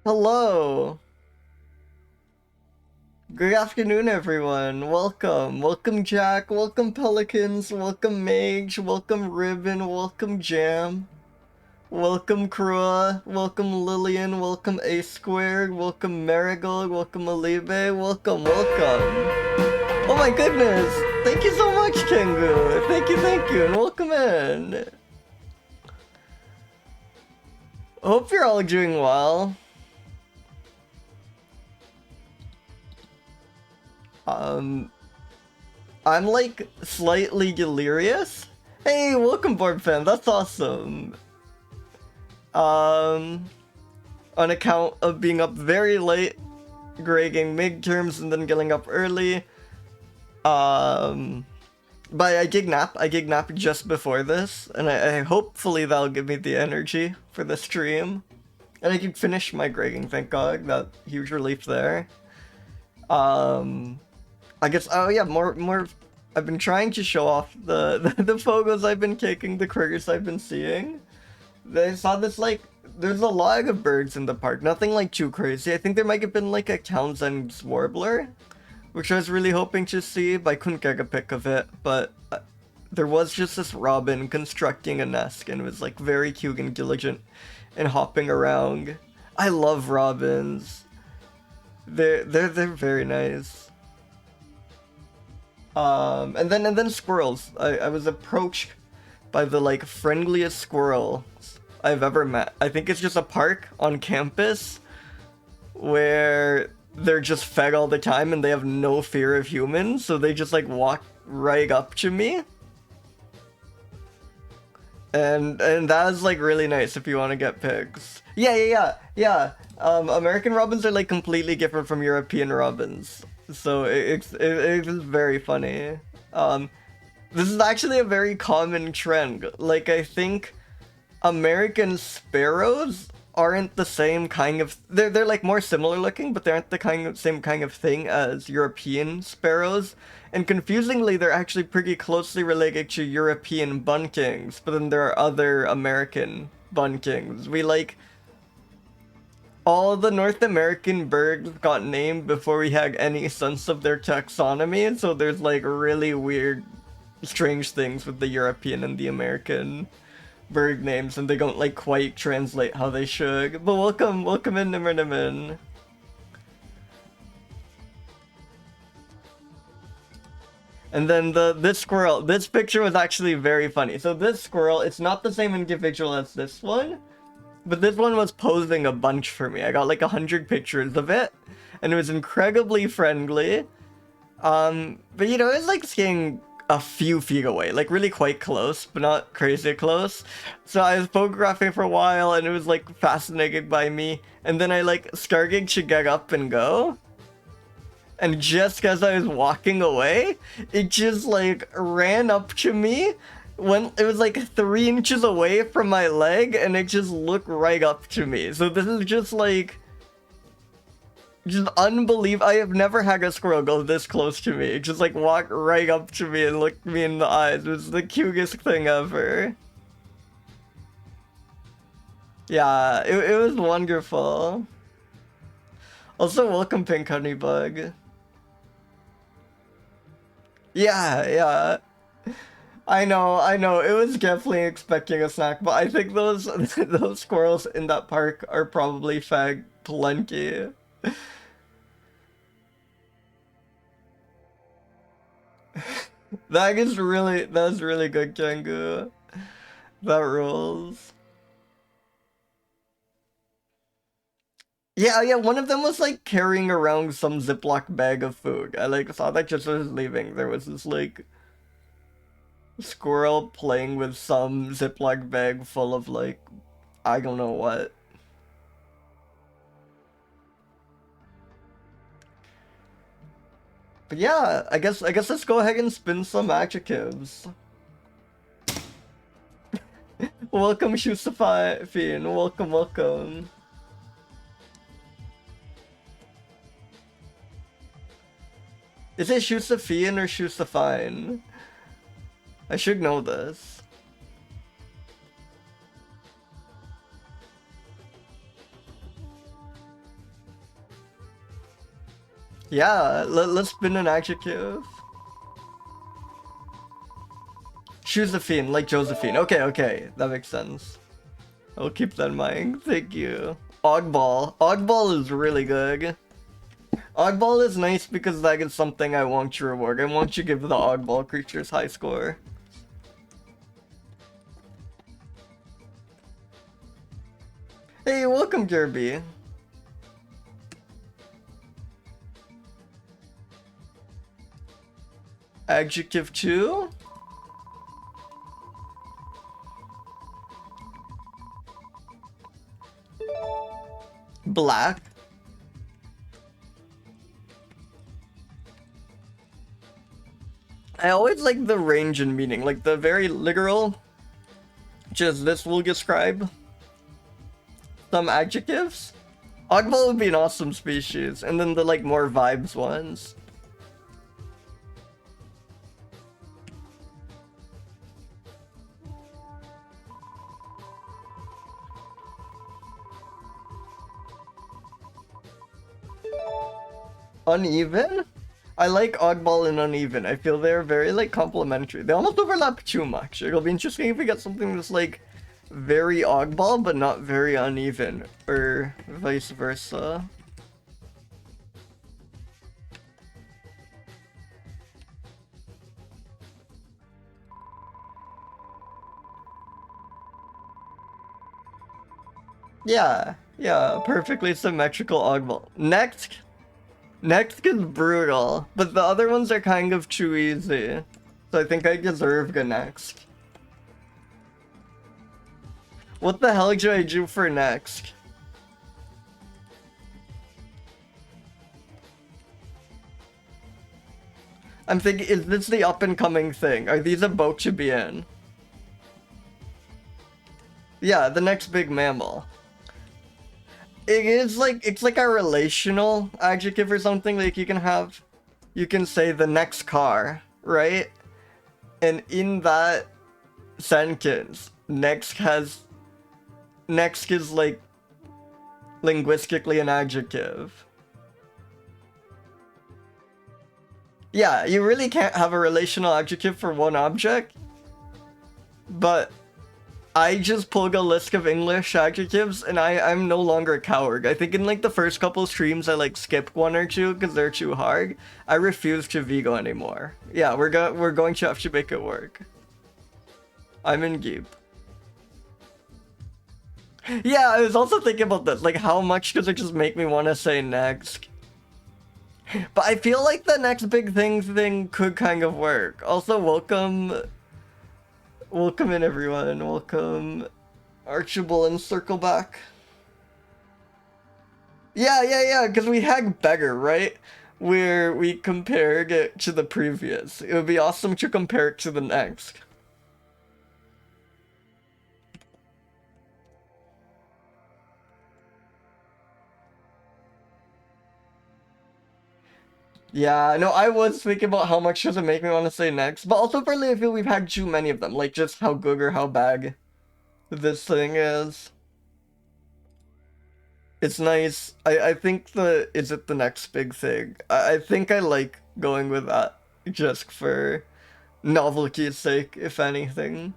Hello. Good afternoon, everyone. Welcome, Jack. Welcome, Pelicans. Welcome, Mage. Welcome, Ribbon. Welcome, Jam. Welcome, Krua. Welcome, Lillian. Welcome, A Squared. Welcome, Marigold. Welcome, Alibe. Welcome. Oh my goodness. Thank you so much, Kengu. Thank you, and welcome in. Hope you're all doing well. I'm like slightly delirious. Hey, welcome board fam, that's awesome. On account of being up very late, grading midterms and then getting up early. But I gig nap just before this, and I hopefully that'll give me the energy for the stream. And I can finish my grading, thank God, that huge relief there. I guess, oh yeah, more, I've been trying to show off the photos I've been taking, the critters I've been seeing. They saw this, like, there's a lot of birds in the park, nothing like too crazy. I think there might have been like a Townsend's warbler, which I was really hoping to see, but I couldn't get a pic of it. But there was just this robin constructing a nest, and it was like very cute and diligent and hopping around. I love robins. They're very nice. And then squirrels. I was approached by the like friendliest squirrel I've ever met. I think it's just a park on campus where they're just fed all the time and they have no fear of humans, so they just like walk right up to me. And that is like really nice if you want to get pics. Yeah. American robins are like completely different from European robins, so it's very funny. This is actually a very common trend. Like, I think American sparrows aren't the same kind of, they're like more similar looking, but they aren't the same kind of thing as European sparrows. And confusingly, they're actually pretty closely related to European buntings, but then there are other American buntings. We like, all the North American birds got named before we had any sense of their taxonomy, and so there's like really weird, strange things with the European and the American bird names, and they don't like quite translate how they should. But welcome in, Nimmernimin. And then this picture was actually very funny. So this squirrel, it's not the same individual as this one, but this one was posing a bunch for me. I got like 100 pictures of it, and it was incredibly friendly. But you know, it's like staying a few feet away, like really quite close, but not crazy close. So I was photographing for a while, and it was like fascinated by me. And then I like started to get up and go. And just as I was walking away, it just like ran up to me when it was like 3 inches away from my leg, and it just looked right up to me. So this is just like, just unbelievable. I have never had a squirrel go this close to me. It just like walked right up to me and looked me in the eyes. It was the cutest thing ever. Yeah, it was wonderful. Also, welcome Pink Honeybug. Yeah. I know. It was definitely expecting a snack, but I think those those squirrels in that park are probably fed plenty. That's really good, Kengu. That rules. Yeah, one of them was like carrying around some Ziploc bag of food. I like saw that just as I was leaving. There was this like squirrel playing with some Ziploc bag full of like, I don't know what. But yeah, I guess let's go ahead and spin some adjectives. Welcome, Shusify Fiend. Welcome. Is it Shusafian or Shusafine? I should know this. Yeah, let's spin an adjective. Josephine, like Josephine. Okay, okay, that makes sense. I'll keep that in mind. Thank you. Oddball. Oddball is really good. Oddball is nice because that is something I want to reward. I want to give the oddball creatures high score. Hey, welcome, Derby. Adjective 2? Black. I always like the range and meaning, like the very literal, just this will describe some adjectives. Oddball would be an awesome species, and then the like more vibes ones. Uneven? I like oddball and uneven. I feel they're very like complementary. They almost overlap too much. It'll be interesting if we get something that's like very oddball but not very uneven, or vice versa. Yeah, yeah, perfectly symmetrical oddball. Next is brutal, but the other ones are kind of too easy. So I think I deserve the next. What the hell do I do for next? I'm thinking, is this the up and coming thing? Are these about to be in? Yeah, the next big mammal. It is like, it's like a relational adjective or something. Like you can say the next car, right? And in that sentence, next is like linguistically an adjective. Yeah, you really can't have a relational adjective for one object, but I just pulled a list of English adjectives, and I'm no longer a coward. I think in like the first couple streams I like skipped one or two because they're too hard. I refuse to Vigo anymore. Yeah, we're going to have to make it work. I'm in Geep. Yeah, I was also thinking about this. Like, how much does it just make me want to say next? But I feel like the next big thing could kind of work. Also, welcome in everyone. Welcome Archibald and Circleback. Yeah, because we had beggar, right? Where we compared it to the previous. It would be awesome to compare it to the next. Yeah, no, I was thinking about how much does it make me want to say next, but also partly I feel we've had too many of them, like just how good or how bad this thing is. It's nice. I think is it the next big thing? I think I like going with that just for novelty's sake, if anything.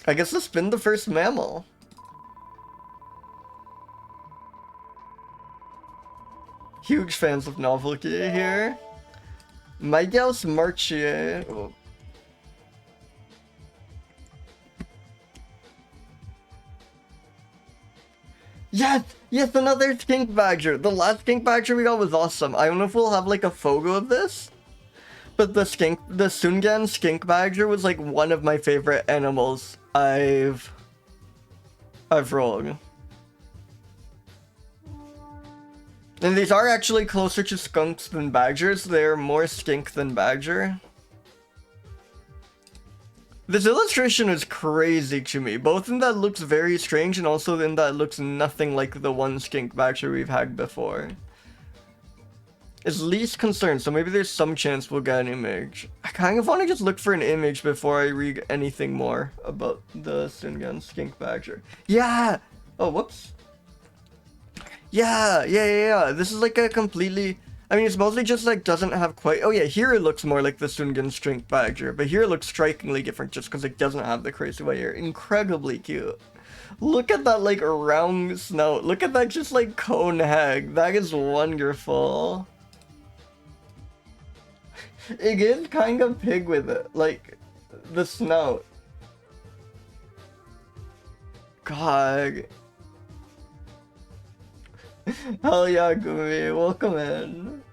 I guess it's been the first mammal. Huge fans of novelty here. Mydaus marchei. Oh. Yes, another skink badger. The last skink badger we got was awesome. I don't know if we'll have like a photo of this, but the Sungan skink badger was like one of my favorite animals I've rolled. And these are actually closer to skunks than badgers. They're more skink than badger. This illustration is crazy to me, both in that it looks very strange and also in that it looks nothing like the one skink badger we've had before. It's least concern, so maybe there's some chance we'll get an image. I kind of want to just look for an image before I read anything more about the Sungan skink badger. Yeah! Oh, whoops. Yeah. This is like a completely... I mean, it's mostly just like doesn't have quite... Oh yeah, here it looks more like the Sungan string badger, but here it looks strikingly different just because it doesn't have the crazy white hair. Incredibly cute. Look at that like round snout. Look at that just like cone head. That is wonderful. It is kind of pig with it, like the snout. God. Hell yeah, Gumi. Welcome in.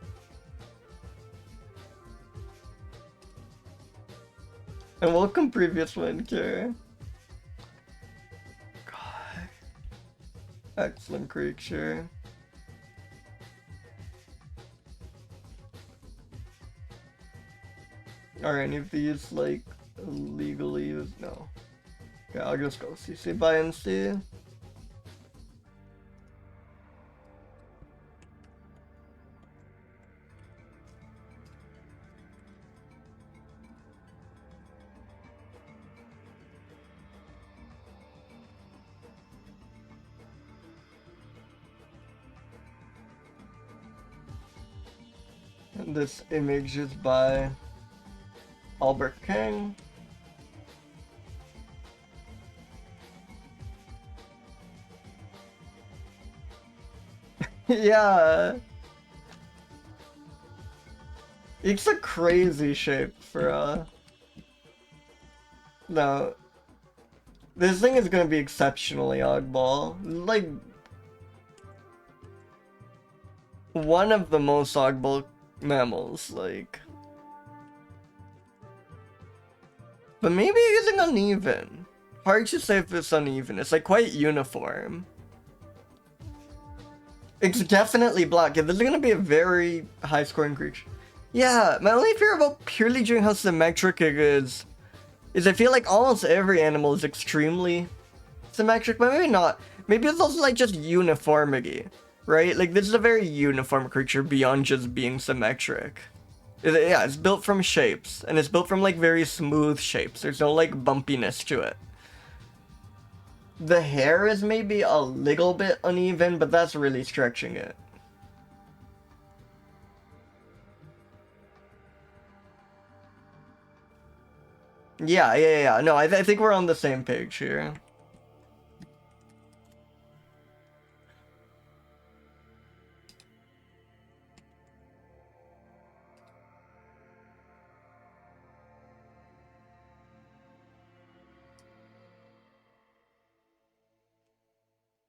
And welcome previous winter. God. Excellent creature. Are any of these like legally used? No. Okay, I'll just go see. Say bye and see. And this image is by Albert King. Yeah. It's a crazy shape for no. This thing is gonna be exceptionally oddball. Like one of the most oddball mammals, like. But maybe it isn't uneven. Hard to say if it's uneven. It's like quite uniform. It's definitely black. Yeah, this is gonna be a very high scoring creature. Yeah, my only fear about purely doing how symmetric it is I feel like almost every animal is extremely symmetric, but maybe not. Maybe it's also like just uniformity, right? Like this is a very uniform creature beyond just being symmetric. Yeah, it's built from shapes, and it's built from like very smooth shapes. There's no like bumpiness to it. The hair is maybe a little bit uneven, but that's really stretching it. Yeah. No, I think we're on the same page here.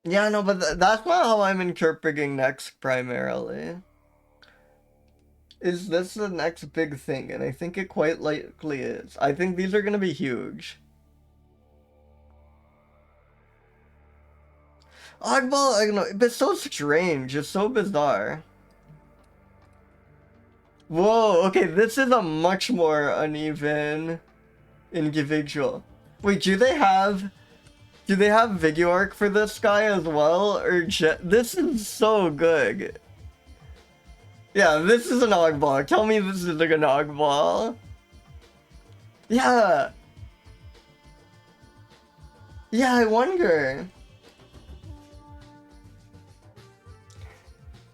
Yeah, no, but that's not how I'm interpreting next primarily. Is this the next big thing? And I think it quite likely is. I think these are gonna be huge. Oddball, I don't know, but it's so strange. It's so bizarre. Whoa, okay, this is a much more uneven individual. Wait, do they have video arc for this guy as well? Or this is so good. Yeah, this is an oddball. Tell me this is like an oddball. Yeah. Yeah, I wonder.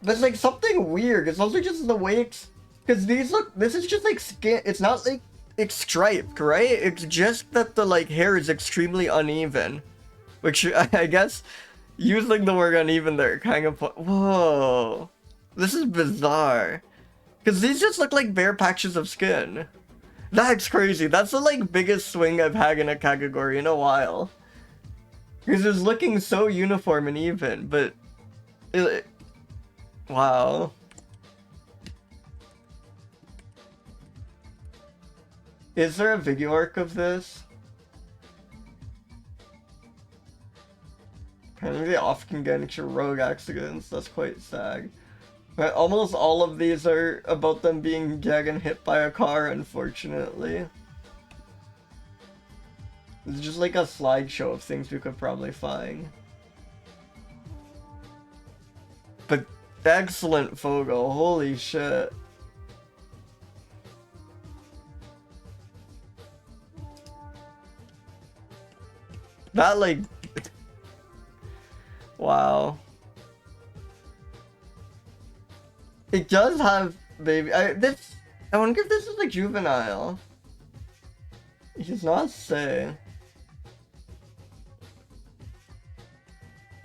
But it's like something weird. It's also just the way it's... Because these look... This is just like skin... It's not like... It's striped, right? It's just that the like hair is extremely uneven. Which I guess... Using the word uneven there kind of... Whoa. This is bizarre. Because these just look like bare patches of skin. That's crazy. That's the like biggest swing I've had in a category in a while. Because it's looking so uniform and even, but... Wow. Is there a video arc of this? Apparently they often get into rogue accidents. That's quite sad. But almost all of these are about them being getting hit by a car, unfortunately. It's just like a slideshow of things we could probably find. But excellent photo, holy shit. That like... Wow. It does have baby. I wonder if this is a juvenile. It does not say.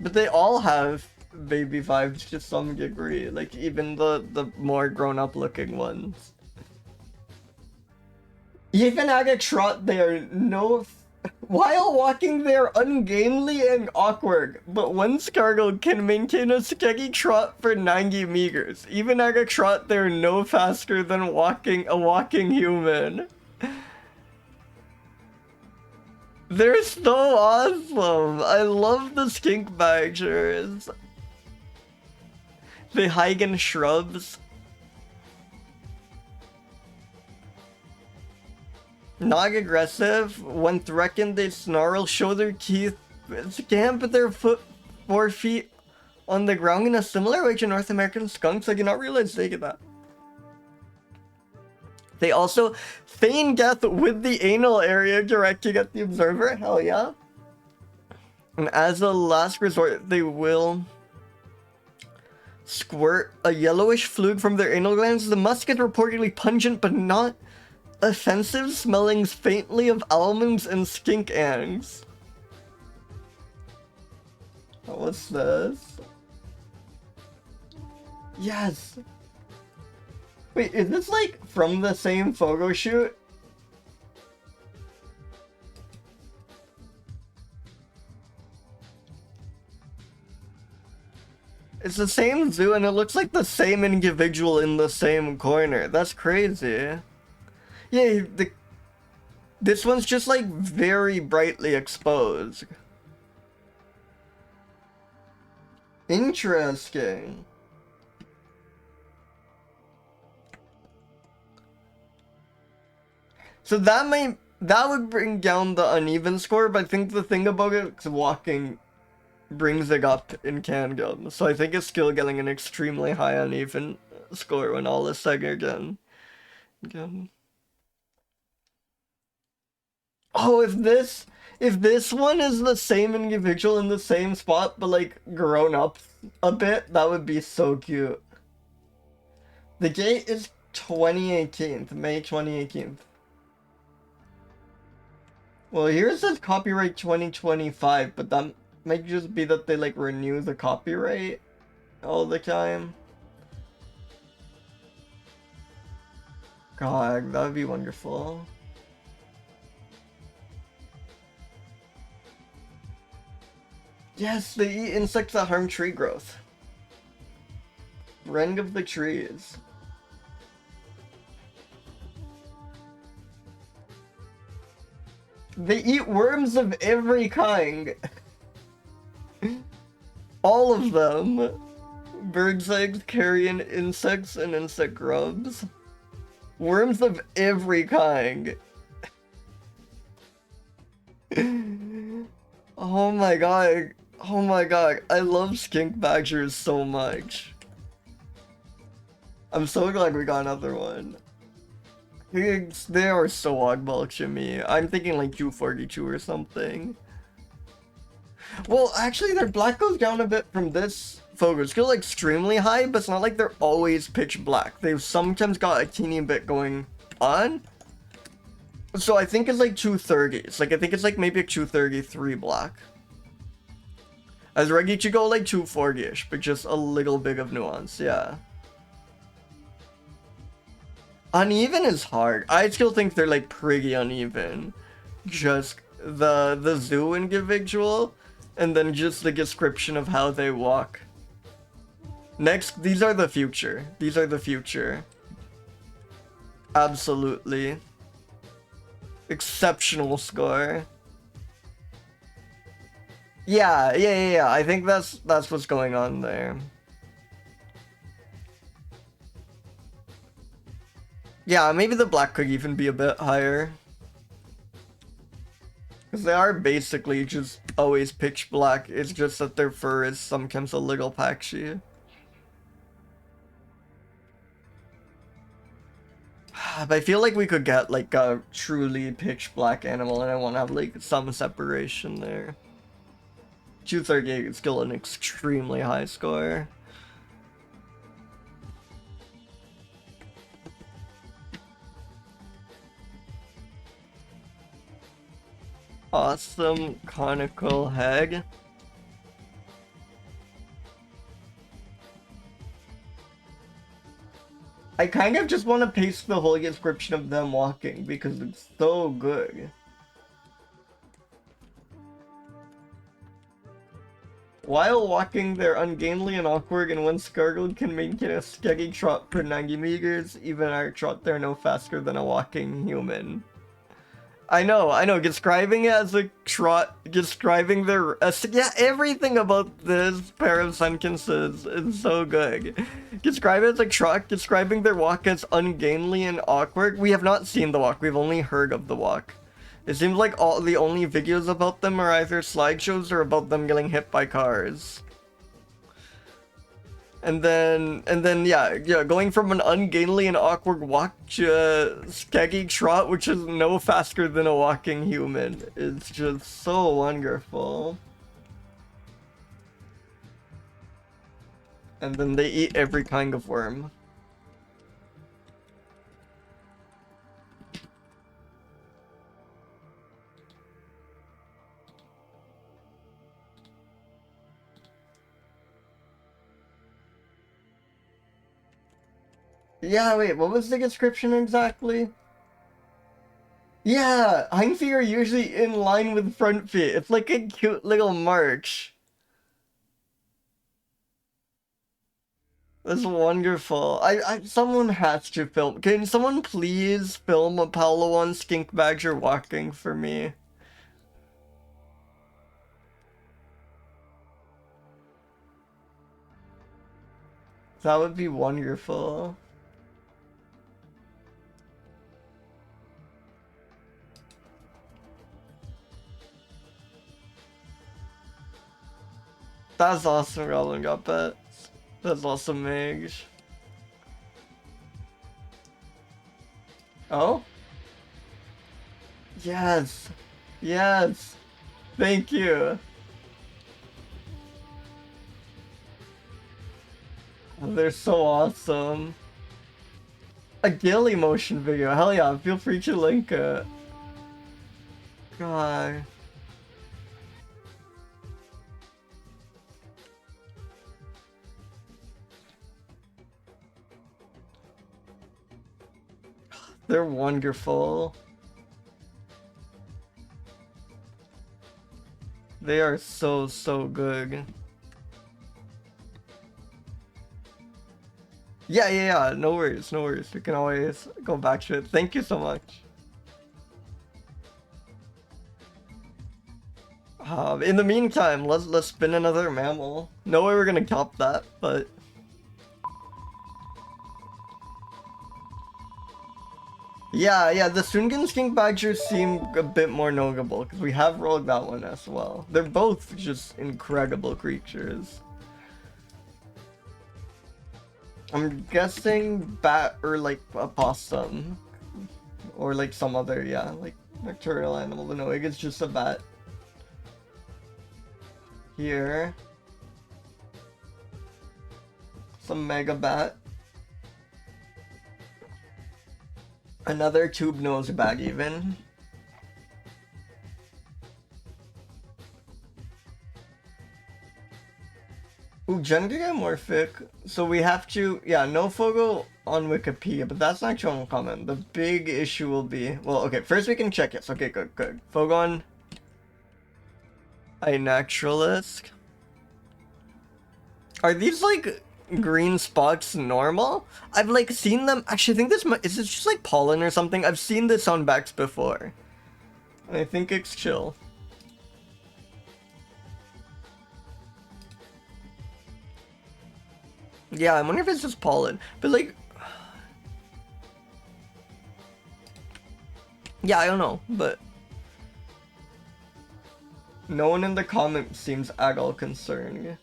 But they all have baby vibes to some degree, like even the more grown-up looking ones. Even at a trot, they are while walking, they are ungainly and awkward, but one scargle can maintain a steady trot for 90 meters. Even at a trot, they are no faster than a walking human. They're so awesome! I love the skink badgers. They hide in shrubs. Not aggressive. When threatened, they snarl, show their teeth, stamp their 4 feet on the ground in a similar way to North American skunks. I did not realize they did that. They also feign death with the anal area directing at the observer. Hell yeah. And as a last resort, they will squirt a yellowish fluid from their anal glands. The musk is reportedly pungent but not offensive, smelling faintly of almonds and skink eggs. What's this? Yes. Wait, is this like from the same photo shoot? It's the same zoo and it looks like the same individual in the same corner. That's crazy. Yeah, this one's just like very brightly exposed. Interesting. So that would bring down the uneven score, but I think the thing about it is walking brings it up in Kangum. So I think it's still getting an extremely high uneven score when all is said again. Oh, if this one is the same individual in the same spot, but like grown up a bit, that would be so cute. The date is 2018, May 2018. Well, here it says copyright 2025, but that might just be that they like renew the copyright all the time. God, that would be wonderful. Yes, they eat insects that harm tree growth. Friend of the trees. They eat worms of every kind. All of them. Birds' eggs, carrion insects, and insect grubs. Worms of every kind. Oh my god. Oh my god. I love skink badgers so much. I'm so glad we got another one. They are so oddball to me. I'm thinking like 242 or something. Well, actually, their black goes down a bit from this photo. It's still extremely high, but it's not like they're always pitch black. They've sometimes got a teeny bit going on. So I think it's like 230s. Like, I think it's like maybe a 233 black. I was ready to go like 240-ish, but just a little bit of nuance, yeah. Uneven is hard. I still think they're like pretty uneven. Just the zoo individual, and then just the description of how they walk. Next, these are the future. These are the future. Absolutely. Exceptional score. Yeah. I think that's what's going on there. Yeah, maybe the black could even be a bit higher. Because they are basically just always pitch black. It's just that their fur is sometimes a little patchy. But I feel like we could get like a truly pitch black animal, and I want to have like some separation there. 238 is still an extremely high score. Awesome conical head. I kind of just want to paste the whole description of them walking because it's so good. While walking, they're ungainly and awkward, and when startled can maintain a steady trot for 90 meters. Even our trot, they're no faster than a walking human. I know. Describing it as a trot, describing their yeah, everything about this pair of sentences is so good. Describe it as a trot, describing their walk as ungainly and awkward. We have not seen the walk, we've only heard of the walk. It seems like all the only videos about them are either slideshows or about them getting hit by cars. And then yeah, going from an ungainly and awkward walk to a skeggy trot, which is no faster than a walking human, is just so wonderful. And then they eat every kind of worm. Yeah, wait, what was the description exactly? Yeah, hind feet are usually in line with front feet. It's like a cute little march. That's wonderful. Someone has to film. Can someone please film a Palawan skink badger walking for me? That would be wonderful. That's awesome, Goblin got bet. That's awesome, Mage. Oh? Yes! Yes! Thank you! Oh, they're so awesome. A ghillie motion video, hell yeah, feel free to link it. God. They're wonderful. They are so good. Yeah, no worries. We can always go back to it. Thank you so much. In the meantime, let's spin another mammal. No way we're gonna top that, but yeah, the Sungan skink badgers seem a bit more notable because we have rolled that one as well. They're both just incredible creatures. I'm guessing bat or like a possum or like some other, yeah, like nocturnal animal. But no, it's just a bat. Here, some mega bat. Another tube nose bat even. Ooh, gender dimorphic. So we have to, yeah, no photo on Wikipedia, but that's not shown comment. The big issue will be, well, okay, first we can check it. Okay, good. Photo on a naturalist. Are these like green spots normal? I've like seen them. Actually, I think is this just like pollen or something? I've seen this on backs before, and I think it's chill. Yeah, I wonder if it's just pollen, but like, yeah, I don't know, but no one in the comment seems at all concerned.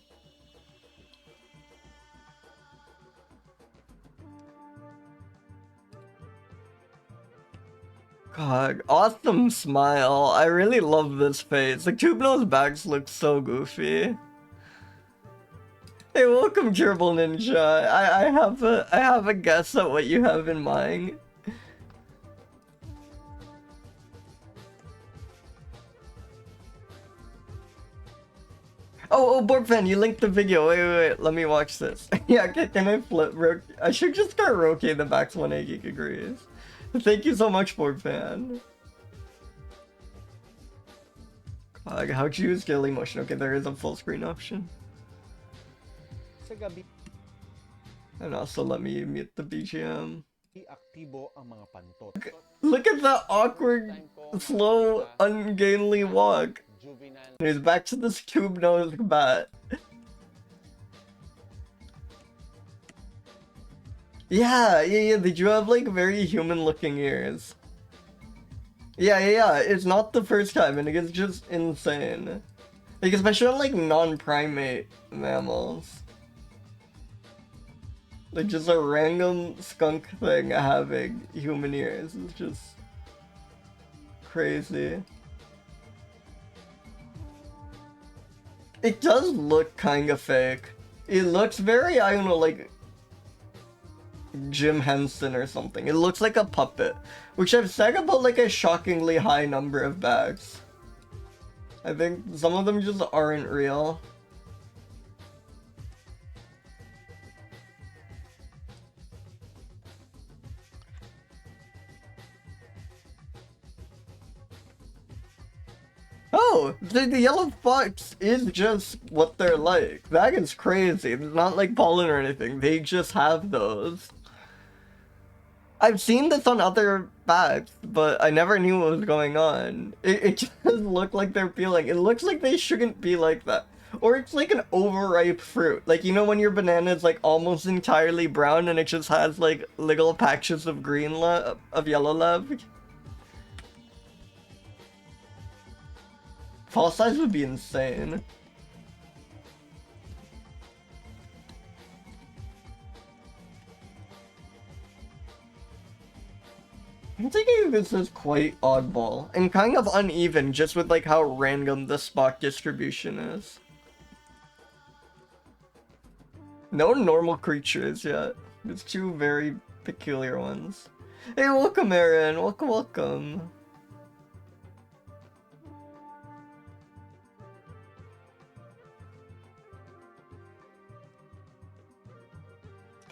God, awesome smile. I really love this face. The tube nose bags look so goofy. Hey, welcome, Gerbil Ninja. I have a guess at what you have in mind. Oh, Borgfan, you linked the video. Wait, let me watch this. Yeah, can I flip? I should just start rotating the backs when 8 geek agrees. Thank you so much, Borgfan. How'd you use daily motion? Okay, there is a full screen option. And also let me mute the BGM. Look at that awkward, slow, ungainly walk. He's back to this tube-nosed bat. Yeah, did you have like very human-looking ears? Yeah, it's not the first time and it's just insane. Like, especially on like non-primate mammals. Like just a random skunk thing having human ears is just crazy. It does look kinda fake. It looks very, I don't know, like Jim Henson or something. It looks like a puppet, which I've said about like a shockingly high number of bags. I think some of them just aren't real. Oh, the yellow fox is just what they're like. That is crazy. It's not like pollen or anything. They just have those. I've seen this on other bags, but I never knew what was going on. It just looked like they're peeling. It looks like they shouldn't be like that. Or it's like an overripe fruit. Like, you know when your banana is like almost entirely brown and it just has like little patches of green of yellow left? Fall size would be insane. I'm thinking this is quite oddball and kind of uneven just with like how random the spot distribution is. No normal creatures yet. There's two very peculiar ones. Hey, welcome Aaron, welcome.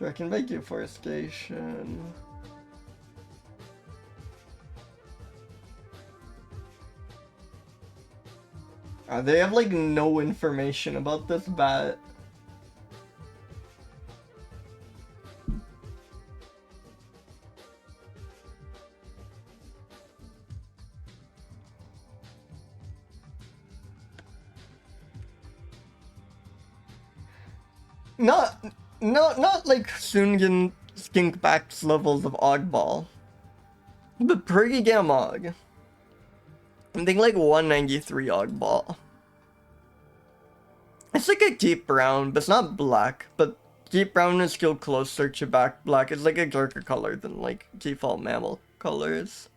I can make deforestation. They have like no information about this bat. Not like Sungan Skinkback's levels of oddball, but pretty damn odd. I think like 193 oddball. It's like a deep brown, but it's not black, but deep brown is still closer to black. It's like a darker color than like default mammal colors.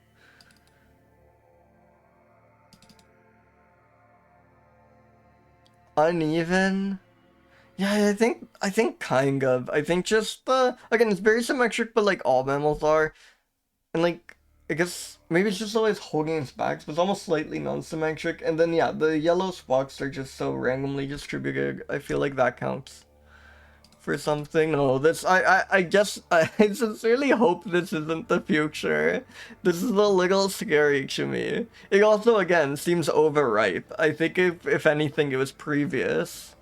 Uneven? Yeah, I think kind of. I think just again, it's very symmetric, but like all mammals are, and like I guess maybe it's just always holding its backs, but it's almost slightly non-symmetric. And then yeah, the yellow spots are just so randomly distributed. I feel like that counts for something. No, this I guess I sincerely hope this isn't the future. This is a little scary to me. It also again seems overripe. I think if anything, it was previous.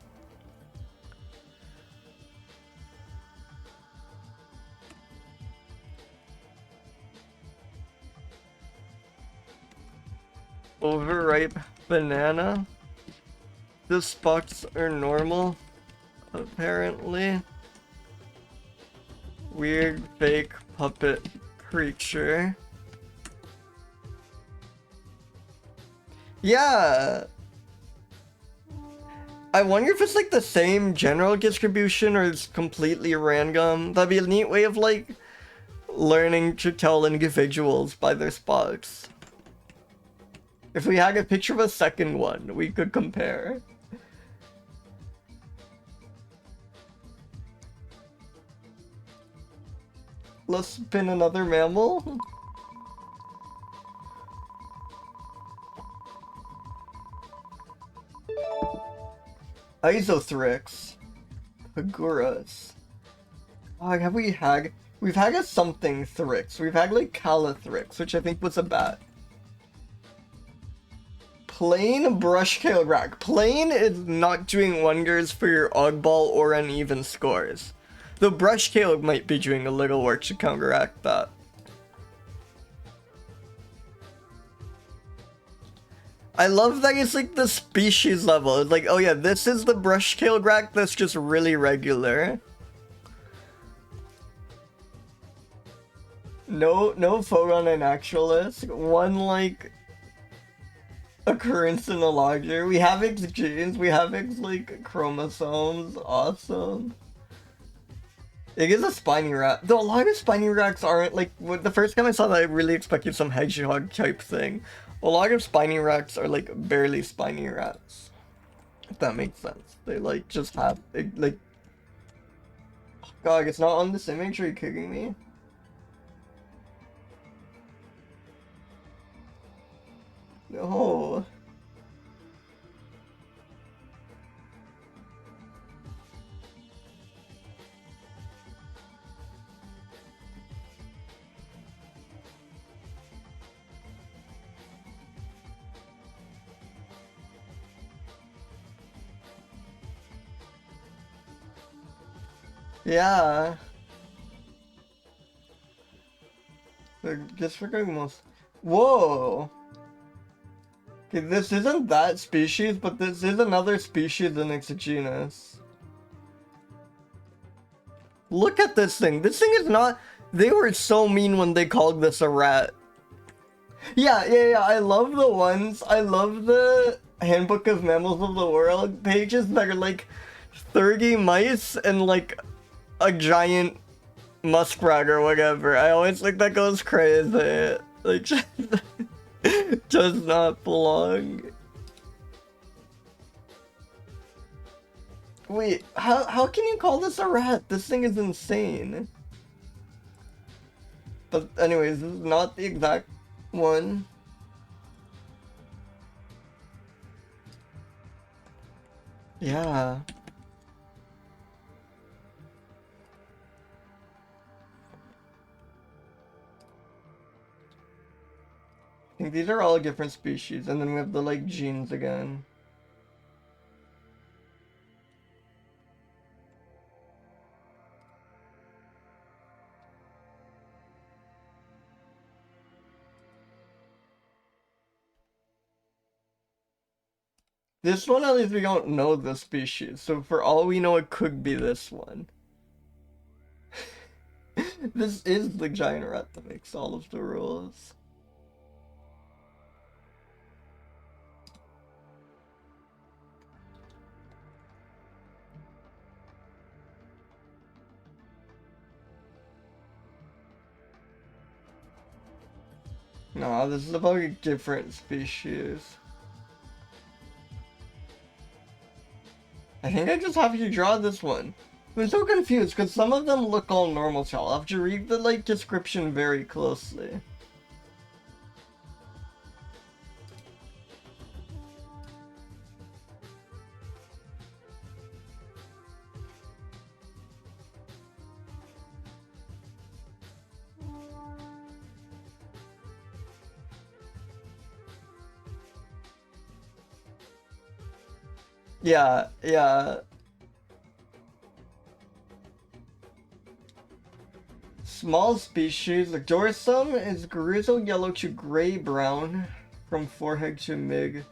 Overripe banana. The spots are normal, apparently. Weird fake puppet creature. Yeah. I wonder if it's like the same general distribution or it's completely random. That'd be a neat way of like learning to tell individuals by their spots. If we had a picture of a second one, we could compare. Let's spin another mammal. Isothrix. Pagurus. Oh, have we had... We've had a something thrix. We've had like Calithrix, which I think was a bat. Plain brush-tailed rat. Plain is not doing wonders for your oddball or uneven scores. The brush-tailed might be doing a little work to counteract that. I love that it's like the species level. It's like, oh yeah, this is the brush-tailed rat that's just really regular. No photon and actualist. One like occurrence in a larger. We have X genes. We have X like chromosomes. Awesome. It is a spiny rat. Though a lot of spiny rats aren't like. The first time I saw that, I really expected some hedgehog type thing. A lot of spiny rats are like barely spiny rats. If that makes sense. They like just have like. Oh, God, it's not on this image. Are you kidding me? No. Yeah. Just for going most. Whoa. Okay, this isn't that species, but this is another species in its genus. Look at this thing. This thing is not... They were so mean when they called this a rat. Yeah. I love the ones... I love the Handbook of Mammals of the World pages that are like 30 mice and like a giant muskrat or whatever. I always think that goes crazy. Like... does not belong. Wait, how can you call this a rat? This thing is insane. But anyways, this is not the exact one. Yeah. I think these are all different species, and then we have the like genes again. This one, at least we don't know the species, so for all we know, it could be this one. This is the giant rat that makes all of the rules. Nah, this is about a different species. I think I just have to draw this one. I'm so confused because some of them look all normal, so I'll have to read the like description very closely. Yeah. Small species, the dorsum is grizzle yellow to gray-brown from forehead to mid.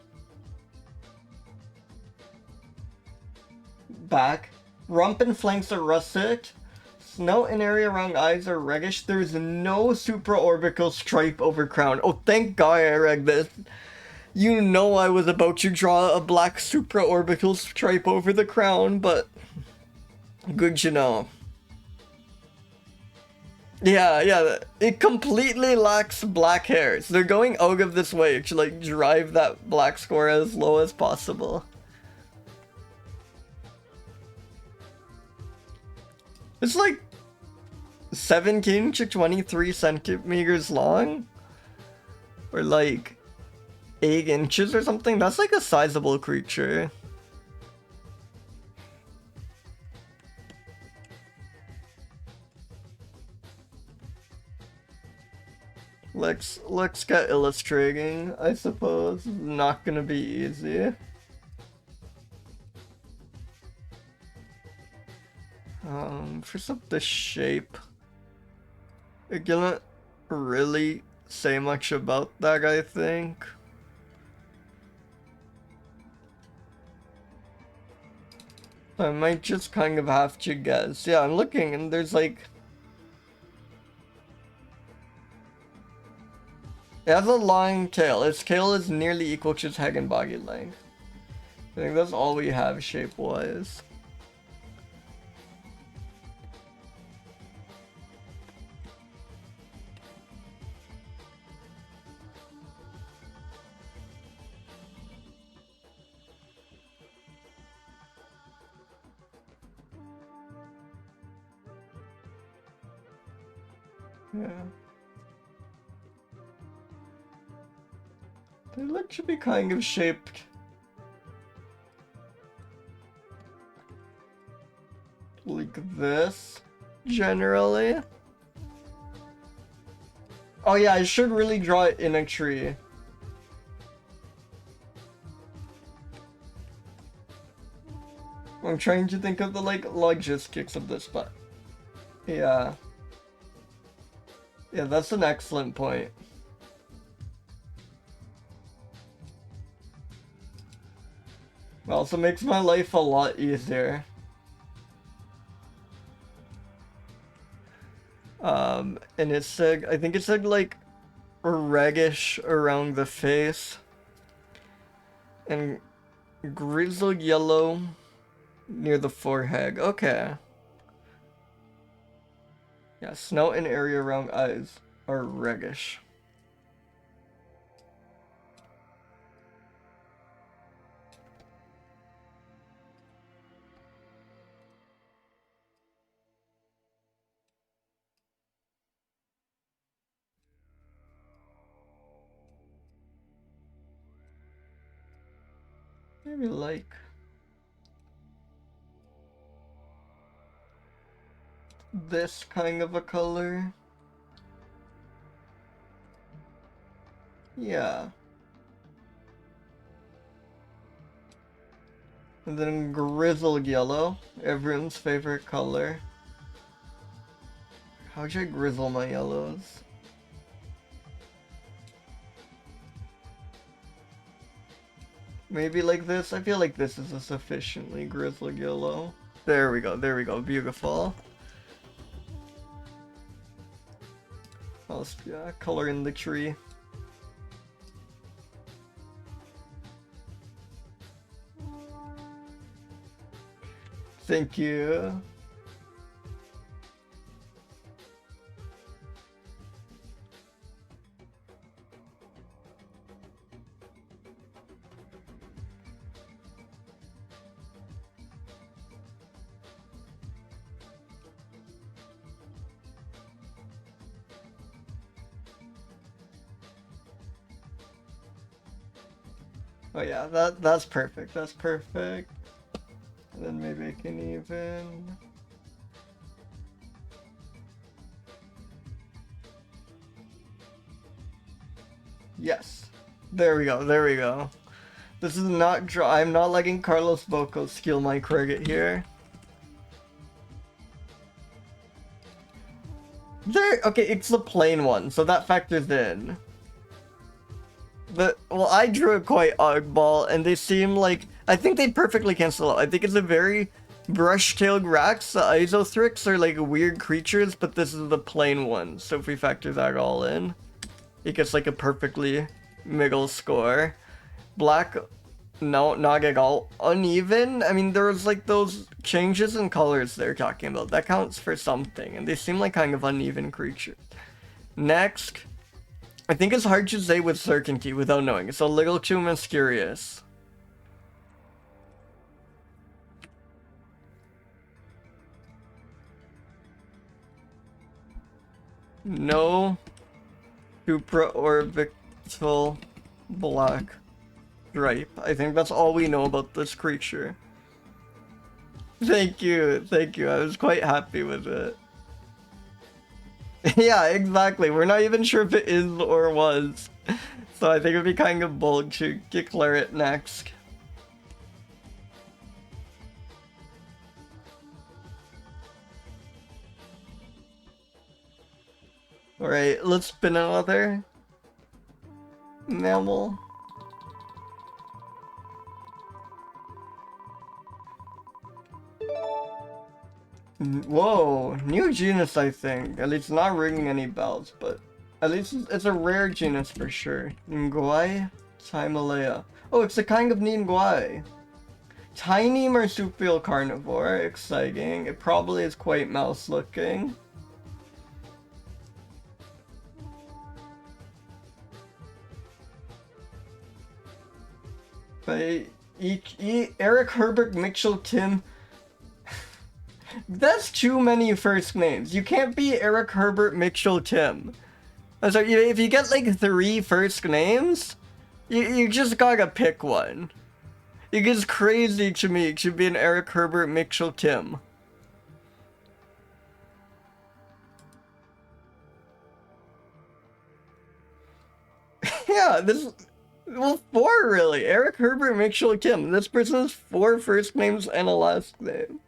Back. Rump and flanks are russet. Snout and area around eyes are reddish. There's no supraorbital stripe over crown. Oh, thank God I read this. You know I was about to draw a black supraorbital stripe over the crown, but good to know. Yeah, it completely lacks black hairs. They're going out of this way to like drive that black score as low as possible. It's like 17 to 23 centimeters long, or like 8 inches or something. That's like a sizable creature. Let's get illustrating, I suppose. Not gonna be easy. For some of the shape, I cannot really say much about that, I think. I might just kind of have to guess. Yeah, I'm looking and there's like... It has a long tail. Its tail is nearly equal to its head and body length. I think that's all we have shape-wise. Yeah. They look to be kind of shaped like this, generally. Oh yeah, I should really draw it in a tree. I'm trying to think of the logistics of this, but yeah. Yeah, that's an excellent point. It also makes my life a lot easier. And it said, I think it said like reddish around the face and grizzled yellow near the forehead. Okay. Yeah, snout and area around eyes are reddish. Maybe like this kind of a color. Yeah. And then grizzled yellow, everyone's favorite color. How should I grizzle my yellows? Maybe like this? I feel like this is a sufficiently grizzled yellow. There we go, beautiful. I'll color in the tree. Thank you. Oh yeah, that's perfect. That's perfect. And then maybe I can even... Yes. There we go, there we go. This is not I'm not letting Carlos Boco steal my credit here. There, okay, it's the plain one, so that factors in. Well, I drew it quite oddball, and they seem like... I think they perfectly cancel out. I think it's a very brush-tailed Rax. The Isothrix are like weird creatures, but this is the plain one. So if we factor that all in, it gets like a perfectly middle score. Black, no, not at all. Uneven, I mean, there's like those changes in colors they're talking about. That counts for something, and they seem like kind of uneven creatures. Next... I think it's hard to say with certainty without knowing. It's a little too mysterious. No supraorbital black stripe. I think that's all we know about this creature. Thank you, thank you. I was quite happy with it. Yeah, exactly. We're not even sure if it is or was. So I think it'd be kind of bold to declare it next. Alright, let's spin another mammal. Whoa, new genus, I think. At least not ringing any bells, but at least it's a rare genus for sure. Ningaui Timalea. Oh, it's a kind of Ningaui. Tiny marsupial carnivore, exciting. It probably is quite mouse looking. By Eric Herbert Mitchell Tim. That's too many first names. You can't be Eric Herbert Mitchell Tim. So if you get like 3 first names, you just gotta pick one. It gets crazy to me. It should be an Eric Herbert Mitchell Tim. Yeah, this. Well, 4 really. Eric Herbert Mitchell Tim. This person has 4 first names and a last name.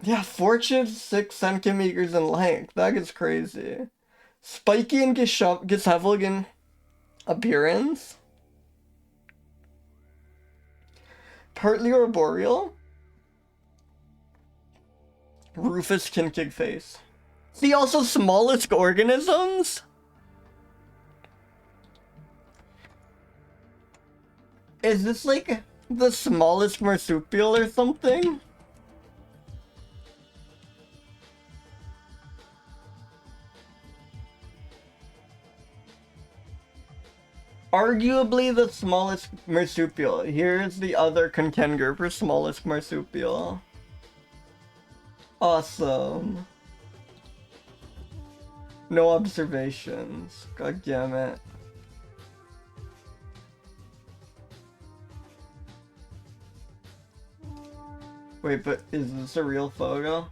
Yeah, 4 inches 6 centimeters in length. That gets crazy. Spiky and Geshevel in appearance. Partly arboreal. Rufous tinted face. See also smallest organisms? Is this like the smallest marsupial or something? Arguably the smallest marsupial. Here's the other contender for smallest marsupial. Awesome. No observations. God damn it. Wait, but is this a real photo?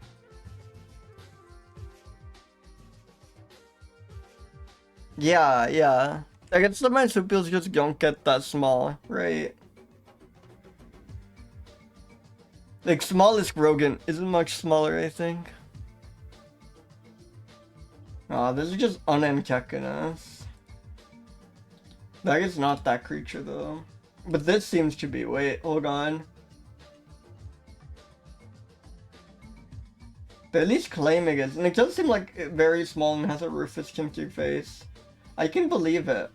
Yeah. I guess the marsupials just don't get that small, right? Like, smallest rodent isn't much smaller, I think. Aw, this is just Unenchekinus. That is not that creature, though. But this seems to be. Wait, hold on. They at least claim it is. And it does seem like very small and has a rufous tinted face. I can believe it.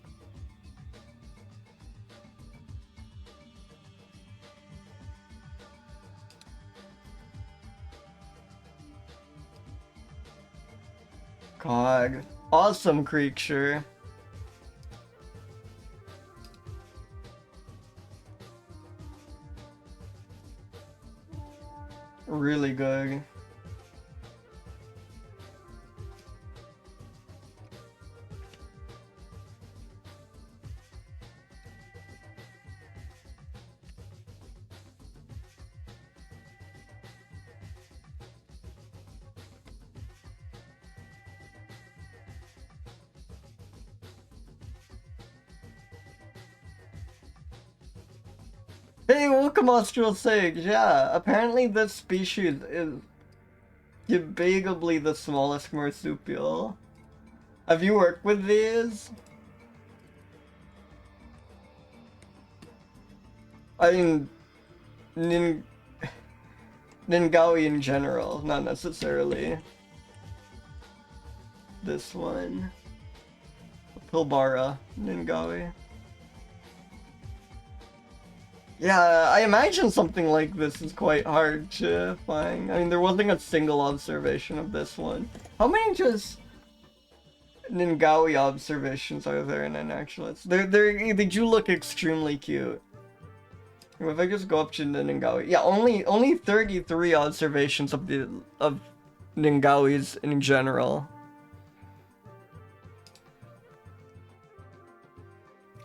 God. Awesome creature. Really good. Hey, welcome, Austral Sage. Yeah, apparently this species is debatably the smallest marsupial. Have you worked with these? I mean, Ningaui in general, not necessarily this one. Pilbara, Ningaui. Yeah, I imagine something like this is quite hard to find. I mean, there wasn't a single observation of this one. How many just Ningaui observations are there in an Naturalist? They do look extremely cute. If I just go up to the Ningaui, yeah, only 33 observations of Ningauis in general.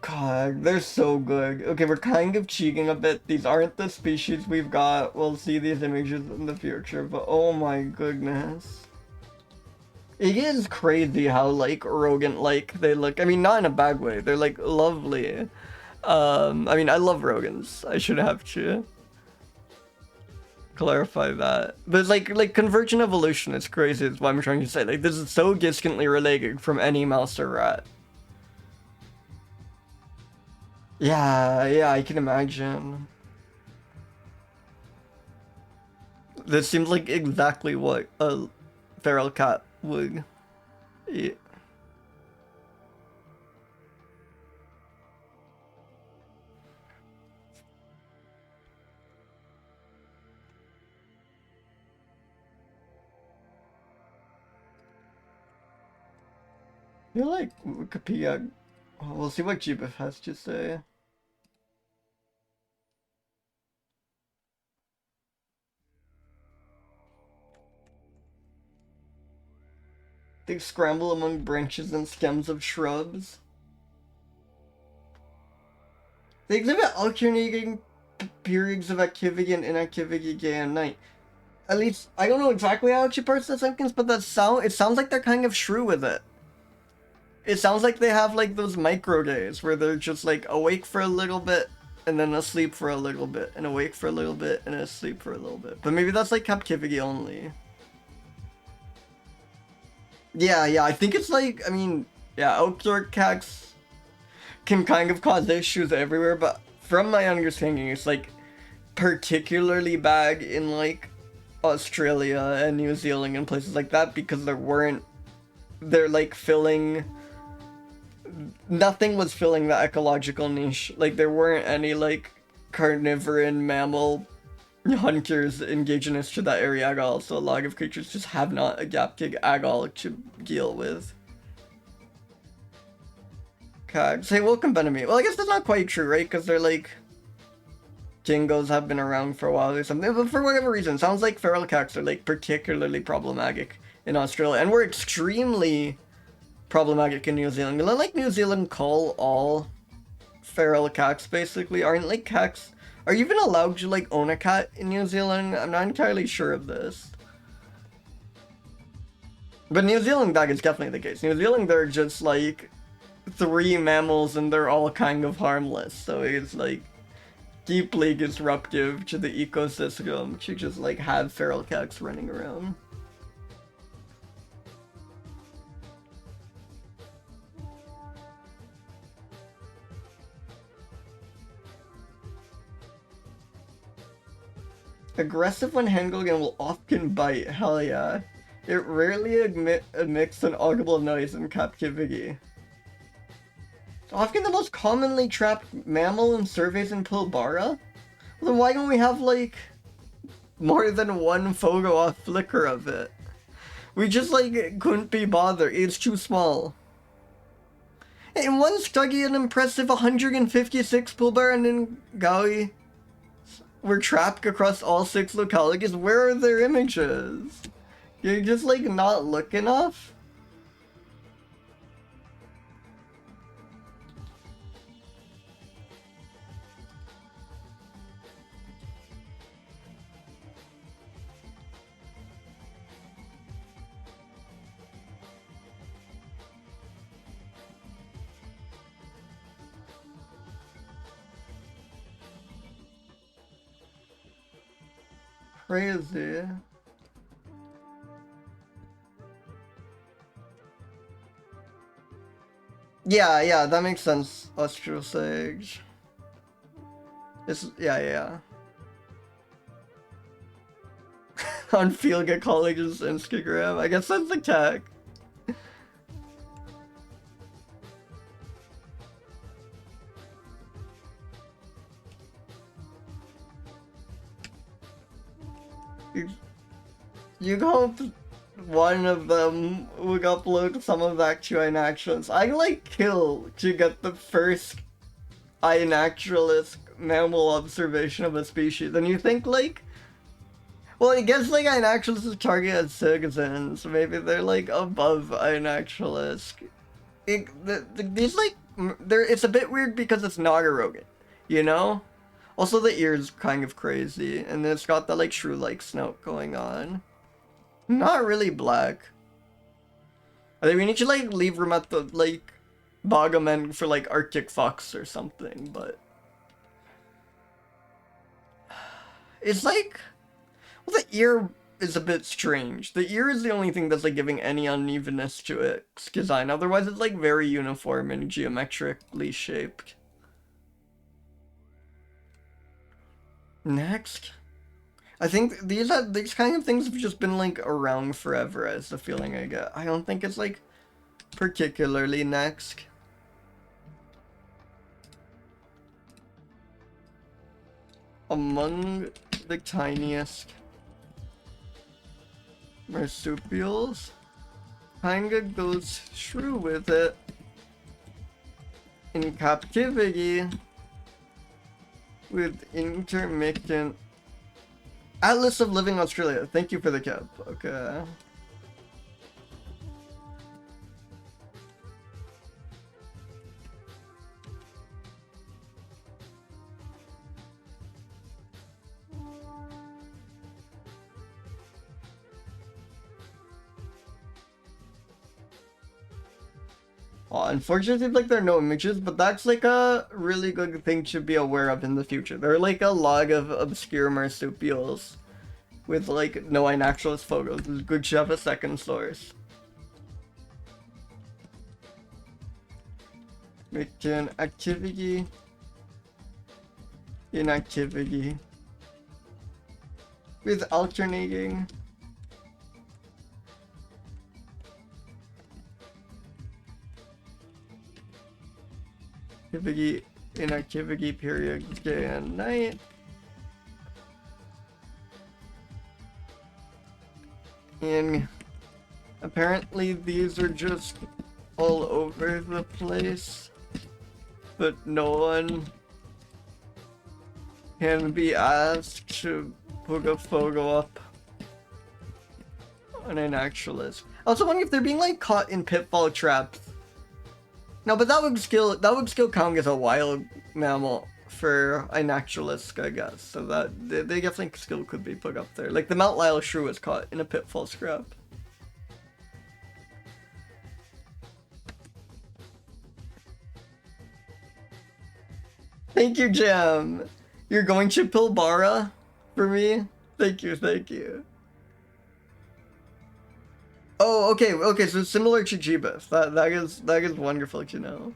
God. They're so good. Okay, we're kind of cheating a bit. These aren't the species we've got. We'll see these images in the future, but oh my goodness. It is crazy how, like, rodent-like they look. I mean, not in a bad way. They're, like, lovely. I mean, I love rodents. I should have to clarify that. But it's like convergent evolution is crazy, is what I'm trying to say. Like, this is so distantly related from any mouse or rat. Yeah, I can imagine. This seems like exactly what a feral cat would eat. I feel like Wikipedia. We'll see what Jeebus has to say. They scramble among branches and stems of shrubs. They exhibit alternating periods of activity and inactivity day and night. At least, I don't know exactly how she parts the sentence, but it sounds like they're kind of shrew with it. It sounds like they have like those micro days where they're just like awake for a little bit and then asleep for a little bit and awake for a little bit and asleep for a little bit. But maybe that's like captivity only. Yeah, I think it's like, I mean, yeah, outdoor cats can kind of cause issues everywhere, but from my understanding, it's like particularly bad in like Australia and New Zealand and places like that because they're like nothing was filling the ecological niche. Like there weren't any like carnivorous mammal hunters indigenous to that area at all, so a lot of creatures just have not adapted at all to deal with. Okay, say welcome Benami. Well, I guess that's not quite true, right? Because they're like dingoes have been around for a while or something, but for whatever reason, sounds like feral cats are like particularly problematic in Australia, and we're extremely problematic in New Zealand. And like New Zealand call all feral cats basically, aren't like cats. Are you even allowed to like own a cat in New Zealand? I'm not entirely sure of this. But New Zealand, that is definitely the case. New Zealand, they're just like 3 mammals and they're all kind of harmless. So it's like deeply disruptive to the ecosystem to just like have feral cats running around. Aggressive when handled and will often bite. Hell yeah. It rarely emits an audible noise in captivity. It's often the most commonly trapped mammal in surveys in Pilbara? Well, then why don't we have like more than one photo off Flickr of it? We just like couldn't be bothered. It's too small. In one study, an impressive 156 Pilbara and Ningaui were trapped across all 6 localities. Where are their images? You're just like not look enough? Crazy. Yeah, that makes sense, Austral Sage. Yeah. On Fielga College's Instagram. I guess that's the tag. You hope one of them would upload some of the actual inactions. I like kill to get the first inaturalist mammal observation of a species. And you think like, well, I guess like inaturalists target as citizens, so maybe they're like above inaturalist. These like it's a bit weird because it's not a rodent, you know? Also, the ear's kind of crazy, and it's got that, like, shrew-like snout going on. Not really black. I think we need to, like, leave room at the, like, bottom end for, like, Arctic fox or something, but... It's like... Well, the ear is a bit strange. The ear is the only thing that's, like, giving any unevenness to its design. Otherwise, it's, like, very uniform and geometrically shaped. Next. I think these kind of things have just been, like, around forever, is the feeling I get. I don't think it's, like, particularly next. Among the tiniest marsupials, kinda goes through with it in captivity with intermittent. Atlas of Living Australia. Thank you for the cap. Okay. Oh, unfortunately, like, there are no images, but that's, like, a really good thing to be aware of in the future. There are, like, a lot of obscure marsupials with, like, no iNaturalist photos. It's good to have a second source. Return activity, inactivity, with alternating. Activity, inactivity periods, day and night. And apparently these are just all over the place, but no one can be asked to put a photo up on an naturalist. I also wonder if they're being, like, caught in pitfall traps. No, but that would still count as a wild mammal for a naturalist, I guess. So that they definitely still could be put up there. Like the Mount Lyell shrew was caught in a pitfall trap. Thank you, Jam. You're going to Pilbara for me? Thank you, thank you. Oh, okay, so it's similar to Jeebus. That is wonderful to know.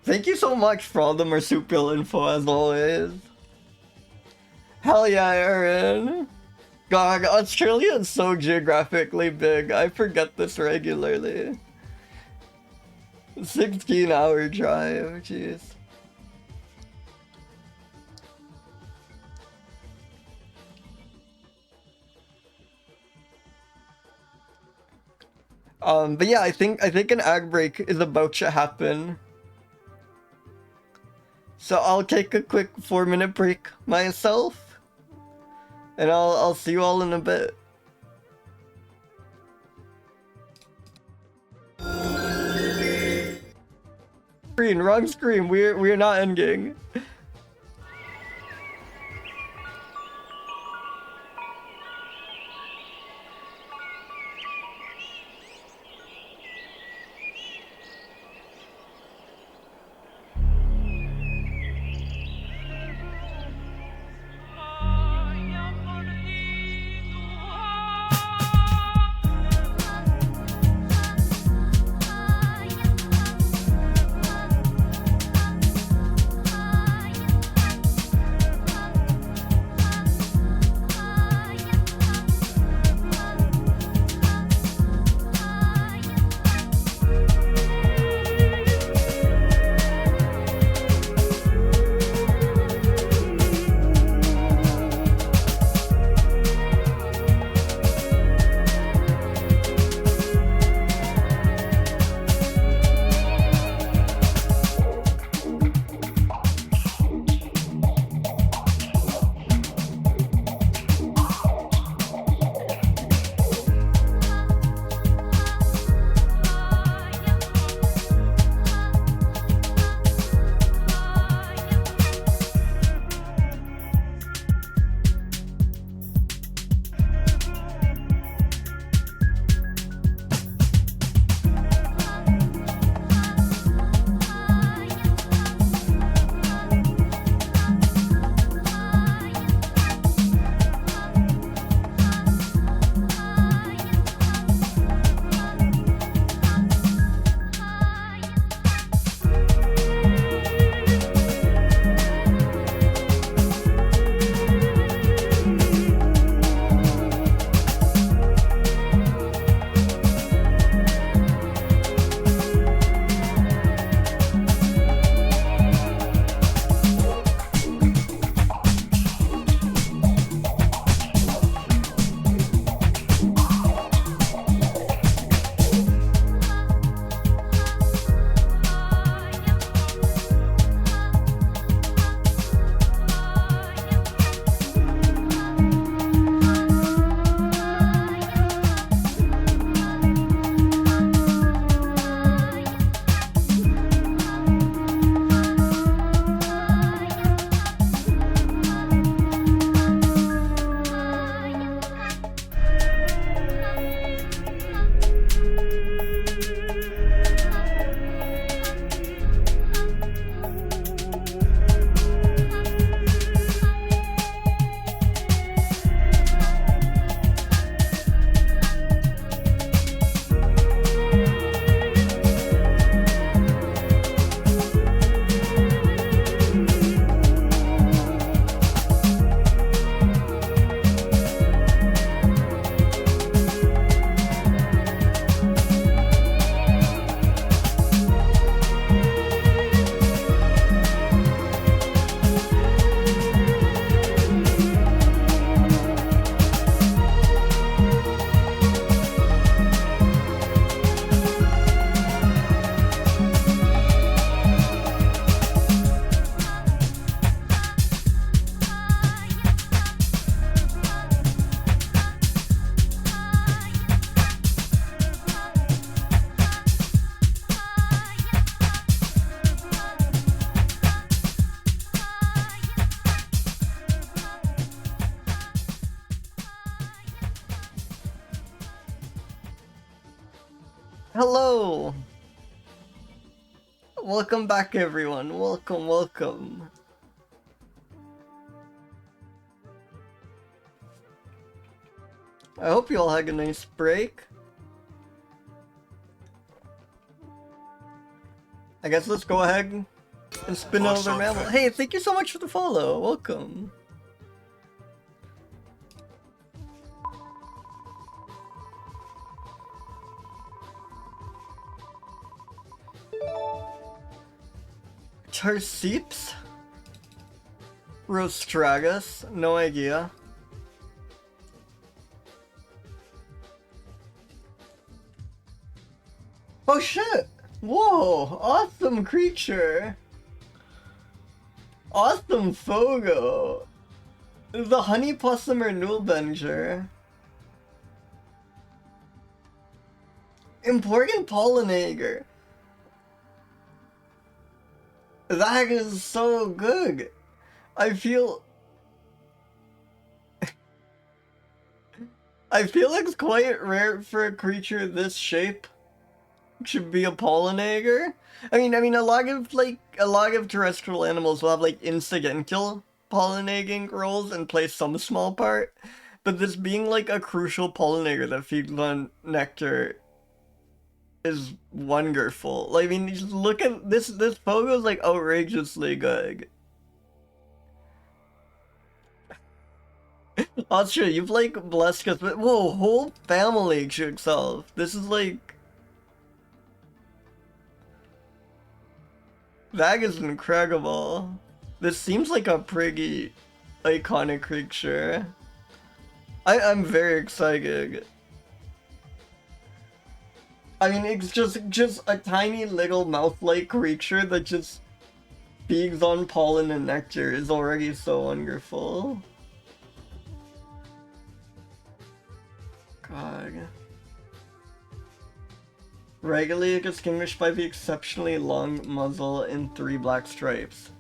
Thank you so much for all the marsupial info, as always. Hell yeah, Aaron. God, Australia is so geographically big. I forget this regularly. 16-hour drive, jeez. But yeah, I think an ag break is about to happen. So I'll take a quick 4-minute break myself, and I'll see you all in a bit. Wrong screen. We're not ending. Hello! Welcome back, everyone. Welcome, welcome. I hope you all had a nice break. I guess let's go ahead and spin over Mammal. Hey, thank you so much for the follow. Welcome. Tarseeps? Rostragus? No idea. Oh shit! Whoa! Awesome creature! Awesome Fogo! The Honey Possum or Nulbenger. Important Pollinator. That is so good. I feel it's quite rare for a creature this shape to be a pollinator. I mean, a lot of terrestrial animals will have like incidental pollinating roles and play some small part, but this being like a crucial pollinator that feeds on nectar is wonderful. Like, I mean, just look at this photo is like outrageously good. Austria, you've like blessed us with whoa, whole family to itself. This is like that is incredible. This seems like a pretty iconic creature. I'm very excited. I mean, it's just a tiny little mouse-like creature that just feeds on pollen and nectar is already so wonderful. God. Regularly distinguished by the exceptionally long muzzle and 3 black stripes.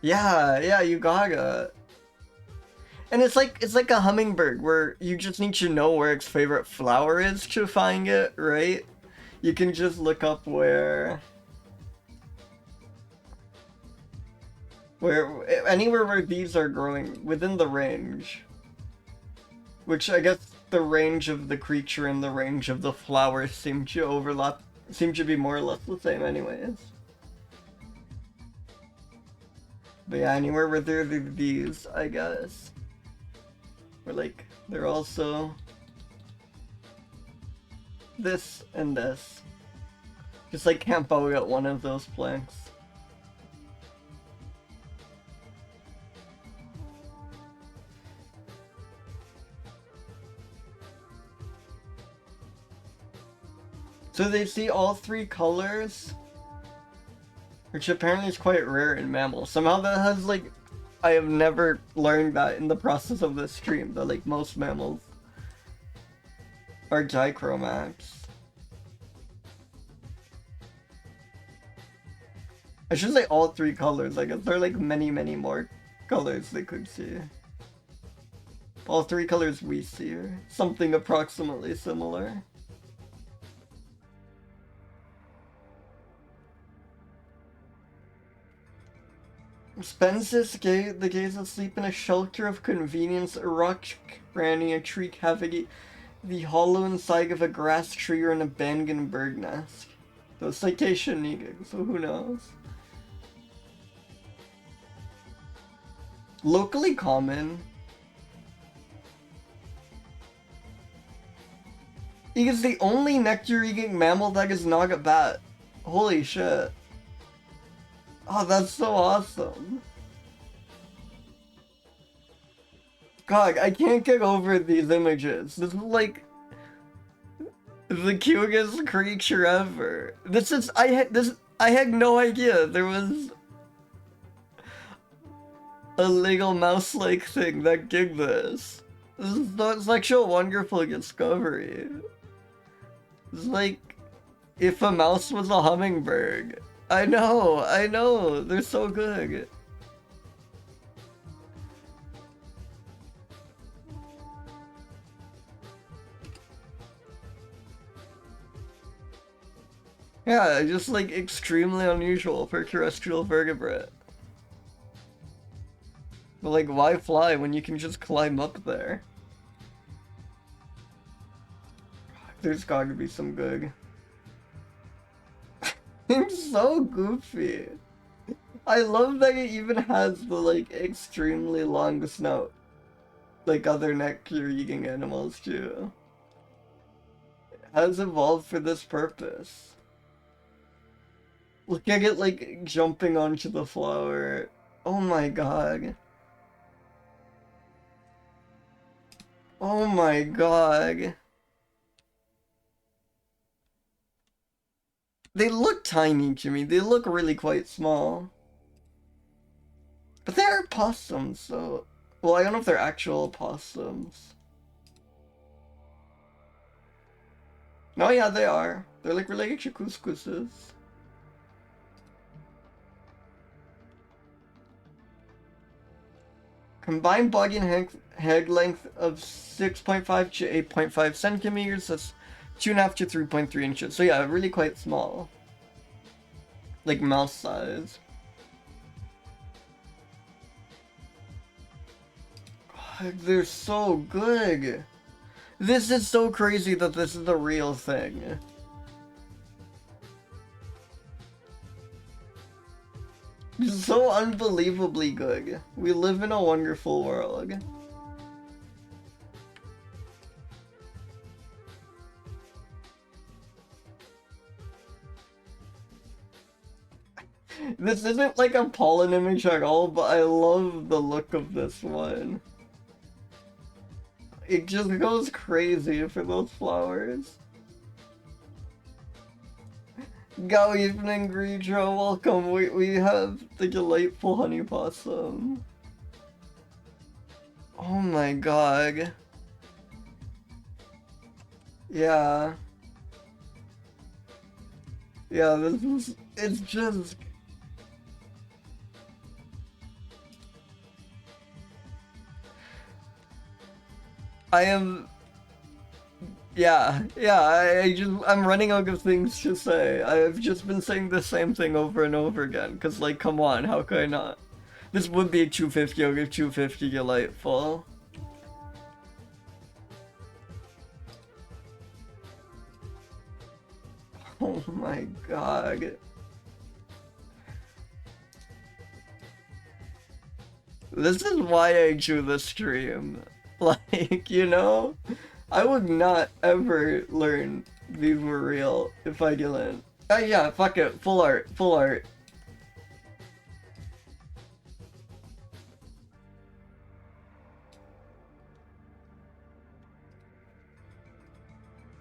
Yeah, you gotta. And it's like a hummingbird where you just need to know where its favorite flower is to find it, right? You can just look up where anywhere where these are growing within the range. Which I guess the range of the creature and the range of the flower seem to overlap, seem to be more or less the same anyways. But yeah, anywhere where there are these, I guess. Or like, they're also this and this. Just like camp out at one of those planks. So they see all 3 colors, which apparently is quite rare in mammals. Somehow that has like, I have never learned that in the process of this stream, that like most mammals are dichromats. I should say all 3 colors, I guess there are like many more colors they could see. All 3 colors we see are something approximately similar. Spensis the gaze asleep in a shelter of convenience, a rock cranny, a tree cavity, the hollow inside of a grass tree or an abandoned bird nest. So citation needed, so who knows? Locally common. It is the only nectar-eating mammal that is not a bat. Holy shit. Oh, that's so awesome. God, I can't get over these images. This is like the cutest creature ever. I had no idea there was a little mouse-like thing that did this. This is such a wonderful discovery. It's like if a mouse was a hummingbird. I know, they're so good. Yeah, just like extremely unusual for terrestrial vertebrate. But like, why fly when you can just climb up there? There's gotta be some good. It's so goofy. I love that it even has the like extremely long snout. Like other neck-eating animals too. It has evolved for this purpose. Look at it like jumping onto the flower. Oh my god. Oh my god. They look tiny to me. They look really quite small. But they are possums, so... Well, I don't know if they're actual possums. No, yeah, they are. They're like related to couscouses. Combined body and head length of 6.5 to 8.5 centimeters. That's 2.5 to 3.3 inches. So yeah, really quite small. Like mouse size. God, they're so good. This is so crazy that this is a real thing. It's so unbelievably good. We live in a wonderful world. This isn't like a pollen image at all, but I love the look of this one. It just goes crazy for those flowers. Go evening, Grigio, welcome. We have the delightful honey possum. Oh my god. Yeah. Yeah, this is, it's just... I am... Yeah, I'm running out of things to say. I've just been saying the same thing over and over again, because, like, come on, how could I not? This would be a 250 over 250 delightful. Oh my god. This is why I do the stream. Like, you know? I would not ever learn these were real if I didn't. Yeah, fuck it. Full art. Full art.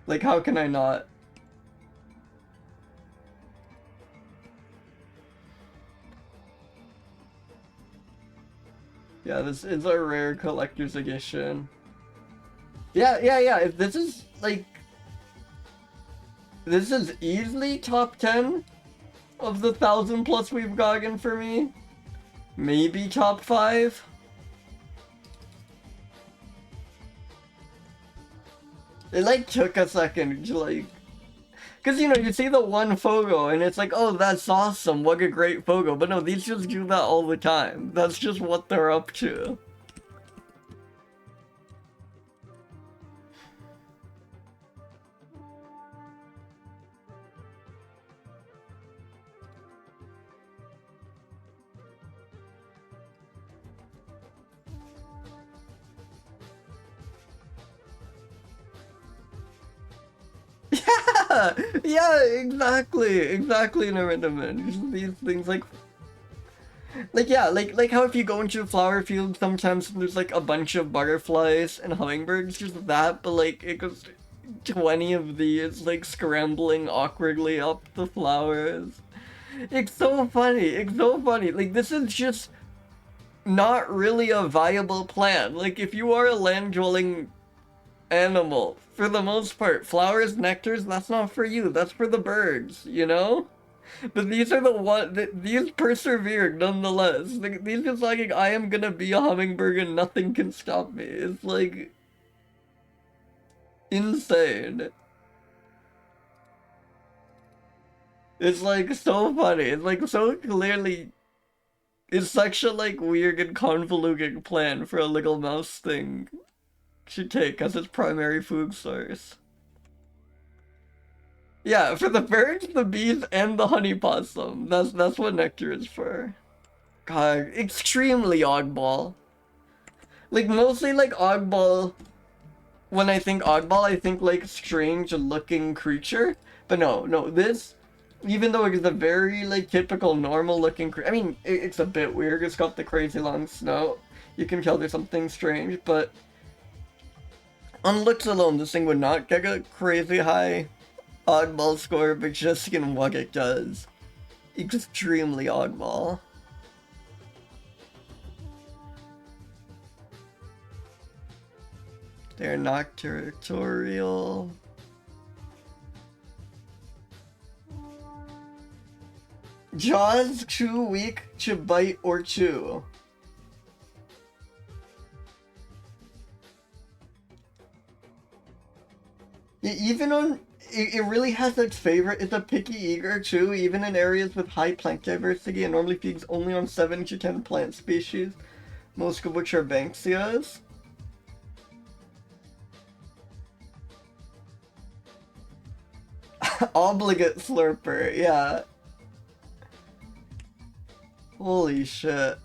Like, how can I not? Yeah, this is a rare collector's edition. Yeah. If this is, like... This is easily top 10 of the 1,000 plus we've gotten for me. Maybe top 5. It, like, took a second to, like... Because, you know, you see the one photo, and it's like, oh, that's awesome, what a great photo. But no, these just do that all the time. That's just what they're up to. Yeah, exactly, Narindaman. Just these things like yeah, like how if you go into a flower field, sometimes there's like a bunch of butterflies and hummingbirds, just that, but like it goes 20 of these like scrambling awkwardly up the flowers. It's so funny, like this is just not really a viable plan. Like if you are a land-dwelling animal, for the most part, flowers, nectars, that's not for you, that's for the birds, you know? But these are the one that these persevere nonetheless. Like, these just like I am gonna be a hummingbird and nothing can stop me. It's like insane. It's like so funny. It's like so clearly. It's such a like weird and convoluted plan for a little mouse thing to take as its primary food source. Yeah, for the birds, the bees, and the honey possum. That's what nectar is for. God, extremely oddball. Like mostly like oddball. When I think oddball, I think like strange looking creature. But no, this, even though it's a very like typical normal looking I mean, it's a bit weird. It's got the crazy long snout. You can tell there's something strange, but on looks alone, this thing would not get a crazy high oddball score, but just in what it does, extremely oddball. They're not territorial. Jaws too weak to bite or chew. Even on, it really has its favorite. It's a picky eater too, even in areas with high plant diversity. It normally feeds only on 7 to 10 plant species, most of which are Banksias. Obligate slurper, yeah. Holy shit.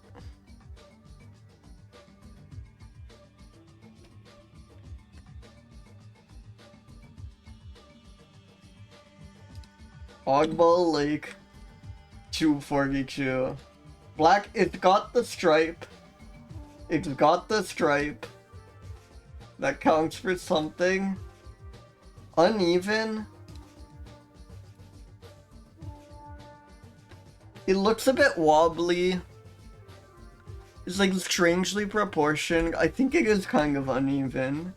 Oddball Lake 242. Black, it's got the stripe. It's got the stripe. That counts for something. Uneven. It looks a bit wobbly. It's like strangely proportioned. I think it is kind of uneven.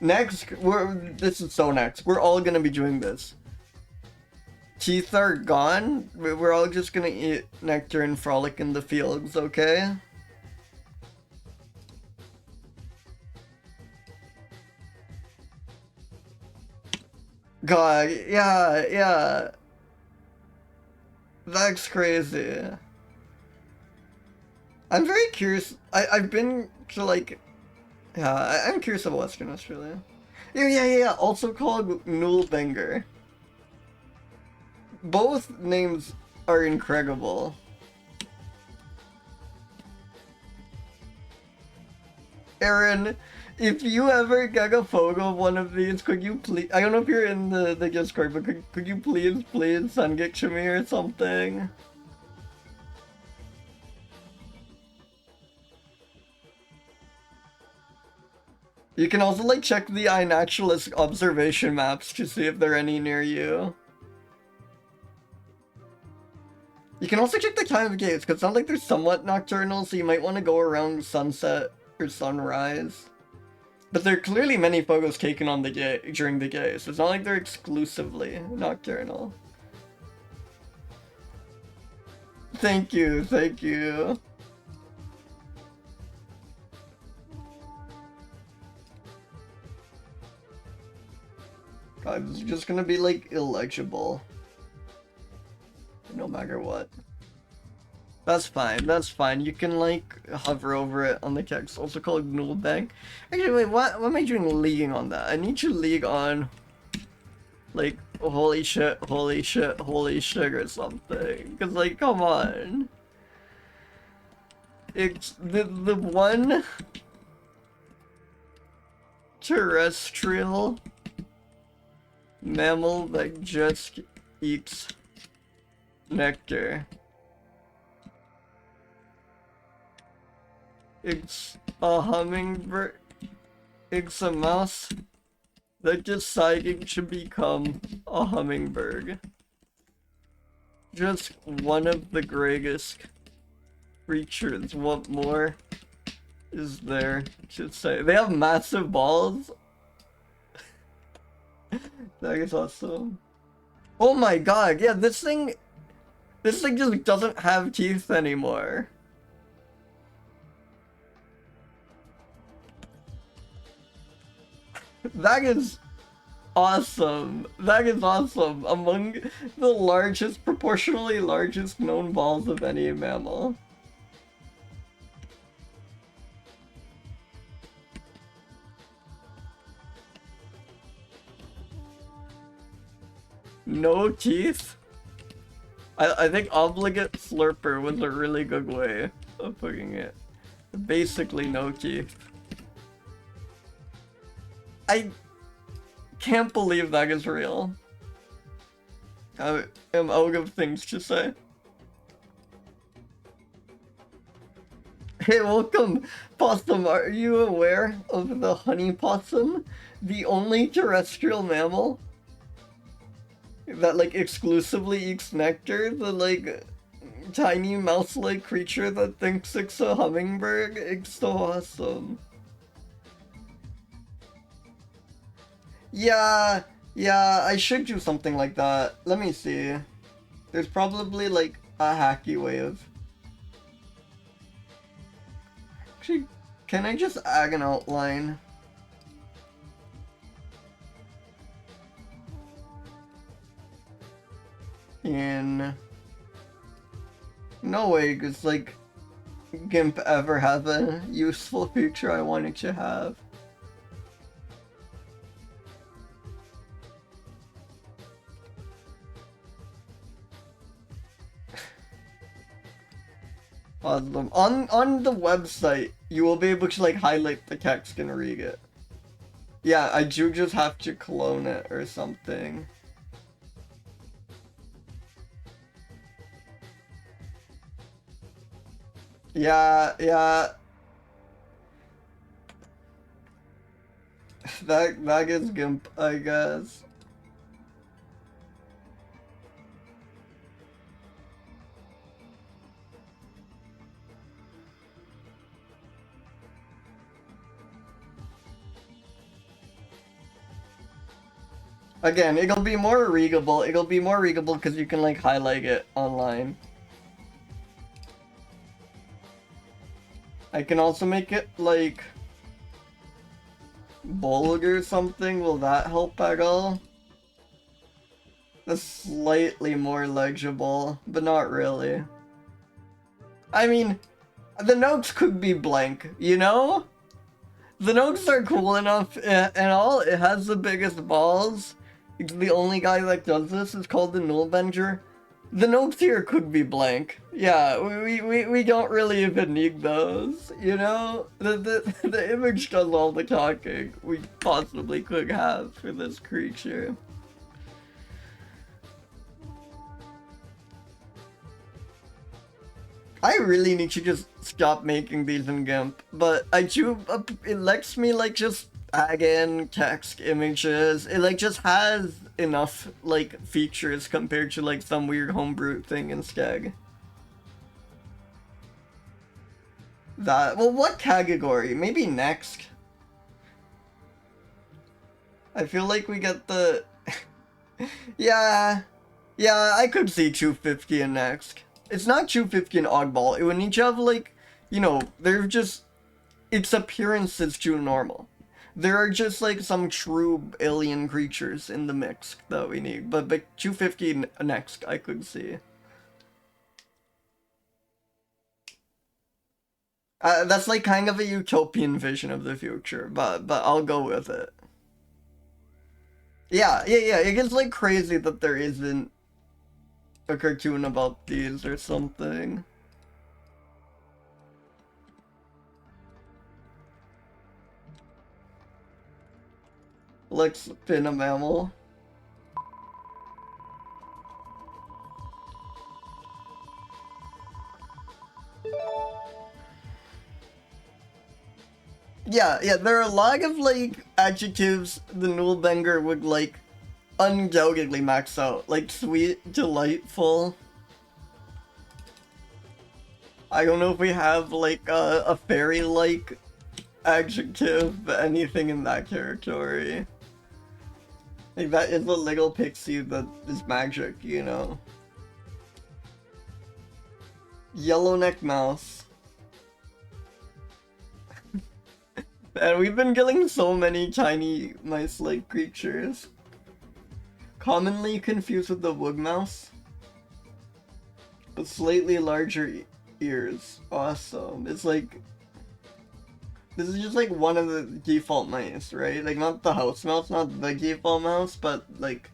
Next, this is so next. We're all gonna be doing this. Teeth are gone. We're all just gonna eat nectar and frolic in the fields, okay? God, yeah. That's crazy. I'm very curious. I've been to like, yeah, I'm curious about Western Australia. Yeah. Also called Nulbenger. Both names are incredible. Aaron, if you ever get a photo of one of these, could you please, I don't know if you're in the Discord, but could you please send it to me or something? You can also like check the iNaturalist observation maps to see if there are any near you. You can also check the time of gaze, because it sounds like they're somewhat nocturnal, so you might want to go around sunset or sunrise. But there are clearly many photos taken on the during the gaze, so it's not like they're exclusively nocturnal. Thank you. God, this is just gonna be like illegible. No matter what. That's fine. You can like hover over it on the text, also called Nullbank. Actually, wait, what am I doing leaguing on that? I need to league on like holy shit or something. Cause like, come on. It's the one terrestrial mammal that just eats nectar. It's a hummingbird. It's a mouse that decided to become a hummingbird. Just one of the greatest creatures. What more is there to say? They have massive balls. That is awesome. Oh my god, yeah, this thing just doesn't have teeth anymore. That is awesome. That is awesome. Among the largest, proportionally largest known balls of any mammal. No teeth? I think obligate slurper was a really good way of putting it. Basically no teeth. I can't believe that is real. I am out of things to say. Hey, welcome, Possum. Are you aware of the honey possum? The only terrestrial mammal that, like, exclusively eats nectar? The, like, tiny mouse-like creature that thinks it's a hummingbird? It's so awesome. Yeah, I should do something like that. Let me see. There's probably, like, a hacky way of... Actually, can I just add an outline? In... No way, because, like, GIMP ever have a useful feature I wanted to have. Awesome. On the website, you will be able to, like, highlight the text and read it. Yeah, I do just have to clone it or something. Yeah. That is GIMP, I guess. Again, it'll be more readable. It'll be more readable because you can, like, highlight it online. I can also make it, like, bold or something. Will that help at all? That's slightly more legible, but not really. I mean, the notes could be blank, you know? The notes are cool enough and all. It has the biggest balls. It's the only guy that does this. It's called the Nullbender. The notes here could be blank. Yeah, we don't really even need those, you know? The image does all the talking we possibly could have for this creature. I really need to just stop making these in GIMP, but I do, it lets me, like, just add in text images. It, like, just has enough, like, features compared to, like, some weird homebrew thing in Skeg. That, well, what category? Maybe next. I feel like we get the... yeah, I could see 250 in next. It's not 250 in Oddball. It would need to have, like, you know, they're just... Its appearance is too normal. There are just, like, some true alien creatures in the mix that we need. But 250 next, I could see. That's, like, kind of a utopian vision of the future, but I'll go with it. Yeah, it gets, like, crazy that there isn't a cartoon about these or something. Let's spin a mammal. Yeah, there are a lot of, like, adjectives the Nullbanger would, like, undoubtedly max out. Like, sweet, delightful. I don't know if we have, like, a fairy-like adjective, anything in that territory. Like, that is a little pixie that is magic, you know? Yellowneck mouse. And we've been killing so many tiny mice-like creatures. Commonly confused with the wood mouse, but slightly larger ears. Awesome. It's like, this is just like one of the default mice, right? Like not the house mouse, not the default mouse, but like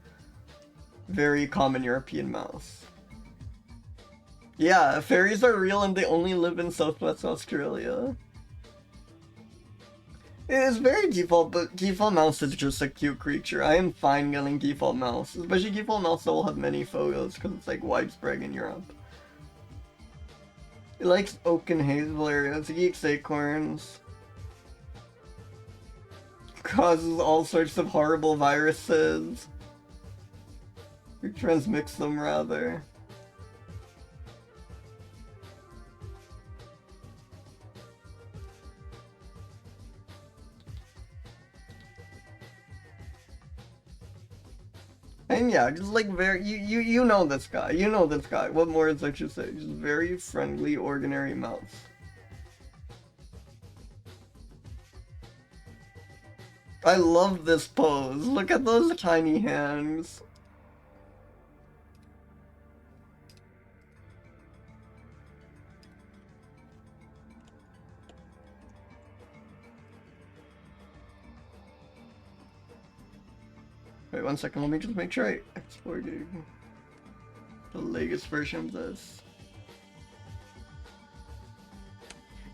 very common European mouse. Yeah, fairies are real and they only live in Southwest Australia. It is very default, but default mouse is just a cute creature. I am fine getting default mouse, especially default mouse that will have many photos because it's like widespread in Europe. It likes oak and hazel areas, it eats acorns. Causes all sorts of horrible viruses. Or transmits them, rather. And yeah, just like very, you know this guy, what more is there to say? Just very friendly, ordinary mouse. I love this pose, look at those tiny hands. Wait 1 second, let me just make sure I exported the latest version of this.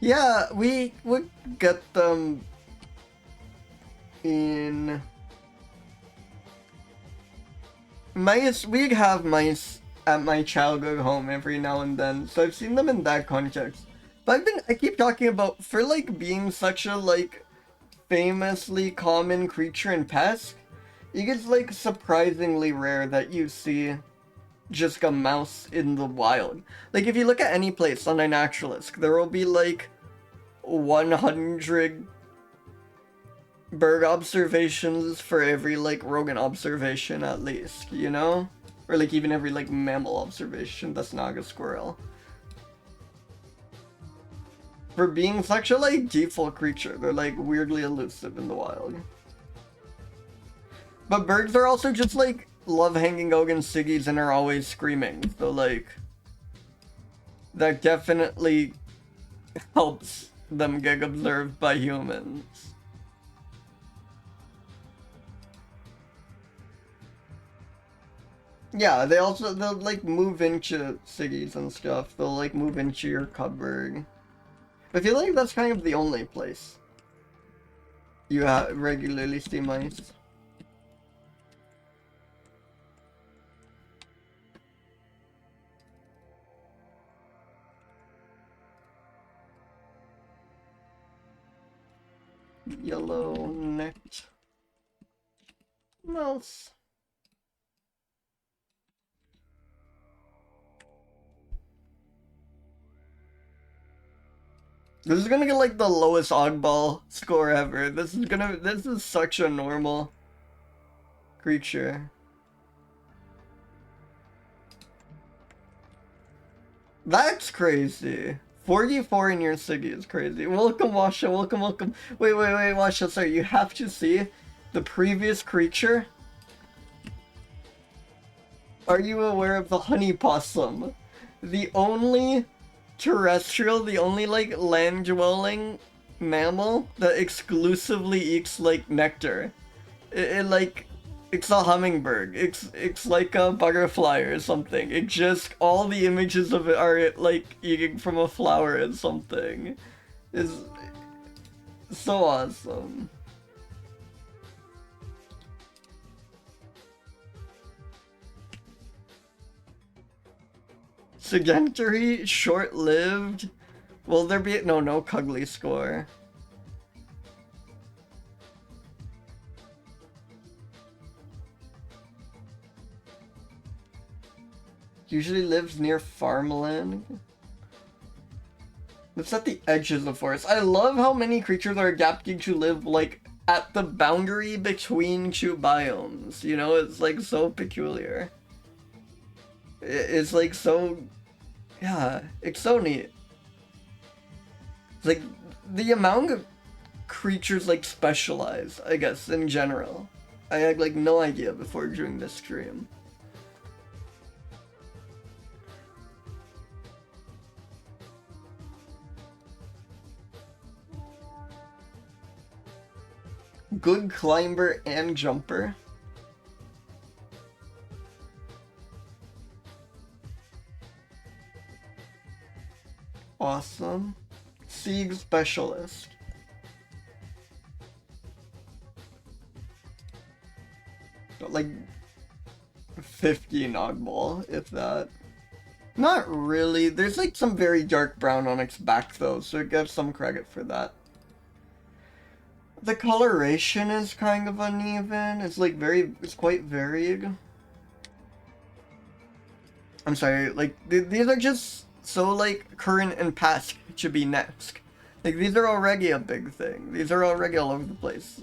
Yeah, we would get them in mice. We have mice at my childhood home every now and then, so I've seen them in that context. But I keep talking about, for like being such a like famously common creature in pests, it is like surprisingly rare that you see just a mouse in the wild. Like if you look at any place on a naturalist, there will be like 100 bird observations for every like rodent observation at least, you know? Or like even every like mammal observation that's not a squirrel. For being such a like default creature, they're like weirdly elusive in the wild. But birds are also just like love hanging out in cities and are always screaming, so like that definitely helps them get observed by humans. Yeah, they'll like move into cities and stuff. They'll like move into your cupboard. I feel like that's kind of the only place you regularly see mice. Yellow-necked mouse. This is gonna get like the lowest oddball score ever. This is such a normal creature. That's crazy. 44 in your city is crazy. Welcome, Washa. Welcome, welcome. Wait, Washa. Sorry, you have to see the previous creature. Are you aware of the honey possum? The only terrestrial, the only like land-dwelling mammal that exclusively eats like nectar. It like, it's a hummingbird. It's like a butterfly or something. It just, all the images of it are it like eating from a flower or something. It's so awesome. Sedentary, short-lived. Will there be no cuddly score? Usually lives near farmland. It's at the edges of forest. I love how many creatures are adapting to live like at the boundary between two biomes. You know, it's like so peculiar. It's like so, yeah, it's so neat. It's like the amount of creatures like specialize, I guess, in general. I had like no idea before doing this stream. Good climber and jumper. Awesome. Siege specialist. Got like 50 Nogball, if that. Not really. There's like some very dark brown on its back though, so it gets some credit for that. The coloration is kind of uneven. It's like it's quite varied. I'm sorry, like, these are just so, like, current and past should be next. Like, these are already a big thing. These are already all over the place.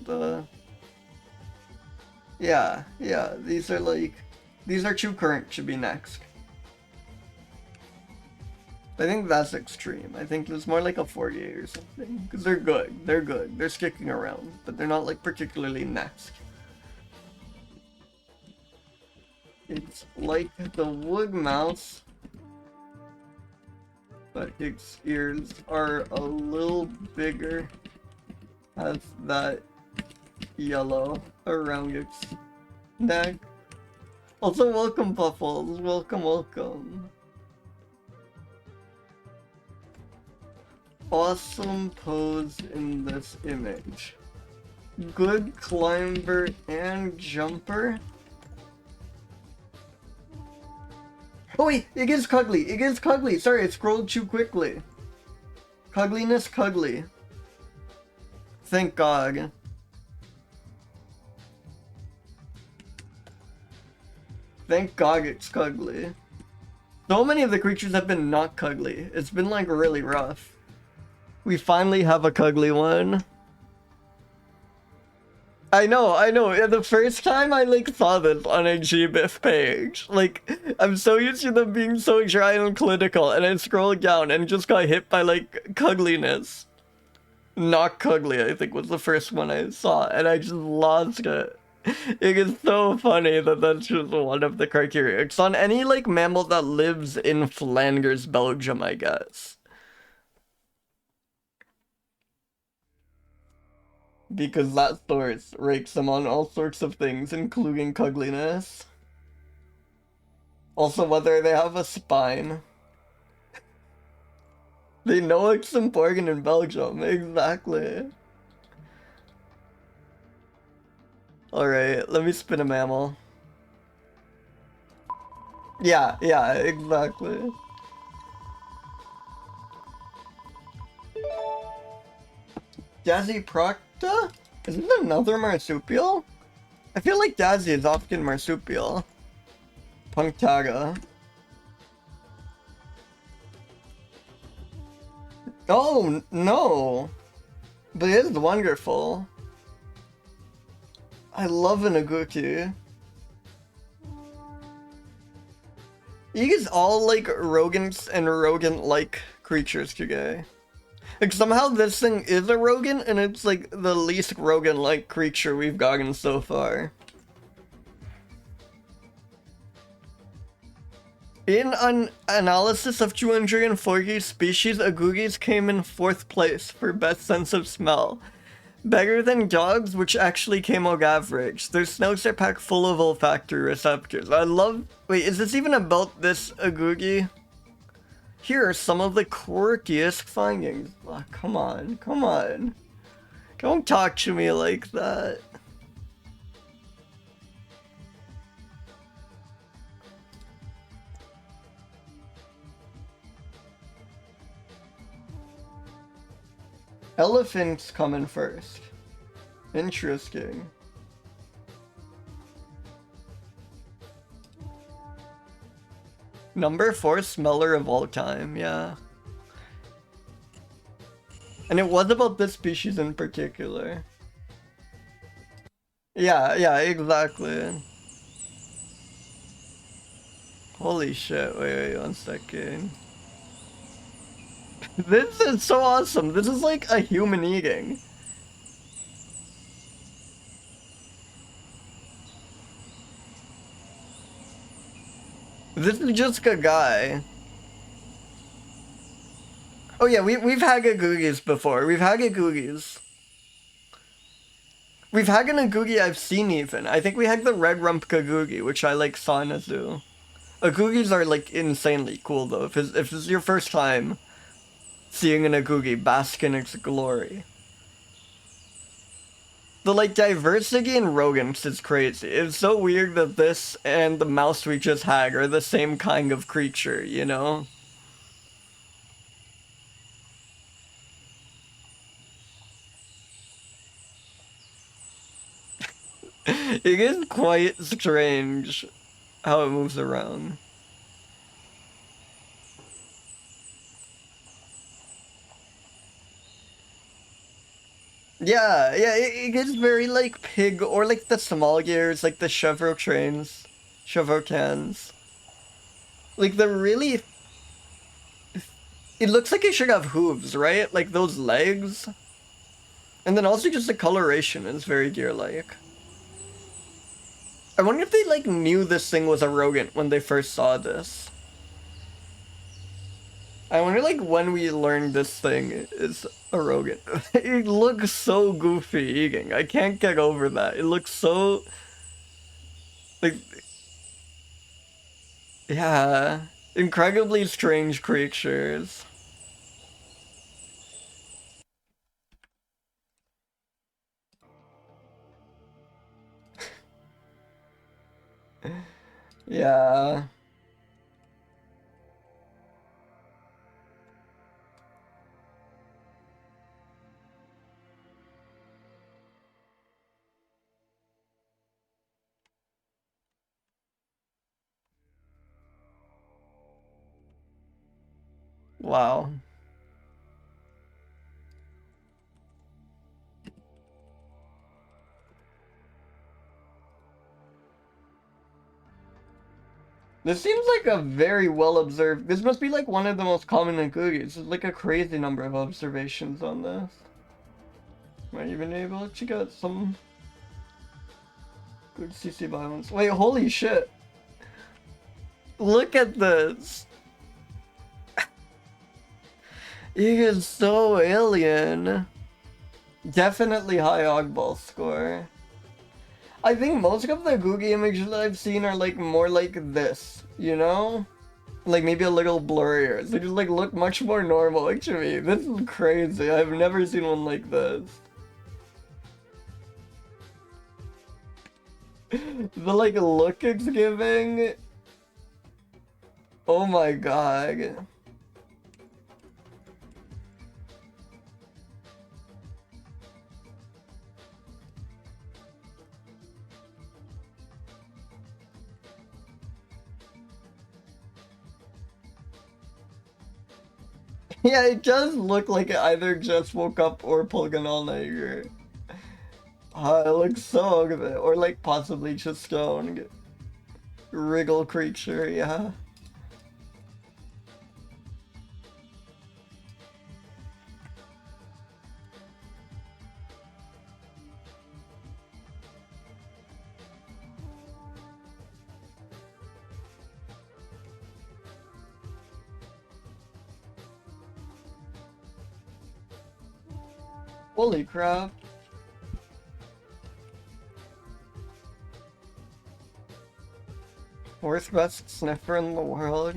Yeah, these are true current should be next. I think that's extreme. I think it's more like a 48 or something. Because they're good. They're good. They're sticking around. But they're not, like, particularly next. It's like the wood mouse, but its ears are a little bigger. Has that yellow around its neck. Also, welcome, Puffles. Welcome, welcome. Awesome pose in this image. Good climber and jumper. Oh wait, it gets cuddly. It gets cuddly. Sorry, it scrolled too quickly. Cuddliness, cuddly. Thank God. Thank God it's cuddly. So many of the creatures have been not cuddly. It's been like really rough. We finally have a cuddly one. I know. Yeah, the first time I like saw this on a GBIF page, like, I'm so used to them being so dry and clinical, and I scrolled down and just got hit by like cuddliness. Not cuddly, I think was the first one I saw, and I just lost it. It is so funny that that's just one of the criteria. It's on any like mammal that lives in Flanders, Belgium, I guess. Because that source rakes them on all sorts of things, including cuddliness. Also, whether they have a spine. They know it's important in Belgium, exactly. Alright, let me spin a mammal. Yeah, exactly. Dasyprocta? Is it another marsupial? I feel like Daisy is often marsupial. Punctata. Oh, no! But it is wonderful. I love an agouti. You guys all like rodents and rodent-like creatures today. Like, somehow this thing is a rodent, and it's like the least rodent-like creature we've gotten so far. In an analysis of 240 species, agoutis came in 4th place for best sense of smell. Better than dogs, which actually came out average. Their snouts are packed full of olfactory receptors. I love... Wait, is this even about this agouti? Here are some of the quirkiest findings. Oh, come on. Don't talk to me like that. Elephants coming first. Interesting. Number 4 smeller of all time, yeah. And it was about this species in particular. Yeah, exactly. Holy shit, wait, 1 second. This is so awesome. This is like a human eating. This is just a guy. Oh yeah, we've had Agugis before. We've had Agugis. We've had an Agugi I've seen even. I think we had the red rump Agugi, which I like saw in a zoo. Agugis are like insanely cool though. If it's your first time seeing an Agugi, bask in its glory. The like diversity in rodents is crazy. It's so weird that this and the mouse we just had are the same kind of creature, you know? It is quite strange how it moves around. Yeah, yeah, it gets very like pig or like the small gears, like the chevro trains, chevro cans. Like the really, it looks like it should have hooves, right? Like those legs. And then also just the coloration is very gear-like. I wonder if they like knew this thing was a rodent when they first saw this. I wonder like when we learned this thing is a rodent. It looks so goofy eating. I can't get over that. It looks so like yeah, incredibly strange creatures. Yeah. Wow. This seems like a very well observed. This must be like one of the most common Ningaui. There's like a crazy number of observations on this. Am I even able to get some good CC violence? Wait, holy shit. Look at this. He is so alien. Definitely high oddball score. I think most of the Googie images that I've seen are like more like this, you know? Like maybe a little blurrier. They just like look much more normal to me. This is crazy. I've never seen one like this. The like look it's giving. Oh my god. Yeah, it does look like it either just woke up or pulled an all-nighter. It looks so good. Or like possibly just stone. Wriggle creature, yeah. Holy crap. Fourth best sniffer in the world.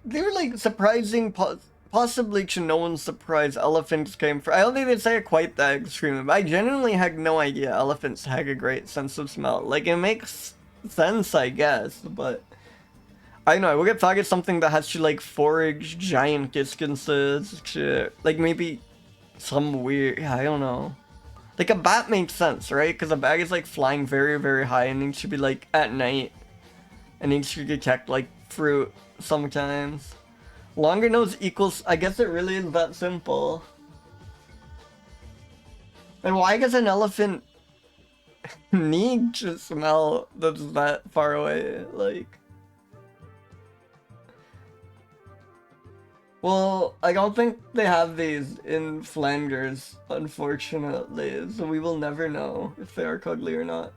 They were like surprising, possibly to no one's surprise, elephants came from. I don't think they'd say it quite that extreme, but I genuinely had no idea elephants had a great sense of smell. Like, it makes sense, I guess, but I don't know, I would have thought it's something that has to, like, forage giant distances, to, like, maybe some weird, yeah, I don't know. Like, a bat makes sense, right? Because a bat is, like, flying very, very high and needs to be, like, at night. And needs to detect, like, fruit sometimes. Longer nose equals, I guess it really is that simple. And why does an elephant Need to smell that's that far away, like. Well, I don't think they have these in Flanders, unfortunately, so we will never know if they are cuddly or not.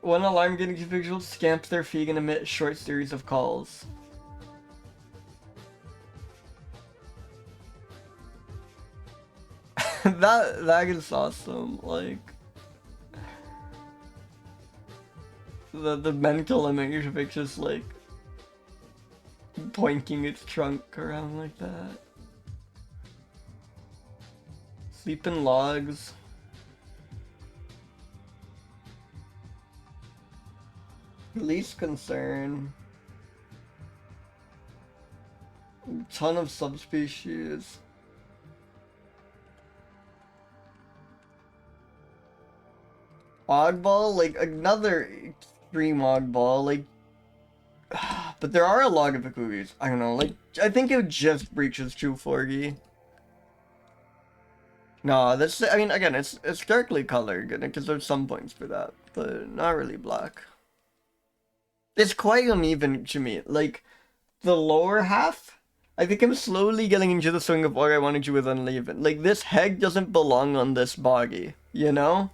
When alarm getting individuals scamp their feet and emit a short series of calls. that is awesome, like the mental image of it just like pointing its trunk around like that. Sleeping logs. Least concern. Ton of subspecies. Oddball, like another extreme oddball, like. But there are a lot of Akugis. I don't know, like, I think it just breaches 240. No, that's, I mean, again, it's darkly colored, because there's some points for that, but not really black. It's quite uneven to me. Like, the lower half, I think I'm slowly getting into the swing of what I want to do with uneven. Like, this head doesn't belong on this body, you know?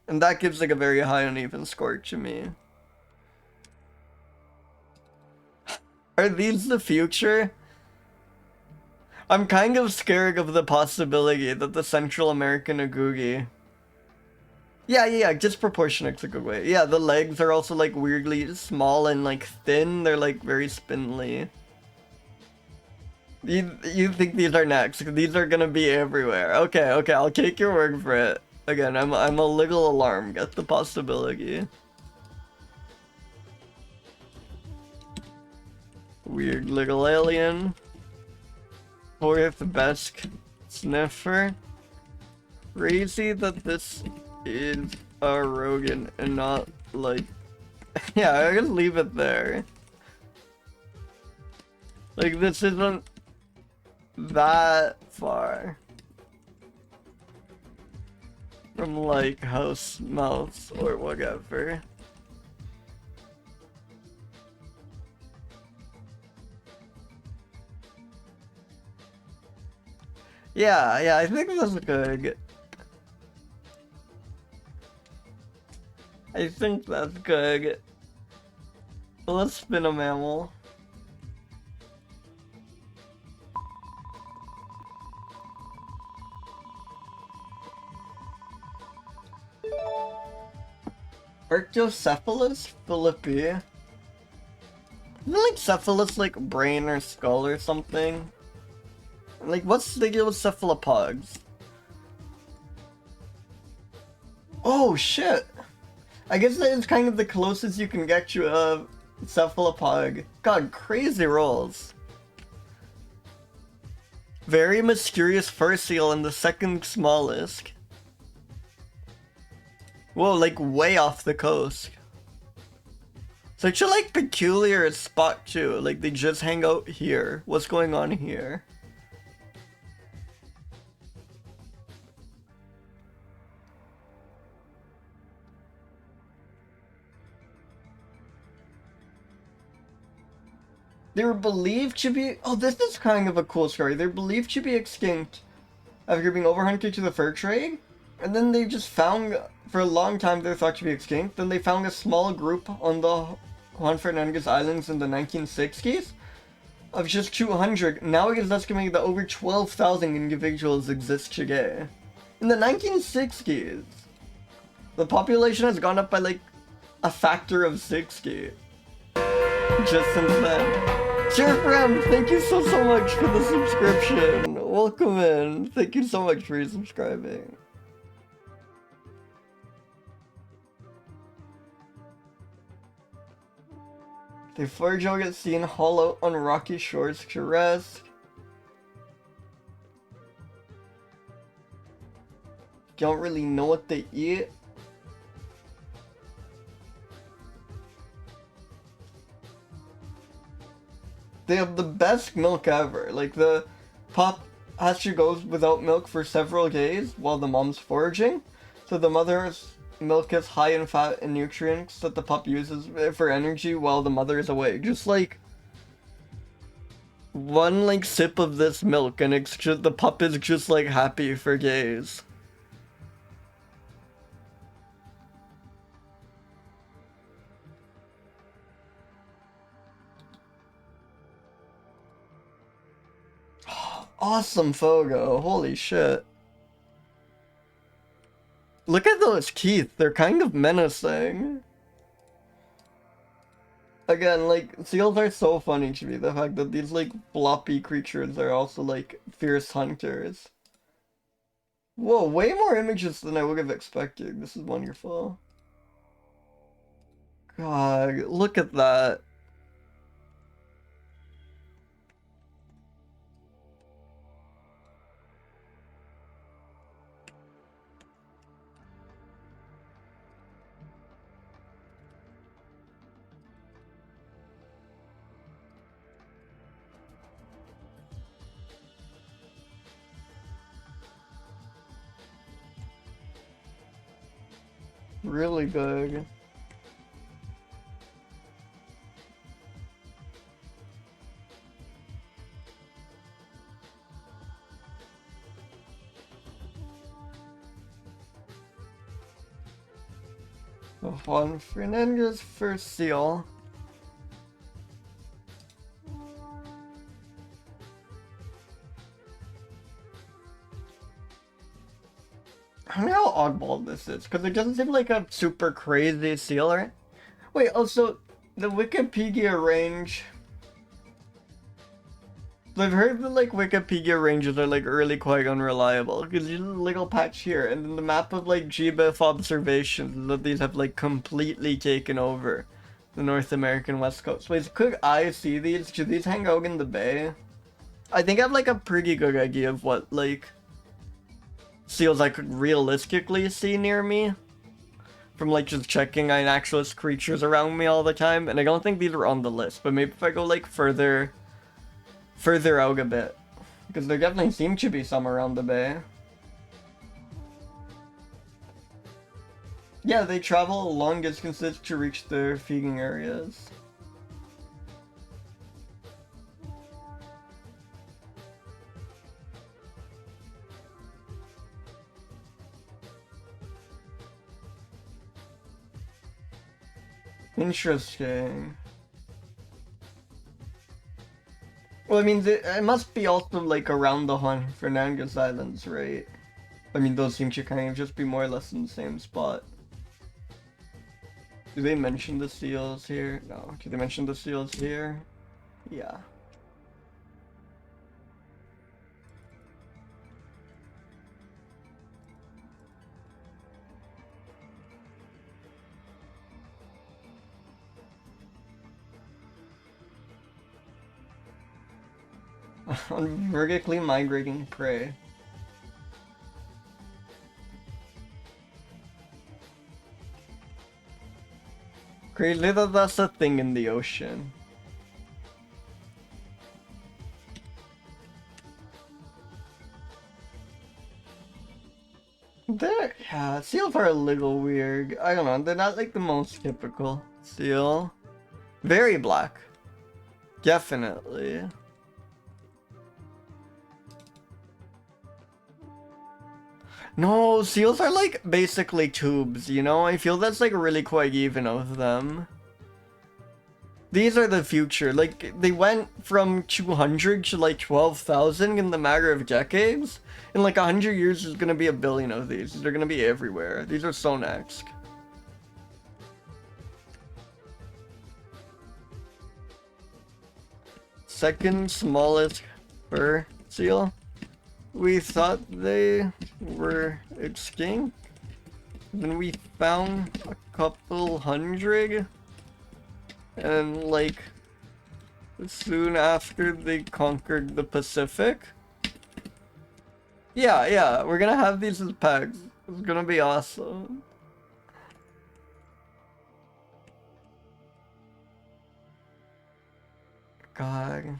And that gives, like, a very high uneven score to me. Are these the future? I'm kind of scared of the possibility that the Central American Agugi... Yeah, disproportionate to good way. Yeah, the legs are also, like, weirdly small and, like, thin. They're, like, very spindly. You think these are next? These are gonna be everywhere. Okay, I'll take your word for it. Again, I'm a little alarmed at the possibility. Weird little alien. Fourth best sniffer. Crazy that this is a rodent and not like... Yeah, I can leave it there. Like, this isn't that far from like house mouse or whatever. Yeah, I think that's good. I think that's good. Let's spin a mammal. Arctocephalus philippii. Isn't like cephalus like brain or skull or something? Like, what's the deal with cephalopods? Oh shit! I guess that is kind of the closest you can get to a cephalopod. God, crazy rolls. Very mysterious fur seal and the second smallest. Whoa, like way off the coast. Such a like peculiar spot too. Like they just hang out here. What's going on here? They were believed to be... Oh, this is kind of a cool story. They're believed to be extinct after being overhunted to the fur trade. And then they just found... For a long time, they're thought to be extinct. Then they found a small group on the Juan Fernandez Islands in the 1960s of just 200. Now it is estimated that over 12,000 individuals exist today. In the 1960s, the population has gone up by like a factor of 60 just since then. Dear friend, thank you so much for the subscription. Welcome in. Thank you so much for resubscribing. The Forjo gets seen hollow on rocky shores to rest. Don't really know what they eat. They have the best milk ever. Like, the pup has to go without milk for several days while the mom's foraging. So the mother's milk is high in fat and nutrients that the pup uses for energy while the mother is awake. Just like one like sip of this milk and it's just the pup is just like happy for days. Awesome Fogo, holy shit. Look at those teeth, they're kind of menacing. Again, like, seals are so funny to me, the fact that these, like, floppy creatures are also, like, fierce hunters. Whoa, way more images than I would have expected. This is wonderful. God, look at that. Really good. Juan Fernandez first seal. I don't know how oddball this is, because it doesn't seem like a super crazy seal, right? Wait, also, the Wikipedia range... I've heard that, like, Wikipedia ranges are, like, really quite unreliable, because you have a little patch here, and then the map of, like, GBIF observations that these have, like, completely taken over the North American West Coast. Wait, could I see these? Should these hang out in the bay? I think I have, like, a pretty good idea of what, like, seals I could realistically see near me from like just checking inactualist creatures around me all the time, and I don't think these are on the list, but maybe if I go like further out a bit, because there definitely seem to be some around the bay. Yeah, they travel long distances to reach their feeding areas. Interesting. Well, I mean, it must be also like around the Juan Fernandez Islands, right? I mean, those seem to kind of just be more or less in the same spot. Do they mention the seals here? No. Do they mention the seals here? Yeah. On vertically migrating prey. Crazy that that's a thing in the ocean. Yeah, seals are a little weird. I don't know, they're not like the most typical seal. Very black. Definitely. No, seals are like basically tubes, you know? I feel that's like really quite even of them. These are the future. Like, they went from 200 to like 12,000 in the matter of decades. In like 100 years, there's gonna be a billion of these. They're gonna be everywhere. These are so next. Second smallest fur seal. We thought they were extinct. Then we found a couple hundred. And like, soon after they conquered the Pacific. Yeah, we're gonna have these as pets. It's gonna be awesome. God.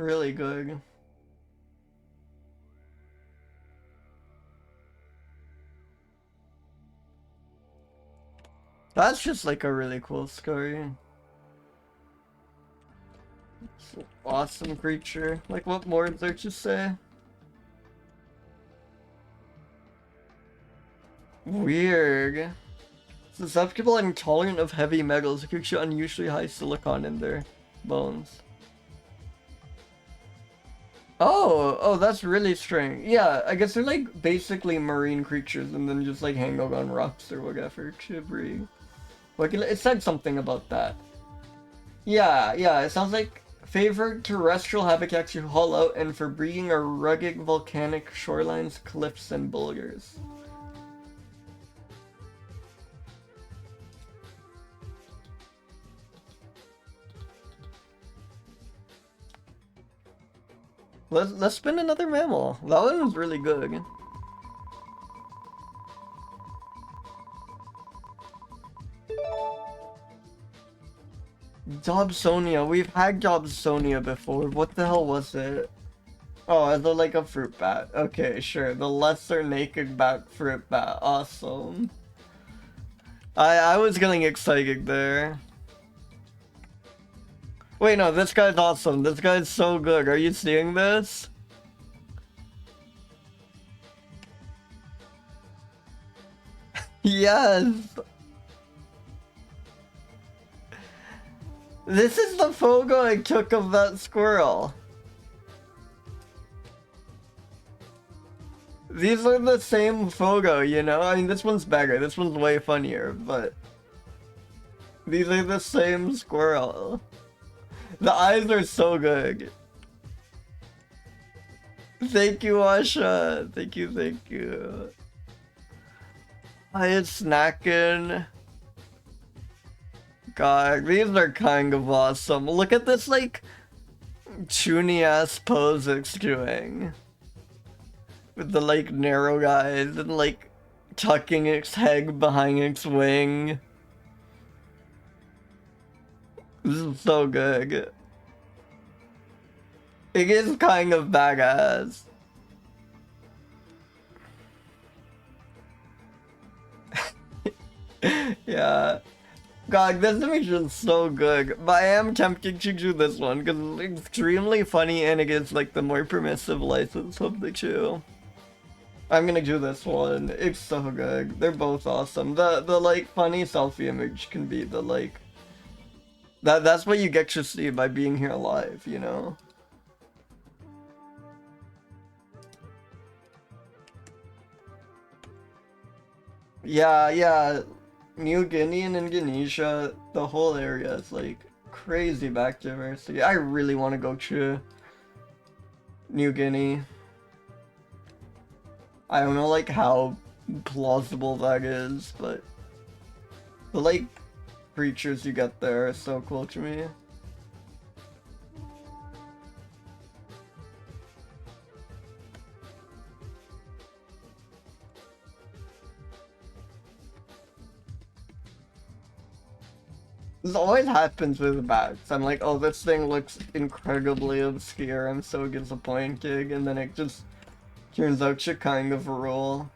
Really good. That's just like a really cool story. It's an awesome creature. Like, what more is there to say? Weird. Susceptible and intolerant of heavy metals. Creature unusually high silicon in their bones. Oh, that's really strange. Yeah, I guess they're like basically marine creatures and then just like hang out on rocks or whatever to breed. Like, it said something about that. Yeah, it sounds like favored terrestrial habitats to haul out and for breeding are rugged volcanic shorelines, cliffs, and boulders. Let's spin another mammal. That one was really good. Dobsonia. We've had Dobsonia before. What the hell was it? Oh, is it like a fruit bat? Okay, sure. The lesser naked bat fruit bat. Awesome. I was getting excited there. Wait, no, this guy's awesome. This guy's so good. Are you seeing this? Yes! This is the photo I took of that squirrel. These are the same photo, you know? I mean, this one's better. This one's way funnier, but... These are the same squirrel. The eyes are so good. Thank you, Asha. Thank you. I am snacking. God, these are kind of awesome. Look at this, like, chuny-ass pose it's doing. With the, like, narrow eyes and, like, tucking its head behind its wing. This is so good. It is kind of badass. Yeah. God, this image is so good. But I am tempted to do this one because it's extremely funny and it is like the more permissive license of the two. I'm gonna do this one. It's so good. They're both awesome. The like funny selfie image can be the like that's what you get to see by being here live, you know? Yeah. New Guinea and Indonesia, the whole area is like crazy back diversity. I really want to go to New Guinea. I don't know like how plausible that is, but the like creatures you get there are so cool to me. This always happens with bats. I'm like, oh, this thing looks incredibly obscure. I'm so disappointed, and then it just turns out to kind of rule.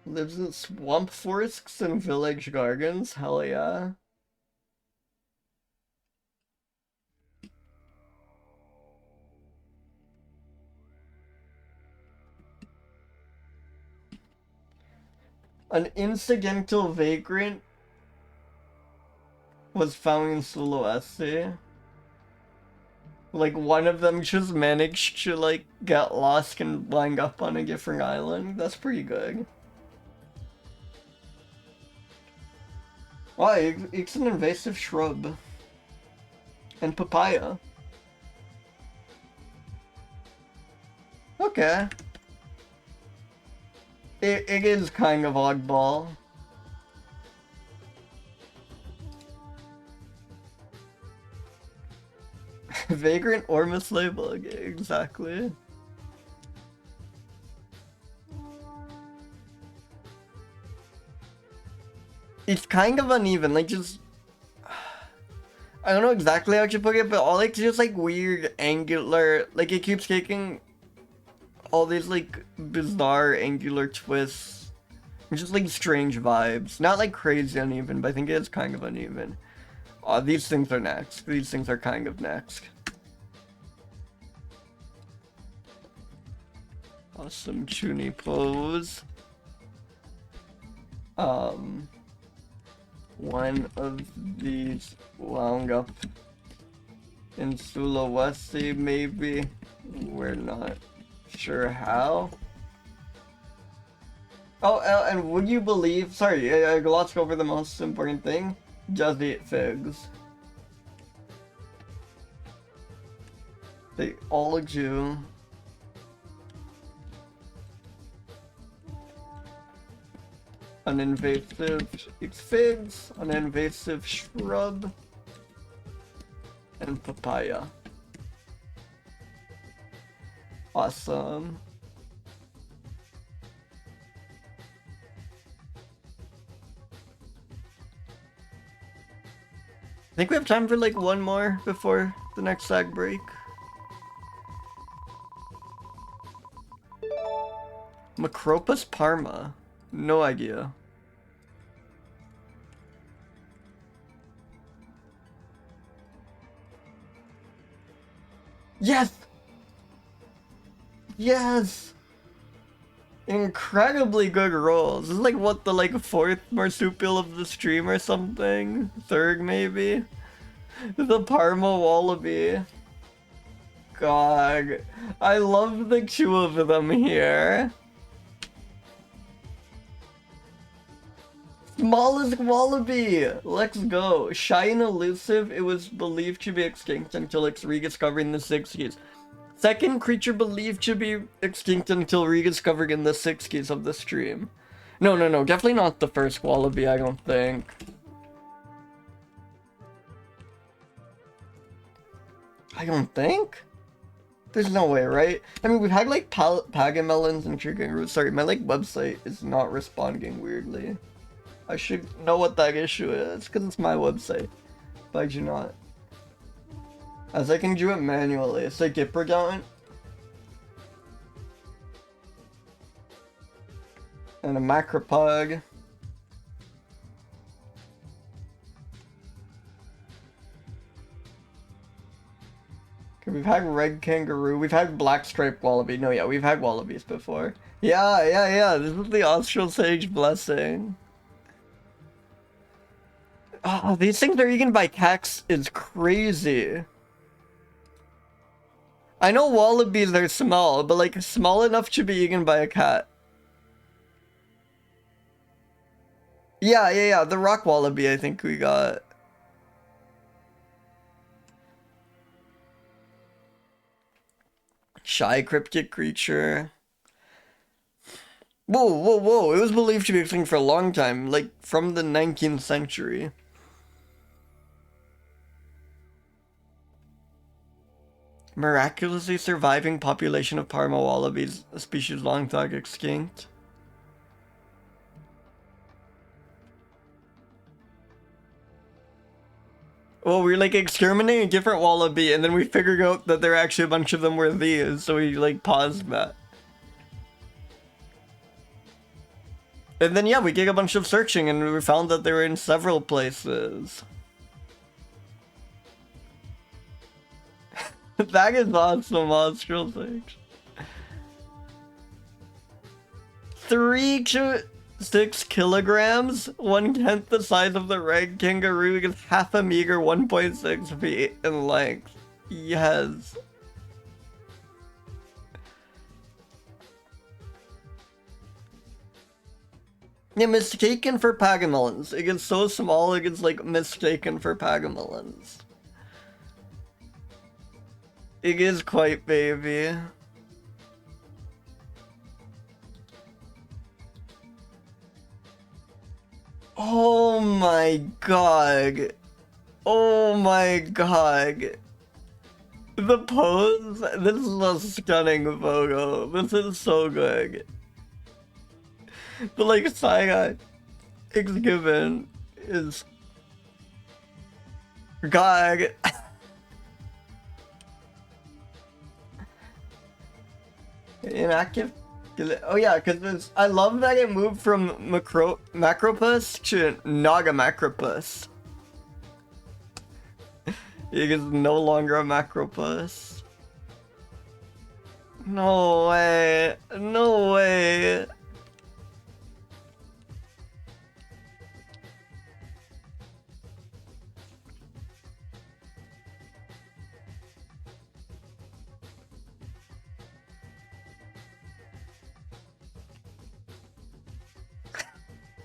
Lives in swamp forests and village gardens. Hell yeah. An incidental vagrant was found in Sulawesi. Like, one of them just managed to, like, get lost and wind up on a different island. That's pretty good. Wow, it's an invasive shrub. And papaya. Okay. It is kind of oddball. Vagrant or mislabeled, exactly. It's kind of uneven, like just... I don't know exactly how to put it, but all like just like weird angular, like it keeps taking all these like bizarre angular twists. Just like strange vibes. Not like crazy uneven, but I think it is kind of uneven. Oh, these things are next. These things are kind of next. Awesome Chuni pose. One of these wound up in Sulawesi, maybe. We're not sure how. Oh, and would you believe? Sorry, I glossed over the most important thing. Just eat figs. They all do. An invasive figs, an invasive shrub, and papaya. Awesome. I think we have time for like one more before the next sag break. Macropus parma. No idea. Yes! Yes! Incredibly good rolls. This is like what, the like fourth marsupial of the stream or something? Third maybe? The Parma wallaby. God. I love the two of them here. Smallest wallaby! Let's go. Shy and elusive, it was believed to be extinct until its rediscovery in the 60s. Second creature believed to be extinct until rediscovered in the 60s of the stream. No, definitely not the first wallaby, I don't think. I don't think? There's no way, right? I mean, we've had like pagamelons and chicken. Sorry, my like website is not responding weirdly. I should know what that issue is, because it's my website. But I do not. As I can do it manually. It's like Diprodont. And a macropug. Okay, we've had red kangaroo. We've had black striped wallaby. No, yeah, we've had wallabies before. Yeah. This is the Austral Sage blessing. Oh, these things are eaten by cats is crazy. I know wallabies are small, but like small enough to be eaten by a cat. Yeah. The rock wallaby I think we got. Shy cryptic creature. Whoa. It was believed to be extinct for a long time, like from the 19th century. Miraculously surviving population of Parma wallabies, a species long thought extinct. Well, we were like exterminating a different wallaby, and then we figured out that there actually a bunch of them were these, so we like paused that. And then yeah, we did a bunch of searching, and we found that they were in several places. That is awesome, Austral Sage. 3 to 6 kilograms, 1/10 the size of the red kangaroo, is half a meter, 1.6 feet in length. Yes. Yeah, mistaken for pagamelons. It gets so small, it gets like mistaken for pagamelons. It is quite baby. Oh my god. Oh my god. The pose? This is a stunning photo. This is so good. But like Saiga X-Given is God. Inactive. Oh yeah, because I love that it moved from Macropus to Naga Macropus. It is no longer a Macropus. No way. No way.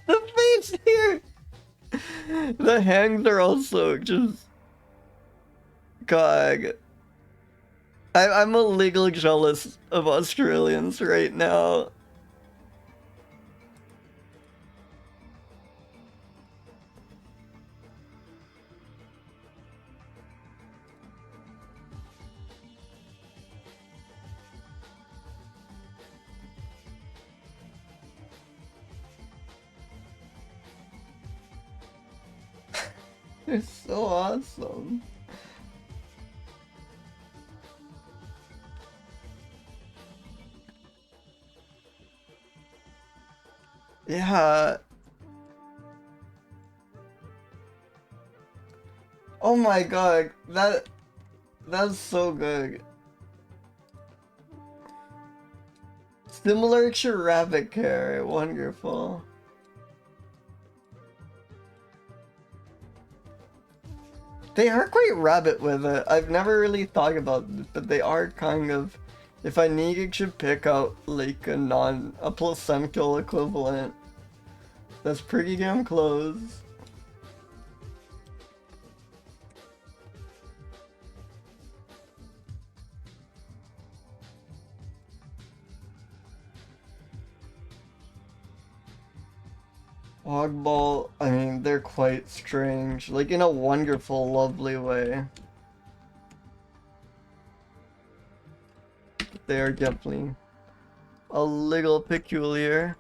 The face here! The hands are also just... God. I'm a little jealous of Australians right now. It's so awesome. Yeah. Oh my god, that's so good. Similar to rabbit hair, wonderful. They are quite rabbit with it. I've never really thought about it, but they are kind of... If I needed to pick out like a placental equivalent, that's pretty damn close. Ogball, I mean, they're quite strange, like in a wonderful, lovely way. They are definitely a little peculiar.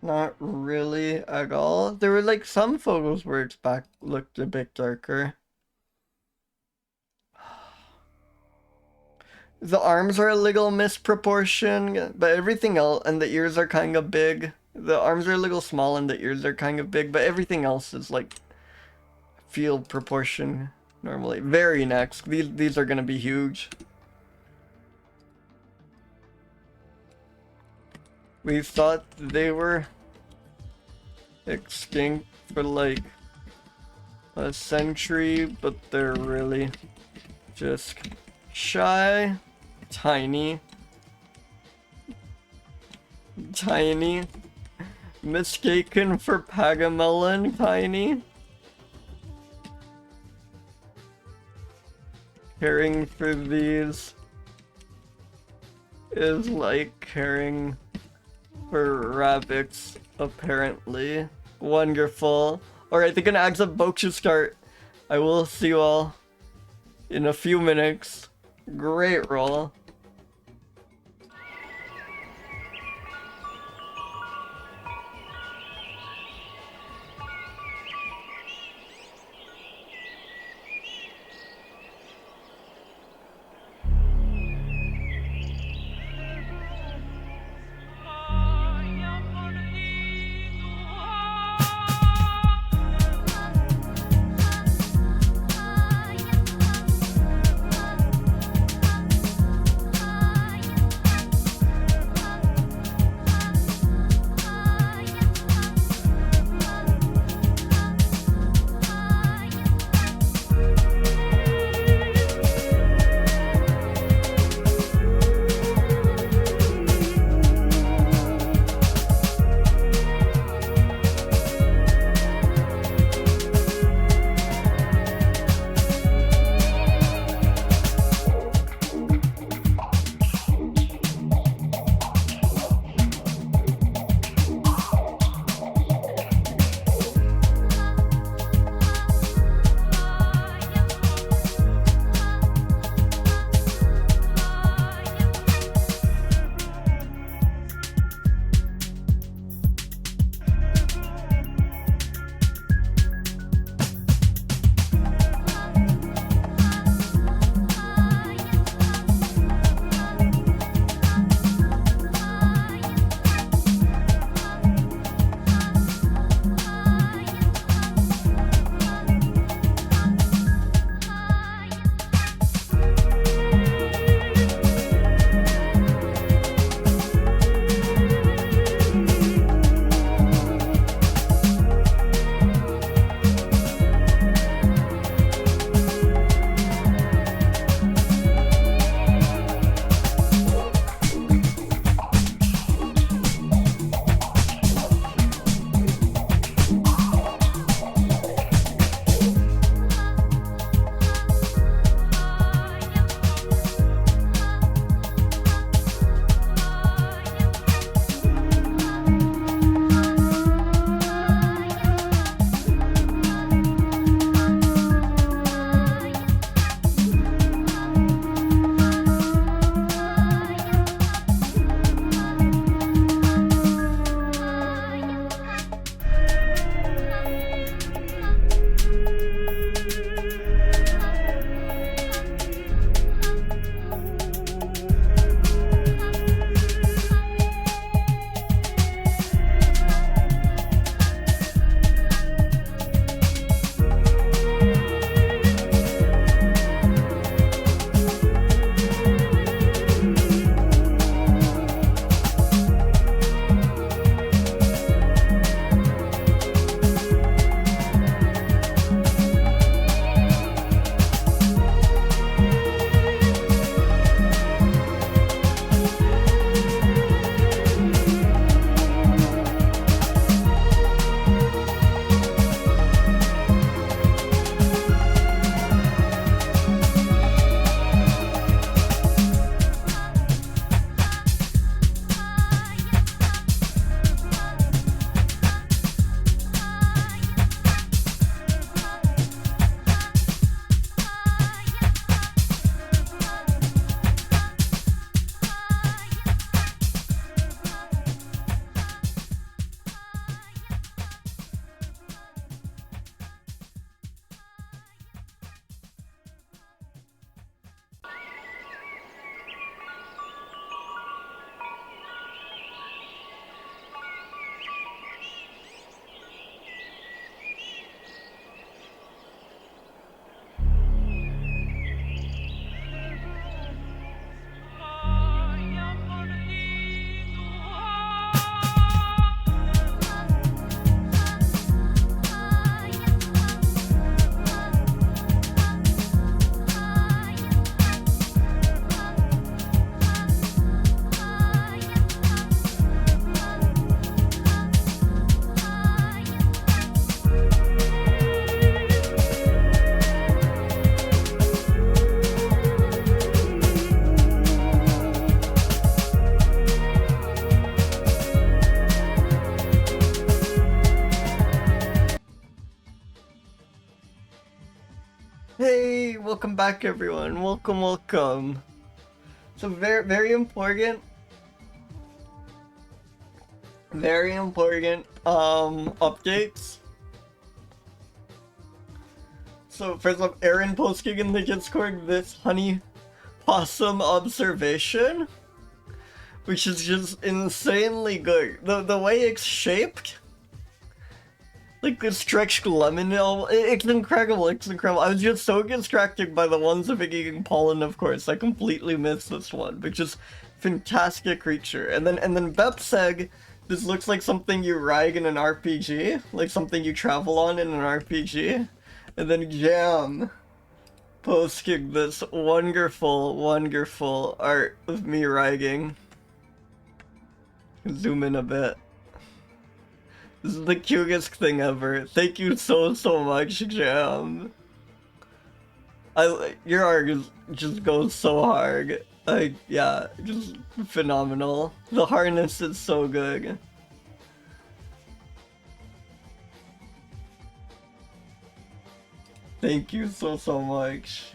Not really at all. There were like some photos where its back looked a bit darker. The arms are a little misproportioned, but everything else, and the ears are kind of big. The arms are a little small and the ears are kind of big, but everything else is like field proportion normally. Very next. These are gonna be huge. We thought they were extinct for like a century, but they're really just shy, tiny, mistaken for pagamelon, tiny. Caring for these is like caring for rabbits, apparently. Wonderful. Alright, they're gonna act up Boku start. I will see you all in a few minutes. Great roll. back, everyone. Welcome, welcome. So very important. Very important updates. So first off, Aaron posting in the Discord this honey possum observation, which is just insanely good. The way it's shaped, like the stretched lemon, it's incredible, it's incredible. I was just so distracted by the ones of it eating pollen, of course. I completely missed this one, but just fantastic creature. And then Bepseg, this looks like something you ride in an RPG, like something you travel on in an RPG. And then Jam posting this wonderful, wonderful art of me riding. Zoom in a bit. This is the cutest thing ever. Thank you so much, Jam. Your art just goes so hard. Like, yeah, just phenomenal. The harness is so good. Thank you so much.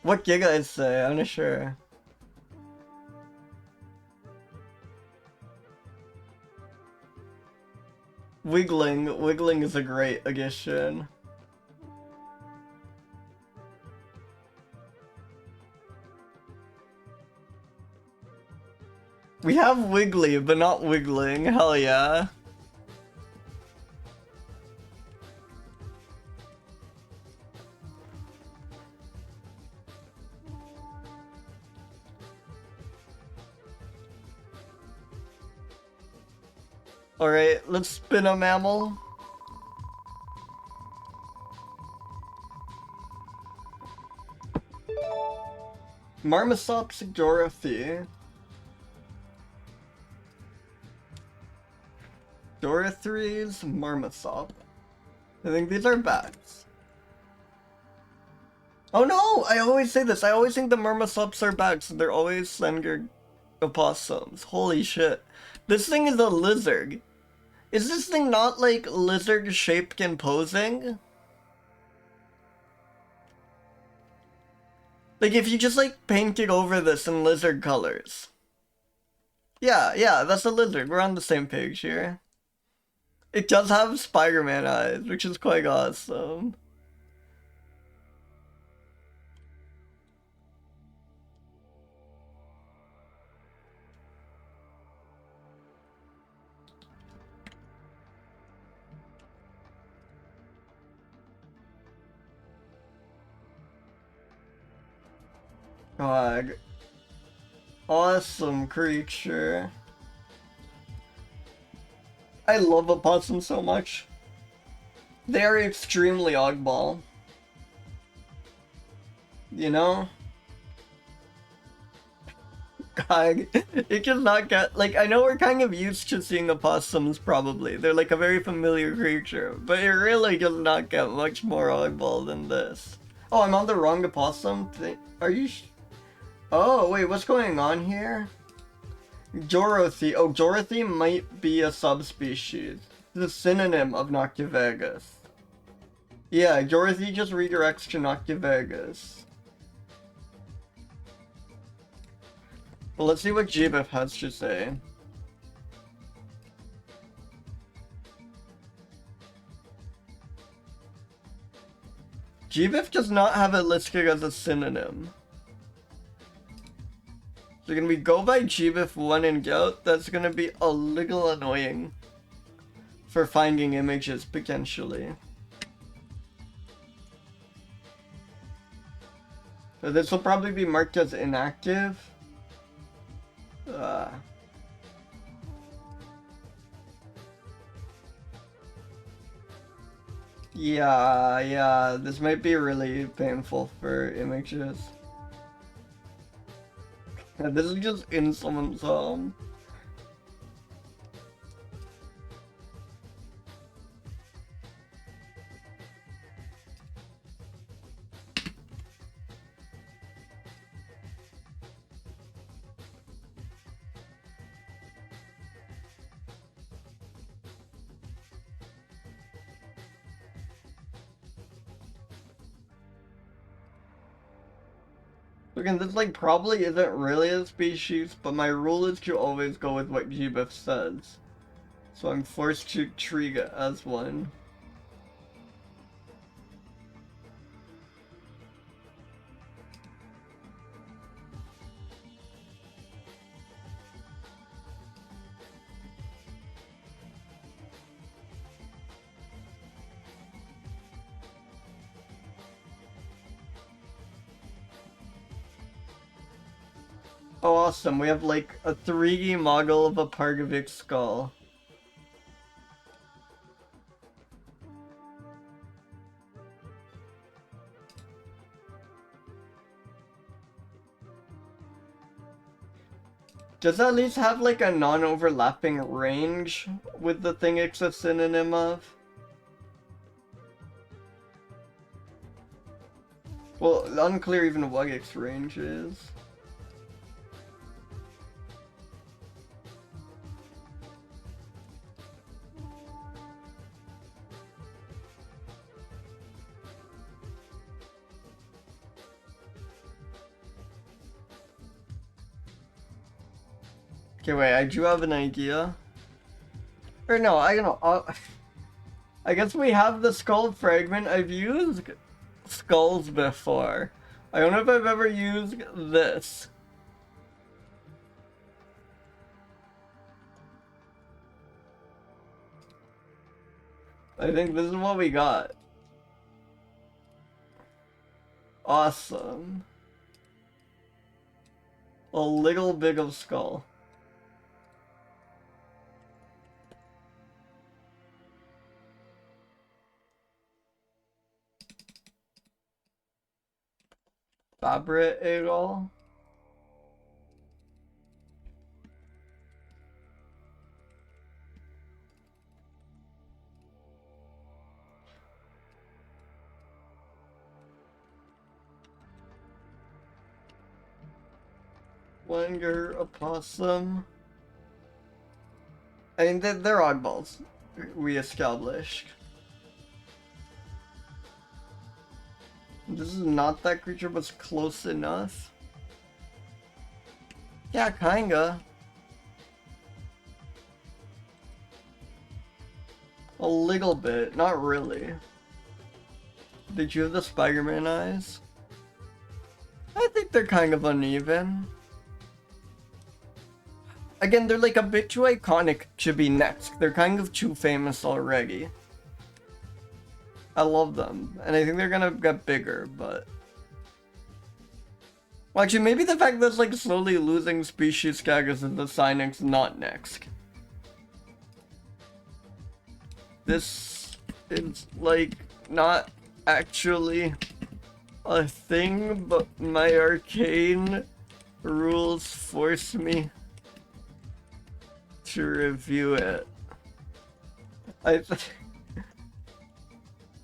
What giga I say? I'm not sure. Wiggling is a great addition. We have Wiggly, but not Wiggling. Hell yeah. Alright, let's spin a mammal. Marmosops Dorothea. Dorothea's Marmosop. I think these are bats. Oh no! I always say this. I always think the Marmosops are bats. They're always slender opossums. Holy shit. This thing is a lizard. Is this thing not like lizard shaped and posing? Like if you just like painted over this in lizard colors. Yeah, that's a lizard. We're on the same page here. It does have Spider-Man eyes, which is quite awesome. God. Awesome creature. I love opossums so much. They are extremely oddball. You know? God, it does not get, like, I know we're kind of used to seeing opossums probably. They're like a very familiar creature, but it really does not get much more oddball than this. Oh, I'm on the wrong opossum thing. Are you Oh, wait, what's going on here? Dorothea. Oh, Dorothea might be a subspecies. It's a synonym of Noctivagus. Yeah, Dorothea just redirects to Noctivagus. Well, let's see what GBIF has to say. GBIF does not have it listed as a synonym. So can we go by GBIF when in doubt? That's gonna be a little annoying for finding images, potentially. So this will probably be marked as inactive. Yeah, this might be really painful for images. This is just in someone's home. Again, this like probably isn't really a species, but my rule is to always go with what GBIF says. So I'm forced to treat it as one. Oh, awesome. We have like a 3D model of a Pargovic skull. Does it at least have like a non-overlapping range with the thing it's a synonym of? Well, unclear even what its range is. Okay, wait, I do have an idea. Or no, I don't know. I guess we have the skull fragment. I've used skulls before. I don't know if I've ever used this. I think this is what we got. Awesome. A little big of skull. Fabre et al. Wenger, opossum. I mean, they're oddballs. We established. This is not that creature, but it's close enough. Yeah, kinda. A little bit, not really. Did you have the Spider-Man eyes? I think they're kind of uneven. Again, they're like a bit too iconic to be next. They're kind of too famous already. I love them, and I think they're gonna get bigger, but... Well, actually, maybe the fact that it's like slowly losing species status is the sign it's not next. This is like not actually a thing, but my arcane rules force me to review it.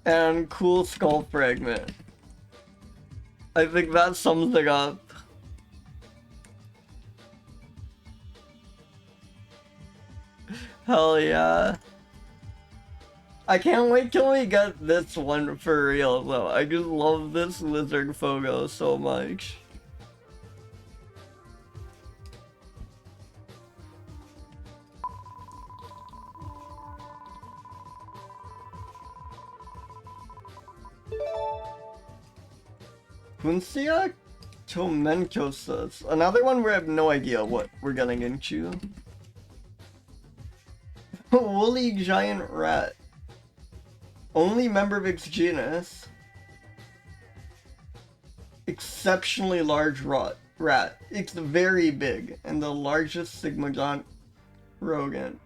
And cool skull fragment. I think that sums it up. Hell yeah. I can't wait till we get this one for real though. I just love this lizard photo so much. Kunsia? Tomentosus. Another one where I have no idea what we're getting into. Woolly giant rat. Only member of its genus. Exceptionally large rat. It's very big and the largest sigmodontine rodent.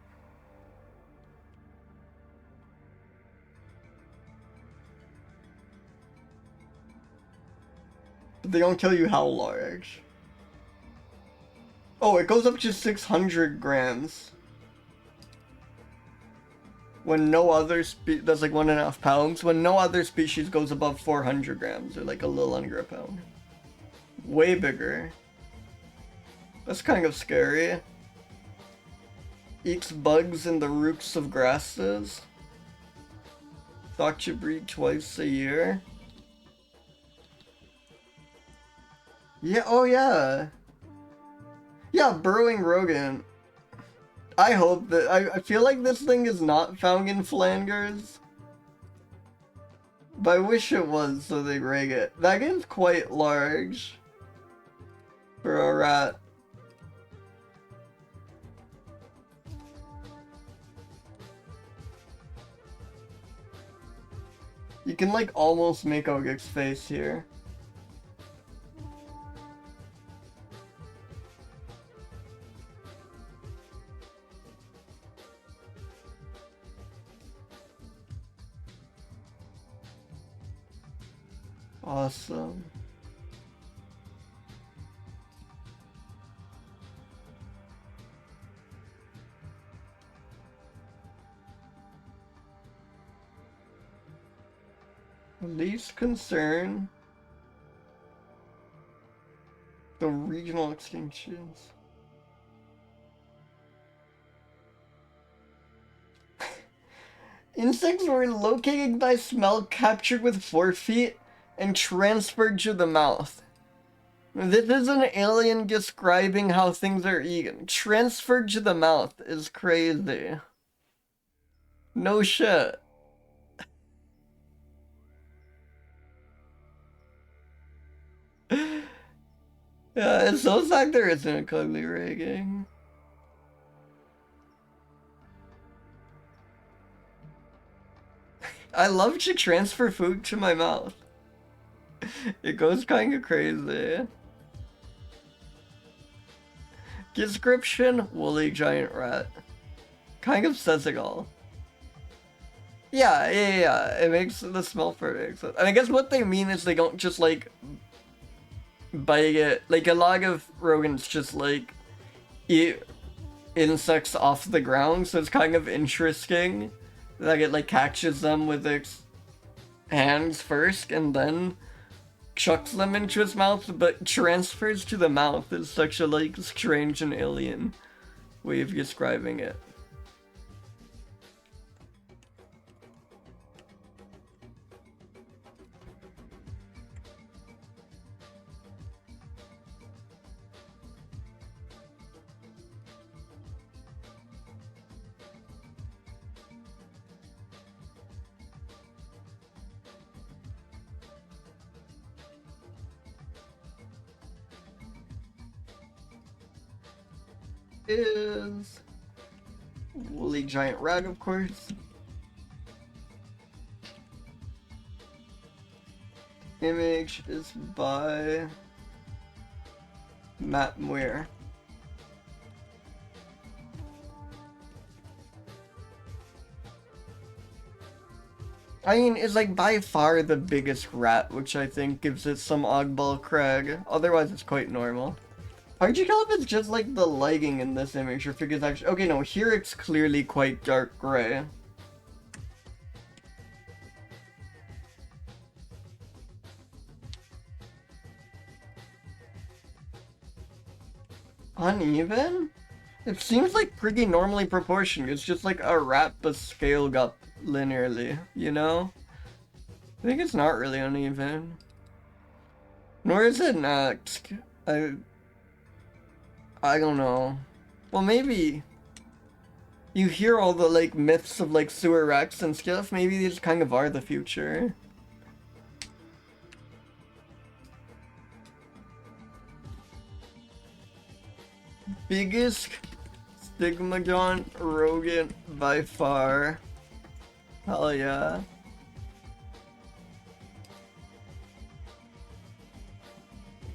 They don't tell you how large. Oh, it goes up to 600 grams. When no other that's like 1.5 pounds. When no other species goes above 400 grams, or like a little under a pound. Way bigger. That's kind of scary. Eats bugs in the roots of grasses. Thought to breed twice a year. Yeah, oh yeah. Yeah, burrowing rodent. I hope that I feel like this thing is not found in Flanders. But I wish it was so they rig it. That game's quite large for a rat. You can like almost make Ogic's face here. Awesome. Least concern. The regional extinctions. Insects were located by smell, captured with forefeet, and transferred to the mouth. This is an alien describing how things are eaten. Transferred to the mouth is crazy. No shit. Yeah, it's so sad there isn't a cuddly rigging. I love to transfer food to my mouth. It goes kind of crazy. Description: woolly giant rat. Kind of says it all. Yeah. It makes the smell perfect. And I guess what they mean is they don't just like bite it. Like a lot of rodents just like eat insects off the ground, so it's kind of interesting that it like catches them with its hands first and then chucks them into its mouth, but transfers to the mouth is such a like strange and alien way of describing it. Is woolly giant rat, of course. Image is by Matt Muir. I mean, it's like by far the biggest rat, which I think gives it some oddball crag. Otherwise, it's quite normal. Hard you tell if it's just like the lighting in this image or if it's actually... Okay, no, here it's clearly quite dark gray. Uneven? It seems like pretty normally proportioned. It's just like a rat but scaled up linearly, you know? I think it's not really uneven. Nor is it next. I don't know. Well, maybe you hear all the like myths of like sewer wrecks and stuff. Maybe these kind of are the future. Biggest stigmagon rodent by far. Hell yeah.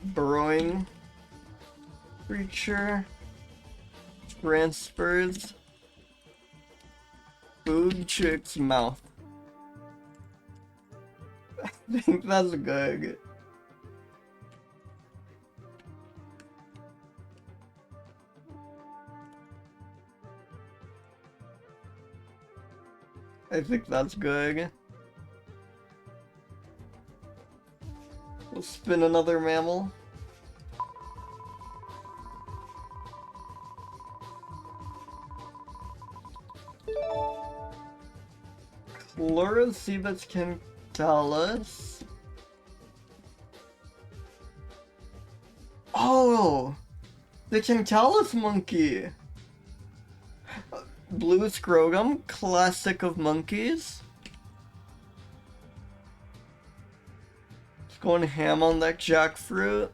Burrowing creature. Transfers food to its mouth. I think that's good. I think that's good. We'll spin another mammal. Chlorocebus tantalus. Oh, the tantalus monkey. Blue scrotum, classic of monkeys. Just going ham on that jackfruit.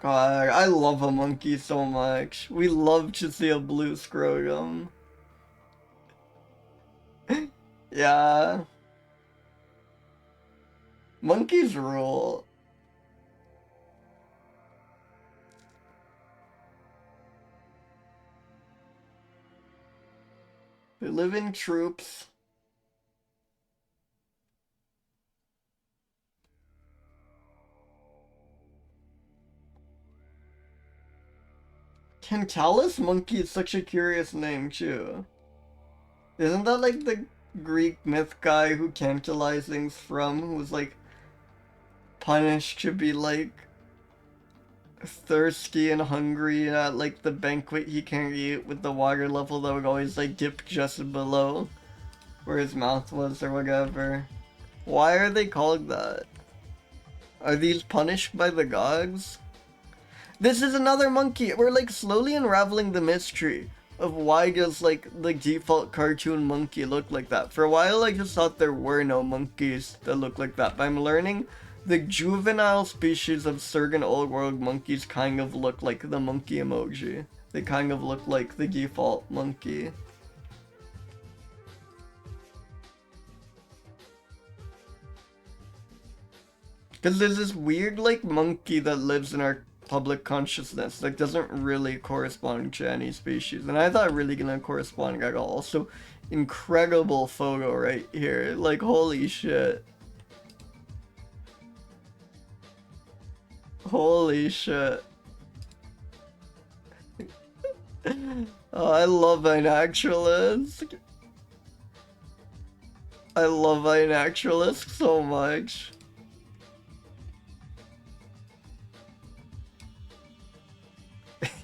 God, I love a monkey so much. We love to see a blue scrotum. Yeah. Monkeys rule. They live in troops. Tantalus monkey is such a curious name too. Isn't that like the Greek myth guy who tantalized things from, who was like punished to be like thirsty and hungry at like the banquet he can't eat with the water level that would always like dip just below where his mouth was or whatever. Why are they called that? Are these punished by the gods? This is another monkey. We're like slowly unraveling the mystery of why does like the default cartoon monkey look like that. For a while I just thought there were no monkeys that look like that, but I'm learning the juvenile species of certain old world monkeys kind of look like the monkey emoji. They kind of look like the default monkey. Because there's this weird like monkey that lives in our public consciousness that doesn't really correspond to any species, and I thought really gonna correspond at all. So incredible photo right here, like holy shit. Holy shit. Oh, I love a naturalist. I love a naturalist so much.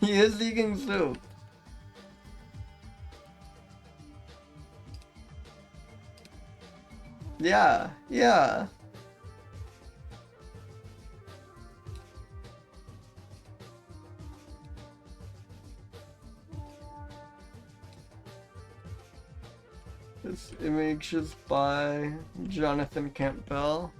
He is eating soup. Yeah, yeah. This image is by Jonathan Campbell.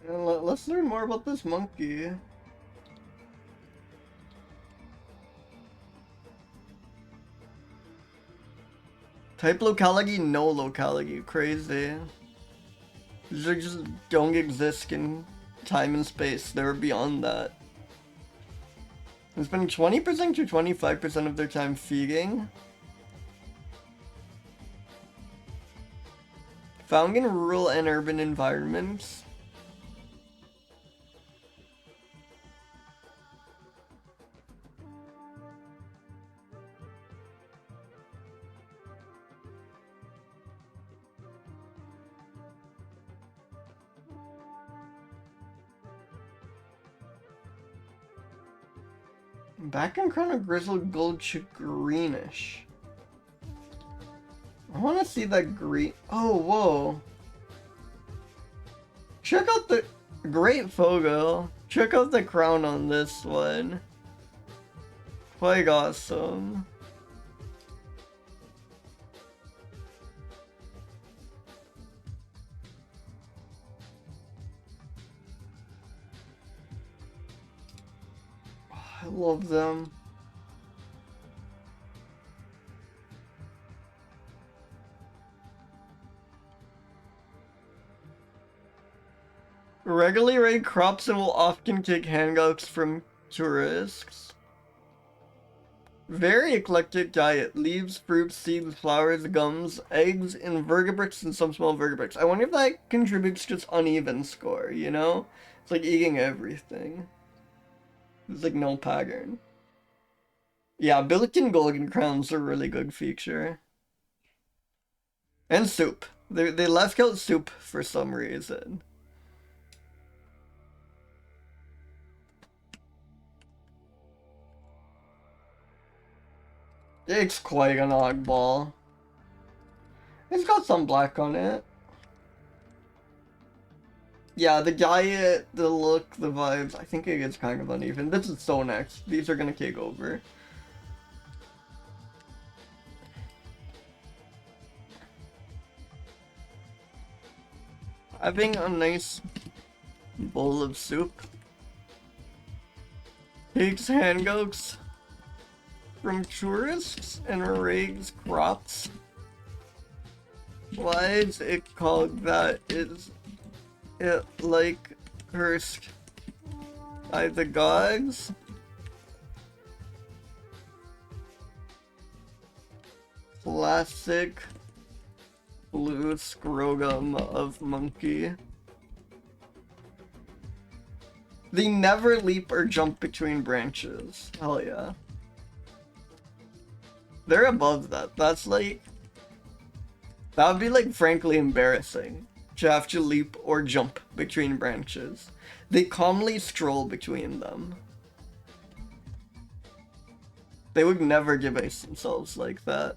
Let's learn more about this monkey. Type locality, no locality. Crazy. These are just don't exist in time and space. They're beyond that. They spend 20% to 25% of their time feeding. Found in rural and urban environments. Background of grizzled gold to greenish. I want to see that green. Oh, whoa. Check out the great photo. Check out the crown on this one. Quite awesome. I love them. Regularly raid crops and will often take handouts from tourists. Very eclectic diet. Leaves, fruits, seeds, flowers, gums, eggs, invertebrates, and some small vertebrates. I wonder if that contributes to its uneven score, you know? It's like eating everything. There's like no pattern. Yeah, Billiken Golden Crown's a really good feature. And soup. They left out soup for some reason. It's quite an oddball. It's got some black on it. Yeah, the diet, the look, the vibes, I think it gets kind of uneven. This is so next. These are gonna kick over. Having a nice bowl of soup. Pigs handgoats from tourists and rigs crops. Why is it called that? Is it like cursed by the gods? Classic blue scrotum of monkey. They never leap or jump between branches. Hell yeah. They're above that. That's like... That would be like frankly embarrassing. To have to leap or jump between branches. They calmly stroll between them. They would never debase themselves like that.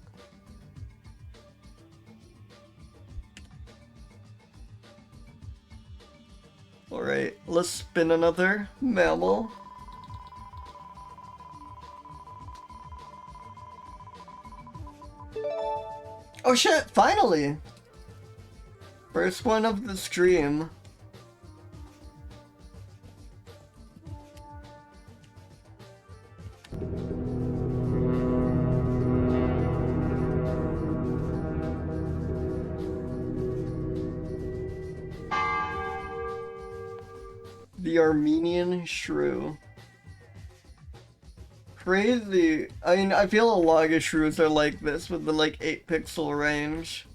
Alright, let's spin another mammal. Oh shit, finally! First one of the stream. The Armenian shrew. Crazy. I mean, I feel a lot of shrews are like this with the like 8 pixel range.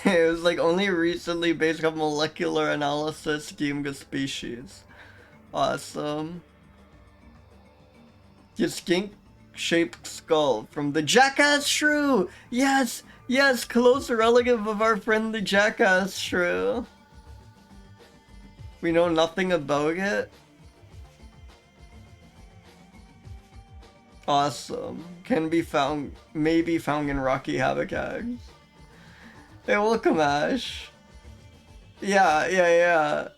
It was like only recently based on molecular analysis deemed a species. Awesome. Distinct-shaped skull from the jackass shrew! Yes! Yes! Close relative of our friend the jackass shrew. We know nothing about it. Awesome. Can be found, may be found in rocky habitats. Hey, welcome, Ash. Yeah.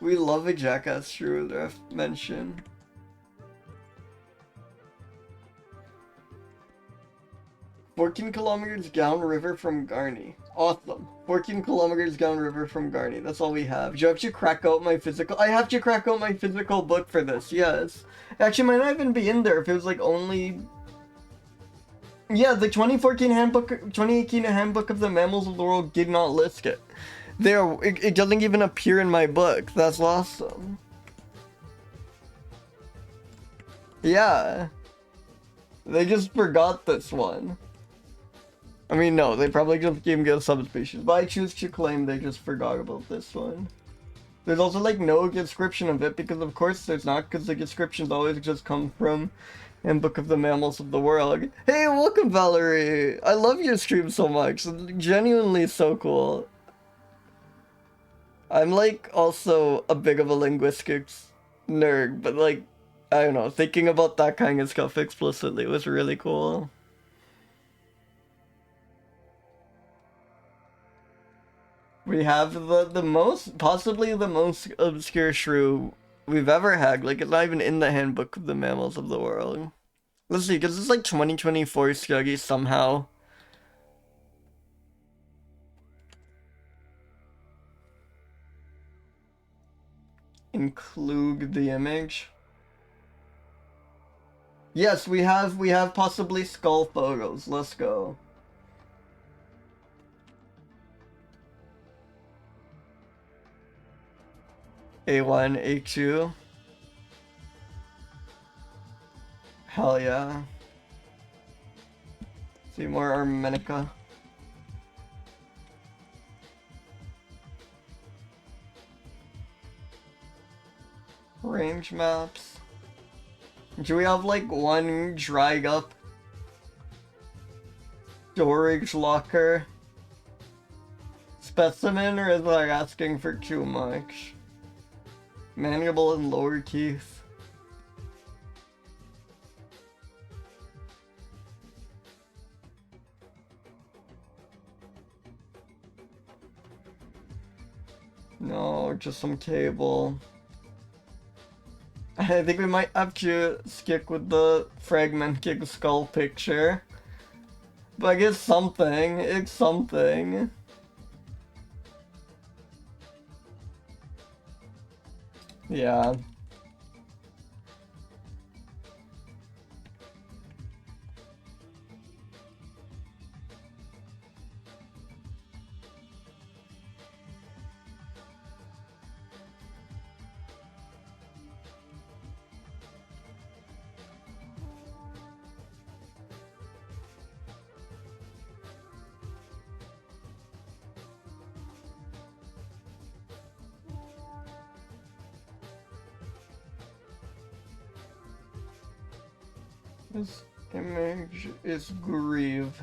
We love a jackass shrew, ref mention. "14 kilometers downriver from Garni." Awesome. 14 kilometers downriver from Garni. That's all we have. Do you have to crack out my physical? I have to crack out my physical book for this, yes. Actually, might not even be in there if it was like only... Yeah, the 2014 handbook, 2018 handbook of the mammals of the world did not list it. It doesn't even appear in my book. That's awesome. Yeah. They just forgot this one. I mean, no, they probably just gave me a subspecies, but I choose to claim they just forgot about this one. There's also like no description of it because of course there's not, because the descriptions always just come from Handbook of the Mammals of the World. Hey, welcome Valerie! I love your stream so much. It's genuinely so cool. I'm like also a bit of a linguistics nerd, but like, I don't know, thinking about that kind of stuff explicitly was really cool. We have the most, possibly the most obscure shrew we've ever had. Like, it's not even in the Handbook of the Mammals of the World. Let's see, because it's like 2024 study somehow. Include the image. Yes, we have possibly skull photos. Let's go. A1, A2. Hell yeah. See more armenica. Range maps. Do we have like one dried up storage locker specimen, or is that asking for too much? Mandible and lower teeth. No, just some cable. I think we might have to stick with the fragmented skull picture. But I guess something. It's something. Yeah. This image is grieve.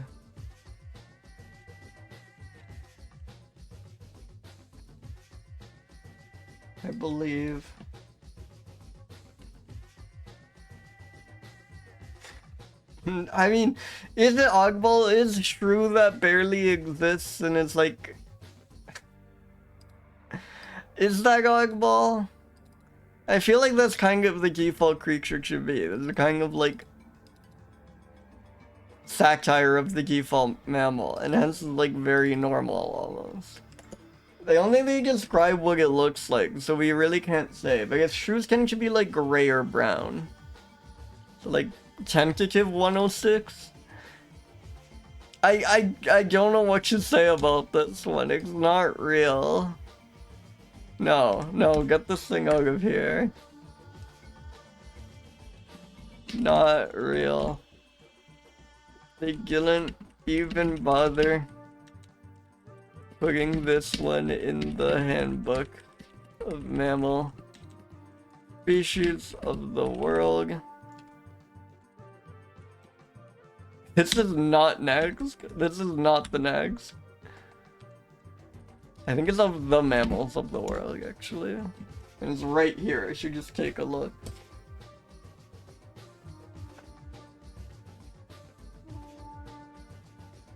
I believe. I mean, is it Ogbol is true that barely exists and it's like... Is that Ogbol? I feel like that's kind of the default creature should be. It's kind of like... satire of the default mammal, and hence like very normal almost. They only describe what it looks like, so we really can't say. But I guess shrews tend to be like gray or brown. So like tentative 106. I don't know what to say about this one. It's not real. No, get this thing out of here. Not real. They didn't even bother putting this one in the handbook of mammal species of the world. This is not next. This is not the next. I think it's of the mammals of the world, actually. And it's right here. I should just take a look.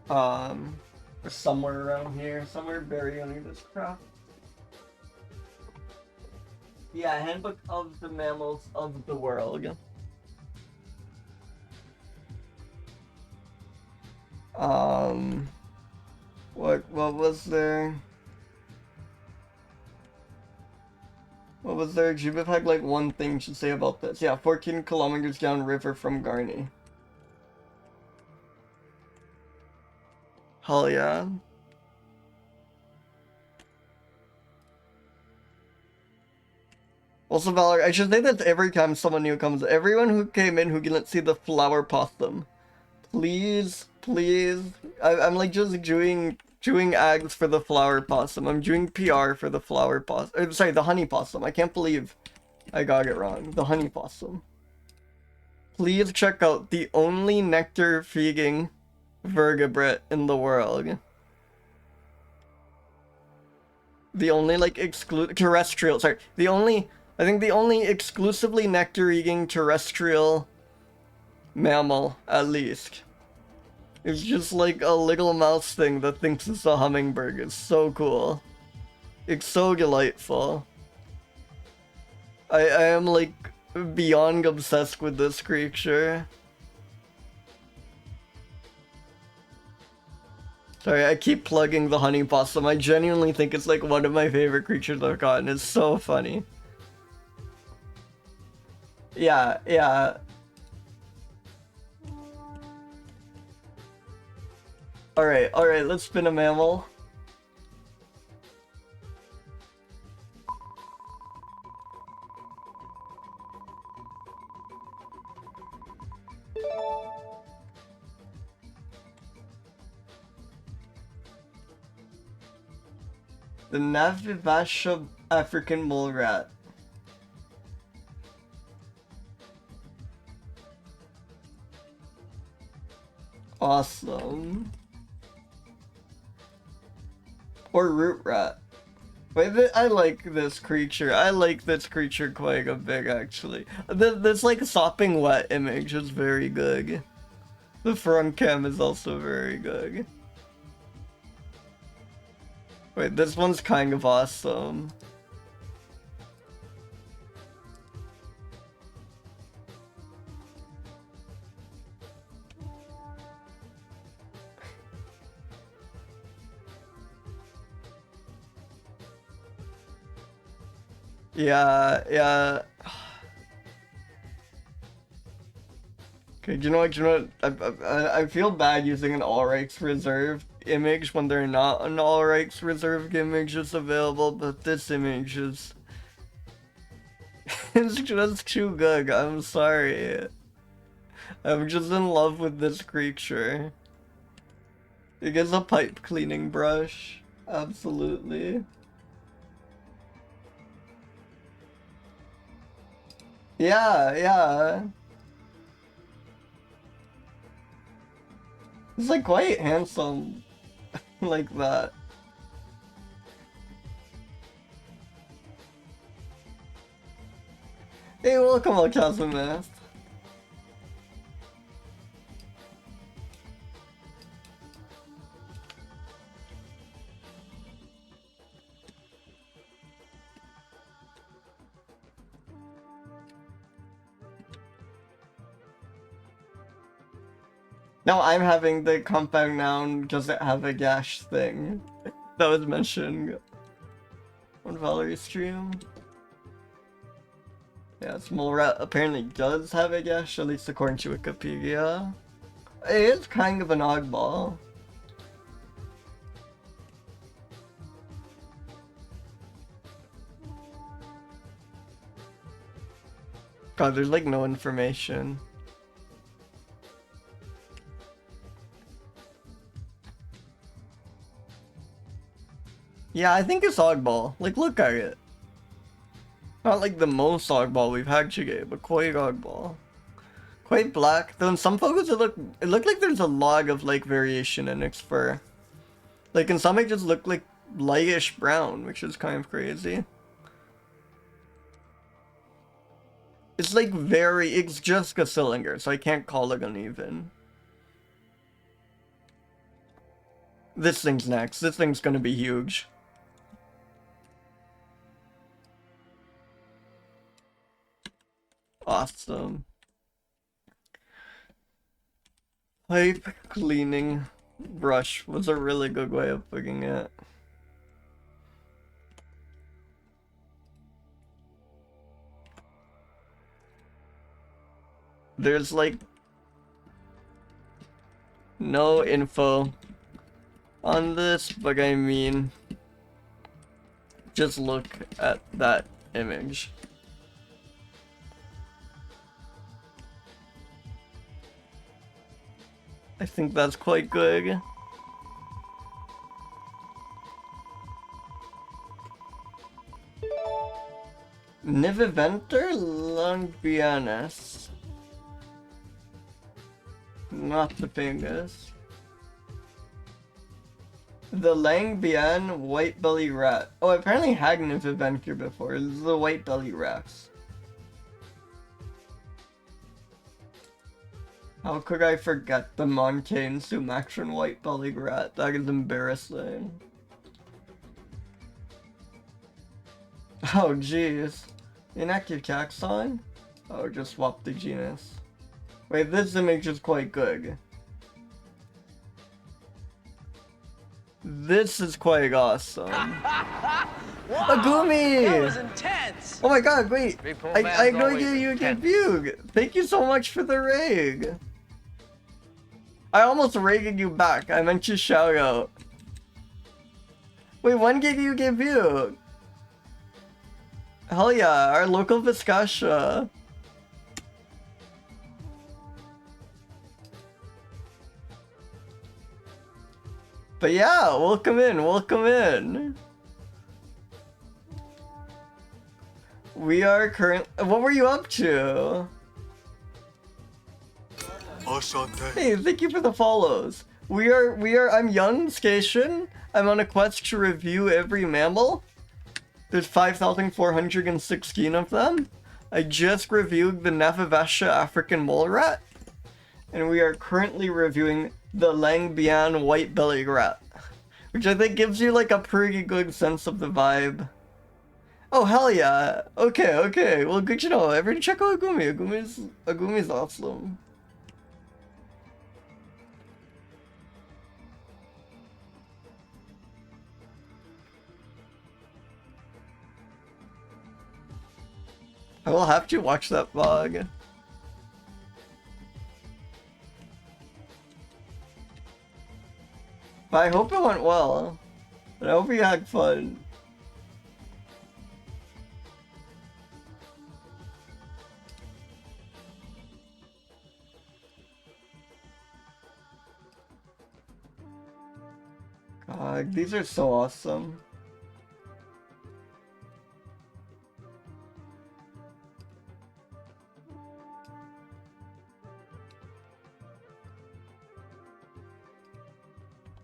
Or somewhere around here, somewhere buried under this crap. Yeah, Handbook of the Mammals of the World. What was there? What was there? Jubith had like one thing to say about this. Yeah, 14 kilometers downriver from Garni. Hell yeah. Also, Valor, I should say that every time someone new comes, everyone who came in who didn't see the flower possum, please, I'm like just doing ads for the flower possum. I'm doing PR for the flower possum. Sorry, the honey possum. I can't believe I got it wrong. The honey possum. Please check out the only nectar feeding vertebrate in the world. The only like terrestrial, sorry, I think the only exclusively nectar-eating terrestrial mammal, at least. It's just like a little mouse thing that thinks it's a hummingbird. It's so cool. It's so delightful. I am like beyond obsessed with this creature. Sorry, I keep plugging the honey possum. I genuinely think it's like one of my favorite creatures I've gotten. It's so funny. Yeah. Alright, let's spin a mammal. The Navivasha African mole rat. Awesome. Or root rat. Wait, I like this creature. I like this creature quite a bit, actually. This, like, sopping wet image is very good. The front cam is also very good. Wait, this one's kind of awesome. Yeah, yeah. Okay, do you know what? Do you know what? I feel bad using an Ulrich's reserved image when they're not an Ulrich's reserved image is available, but this image is it's just too good. I'm sorry. I'm just in love with this creature. It gets a pipe cleaning brush. Absolutely. Yeah, yeah. It's like quite handsome like that. Hey, welcome, Apodemus. Now I'm having the compound noun does it have a gash thing that was mentioned on Valerie's stream. Yeah, small rat apparently does have a gash, at least according to Wikipedia. It is kind of an oddball. God, there's like no information. Yeah, I think it's oddball. Like, look at it. Not like the most oddball we've had today, but quite oddball. Quite black. Though in some photos it looked like there's a lot of like variation in its fur. Like in some it just looked like lightish brown, which is kind of crazy. It's like it's just a cylinder, so I can't call it uneven. This thing's next. This thing's gonna be huge. Awesome. Pipe cleaning brush was a really good way of putting it. There's like no info on this, but I mean, just look at that image. I think that's quite good. Niviventer longianus. Not the famous. The Langbian white belly rat. Oh, I apparently had Niviventer before. This is the white belly rats. How could I forget the Montane Sumatran white-bellied rat? That is embarrassing. Oh jeez. Inactive taxon? Oh, just swap the genus. Wait, this image is quite good. This is quite awesome. Wow, Agumi! that was intense! Oh my god, wait! I know you get Bug! Thank you so much for the rig! I almost raided you back. I meant to shout out. Wait, when did you get Bug? Hell yeah, our local Viscasha. But yeah, welcome in, welcome in. We are what were you up to? Hey, thank you for the follows. I'm young, Scation. I'm on a quest to review every mammal. There's 5,416 of them. I just reviewed the Navivasha African mole rat. And we are currently reviewing the Langbian white-bellied rat. Which I think gives you like a pretty good sense of the vibe. Oh, hell yeah. Okay. Well, good to know. Everybody check out Agumi. Agumi's awesome. I will have to watch that vlog. But I hope it went well. And I hope you had fun. God, these are so awesome.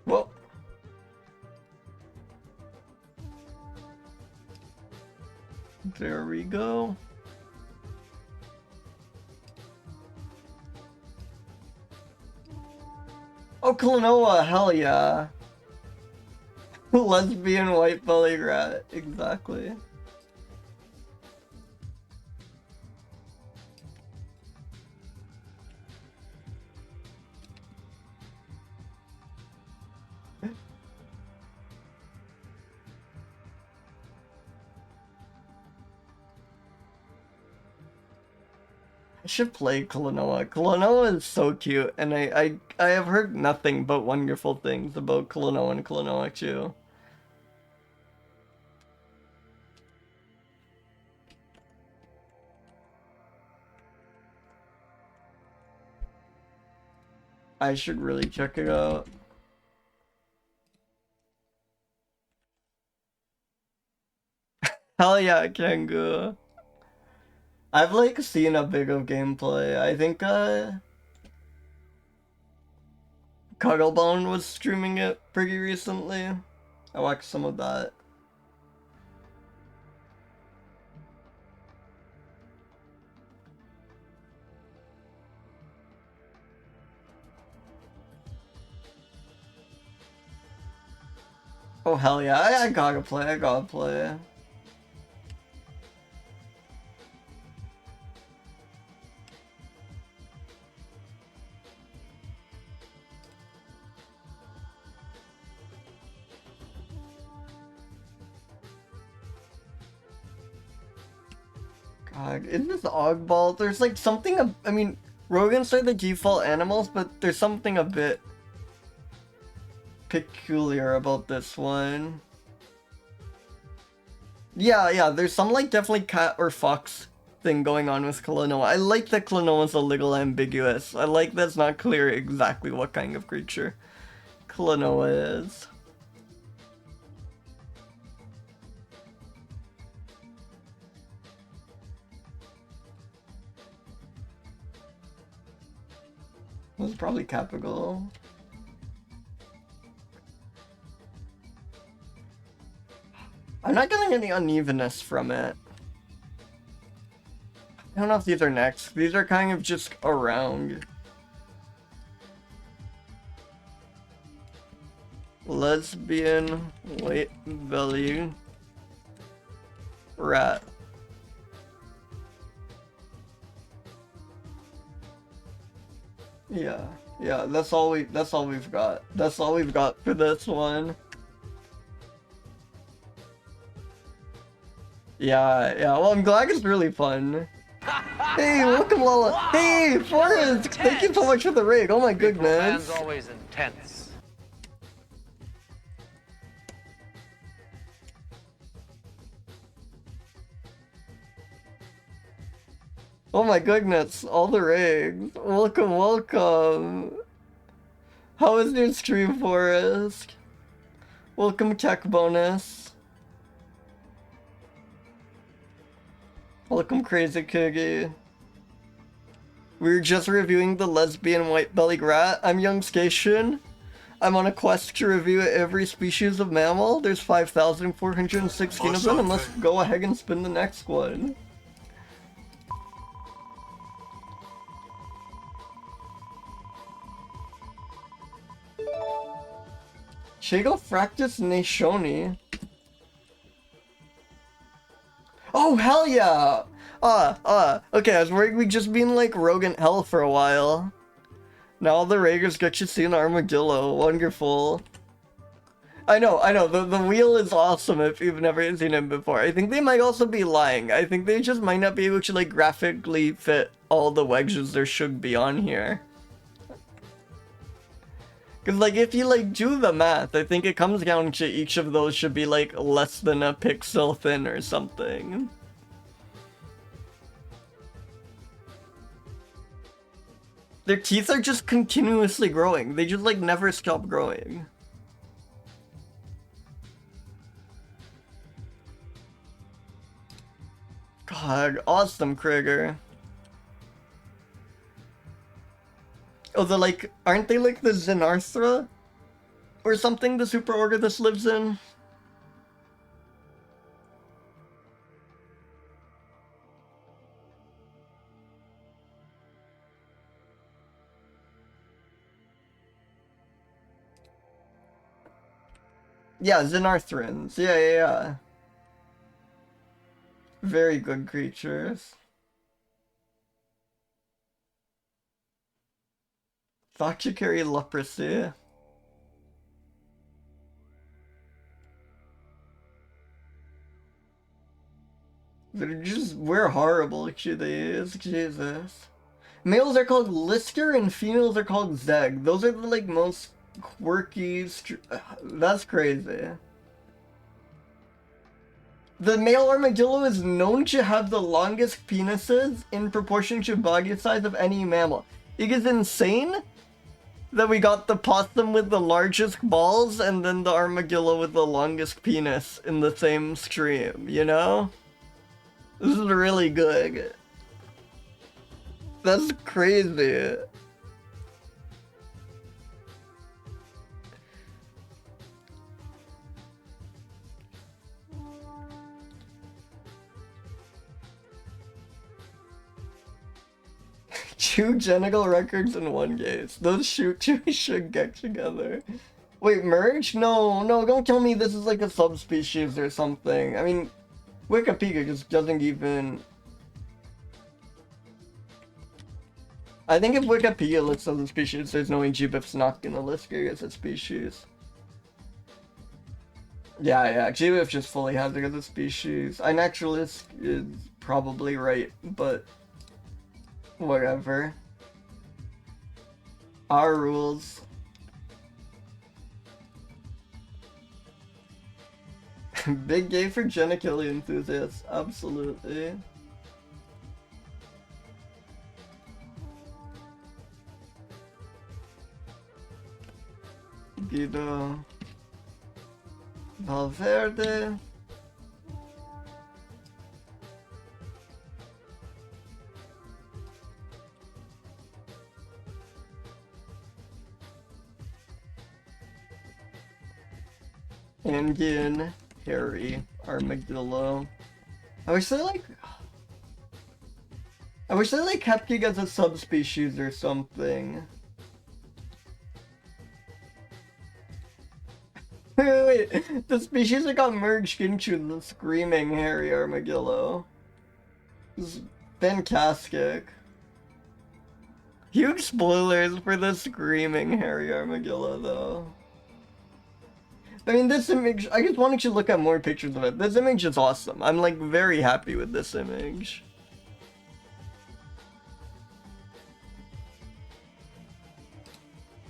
Well, there we go. Oh, Klonoa, hell yeah. Lesbian white belly rat, exactly. I should play Klonoa. Klonoa is so cute, and I have heard nothing but wonderful things about Klonoa and Klonoa 2. I should really check it out. Hell yeah, Kangoo. I've like seen a bit of gameplay. I think Cugglebone was streaming it pretty recently. I watched some of that. Oh hell yeah, I gotta play. God, isn't this Ogball? There's like something, I mean, rodents are the default animals, but there's something a bit peculiar about this one. Yeah, there's some like definitely cat or fox thing going on with Klonoa. I like that Klonoa's a little ambiguous. I like that it's not clear exactly what kind of creature Klonoa is. It was probably Capigal. I'm not getting any unevenness from it. I don't know if these are next. These are kind of just around. Lesbian white belly rat. Yeah, that's all we've got. That's all we've got for this one. Yeah, well, I'm glad it's really fun. Hey, welcome, Lola. Hey, Forrest, thank you so much for the rig. Oh my goodness. Man's always intense. Oh my goodness, all the rigs. Welcome. How is your stream, Forrest? Welcome, Tech Bonus. Welcome, Crazy Kiggy. We were just reviewing the lesbian white-bellied rat. I'm Young Scation. I'm on a quest to review every species of mammal. There's 5,416 of them, and let's go ahead and spin the next one. Chaetophractus nationi. Oh, hell yeah! Okay, I was worried we'd just been like rogue in hell for a while. Now all the raiders get to see an armadillo. Wonderful. I know, the wheel is awesome if you've never seen him before. I think they might also be lying. I think they just might not be able to like graphically fit all the wedges there should be on here. Cause like if you like do the math, I think it comes down to each of those should be like less than a pixel thin or something. Their teeth are just continuously growing. They just like never stop growing. God, awesome, Krieger. Oh, the like, aren't they like the Xenarthra? Or something, the superorder this lives in? Yeah, Xenarthrans. Yeah. Very good creatures. Thought you carry leprosy. We're horrible, Jesus. Males are called Lisker and females are called Zeg. Those are the like most quirky, that's crazy. The male armadillo is known to have the longest penises in proportion to body size of any mammal. It is insane that we got the possum with the largest balls and then the armadillo with the longest penis in the same stream, you know? This is really good. That's crazy. Two genital records in one gaze. Those two should get together. Wait, merge? No, don't tell me this is like a subspecies or something. I mean, Wikipedia just doesn't even... I think if Wikipedia lists as a species, there's no way GBIF's not gonna list it as a species. Yeah, GBIF just fully has it as a species. iNaturalist is probably right, but whatever. Our rules. Big gay for genitalia enthusiasts, absolutely. Guido Valverde. Angian hairy armadillo. I wish they kept it as a subspecies or something. Wait, the species that got merged into the screaming hairy armadillo. This is fantastic. Huge spoilers for the screaming hairy armadillo, though. I mean, this image, I just wanted you to look at more pictures of it. This image is awesome. I'm, like, very happy with this image.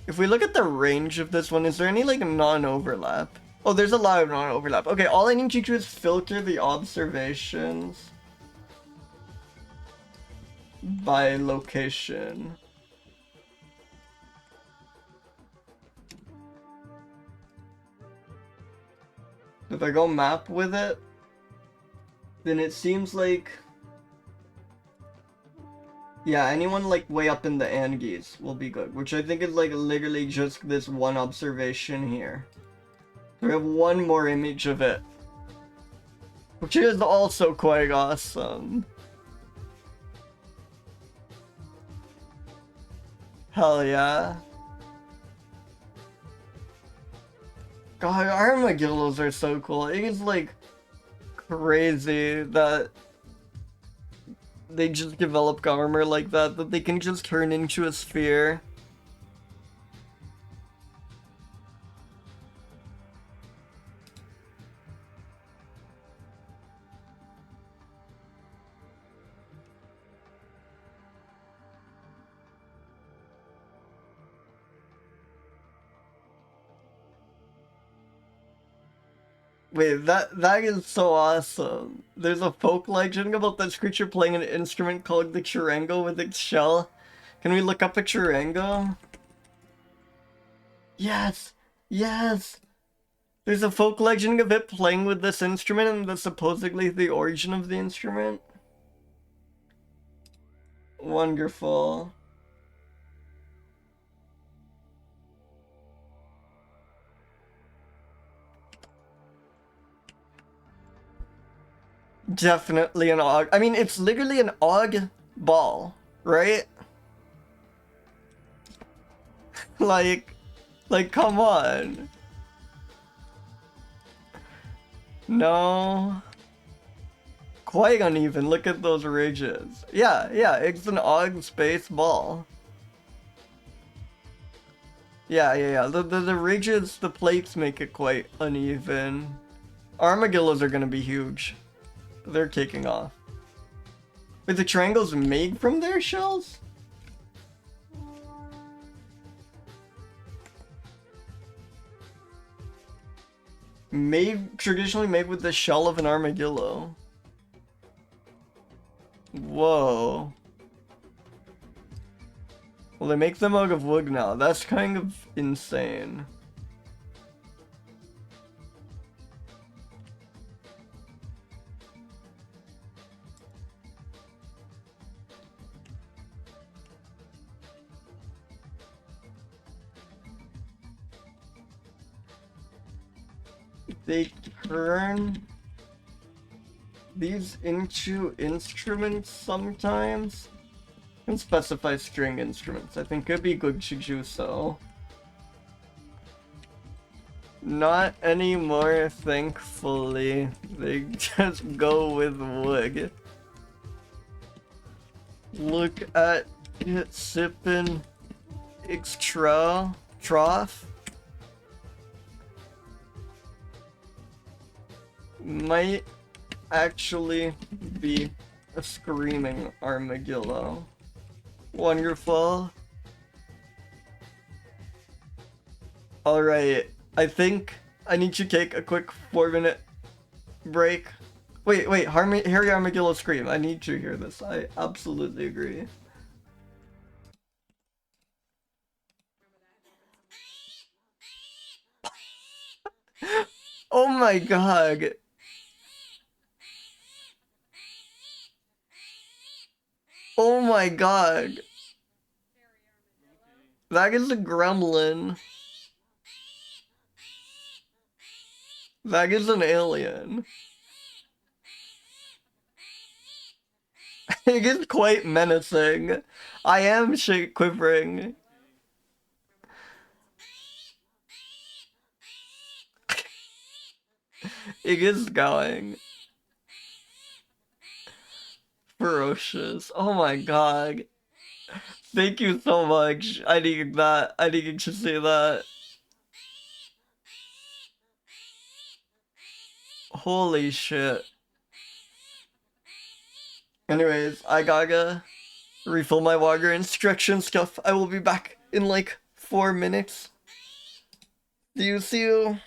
If we look at the range of this one, is there any, like, non-overlap? Oh, there's a lot of non-overlap. Okay, all I need you to do is filter the observations by location. If I go map with it, then it seems like Yeah, anyone like way up in the Andes will be good, which I think is like literally just this one observation here. We have one more image of it, which is also quite awesome. Hell yeah. God, armadillos are so cool. It is like crazy that they just develop armor like that they can just turn into a sphere. Wait, that is so awesome. There's a folk legend about this creature playing an instrument called the chirango with its shell. Can we look up a chirango? Yes! Yes! There's a folk legend of it playing with this instrument, and that's supposedly the origin of the instrument. Wonderful. Definitely an og. I mean, it's literally an og ball, right? like, come on. No. Quite uneven. Look at those ridges. Yeah, it's an og space ball. Yeah. The ridges, the plates make it quite uneven. Armadillos are gonna be huge. They're taking off. Wait, the triangles made from their shells? Traditionally made with the shell of an armadillo. Whoa. Well, they make them out of wood now. That's kind of insane. They turn these into instruments sometimes. You can specify string instruments. I think it'd be good to do so. Not anymore, thankfully. They just go with wood. Look at it sipping extra trough. Might actually be a screaming armadillo. Wonderful. Alright, I think I need to take a quick 4-minute break. Wait, hairy armadillo scream. I need to hear this. I absolutely agree. Oh my god. Oh my god. That is a gremlin. That is an alien. It is quite menacing. I am quivering. It is going. Ferocious. Oh my god. Thank you so much. I needed that. I needed to see that. Holy shit. Anyways, I gotta refill my water and stretch and stuff. I will be back in like 4 minutes. See you.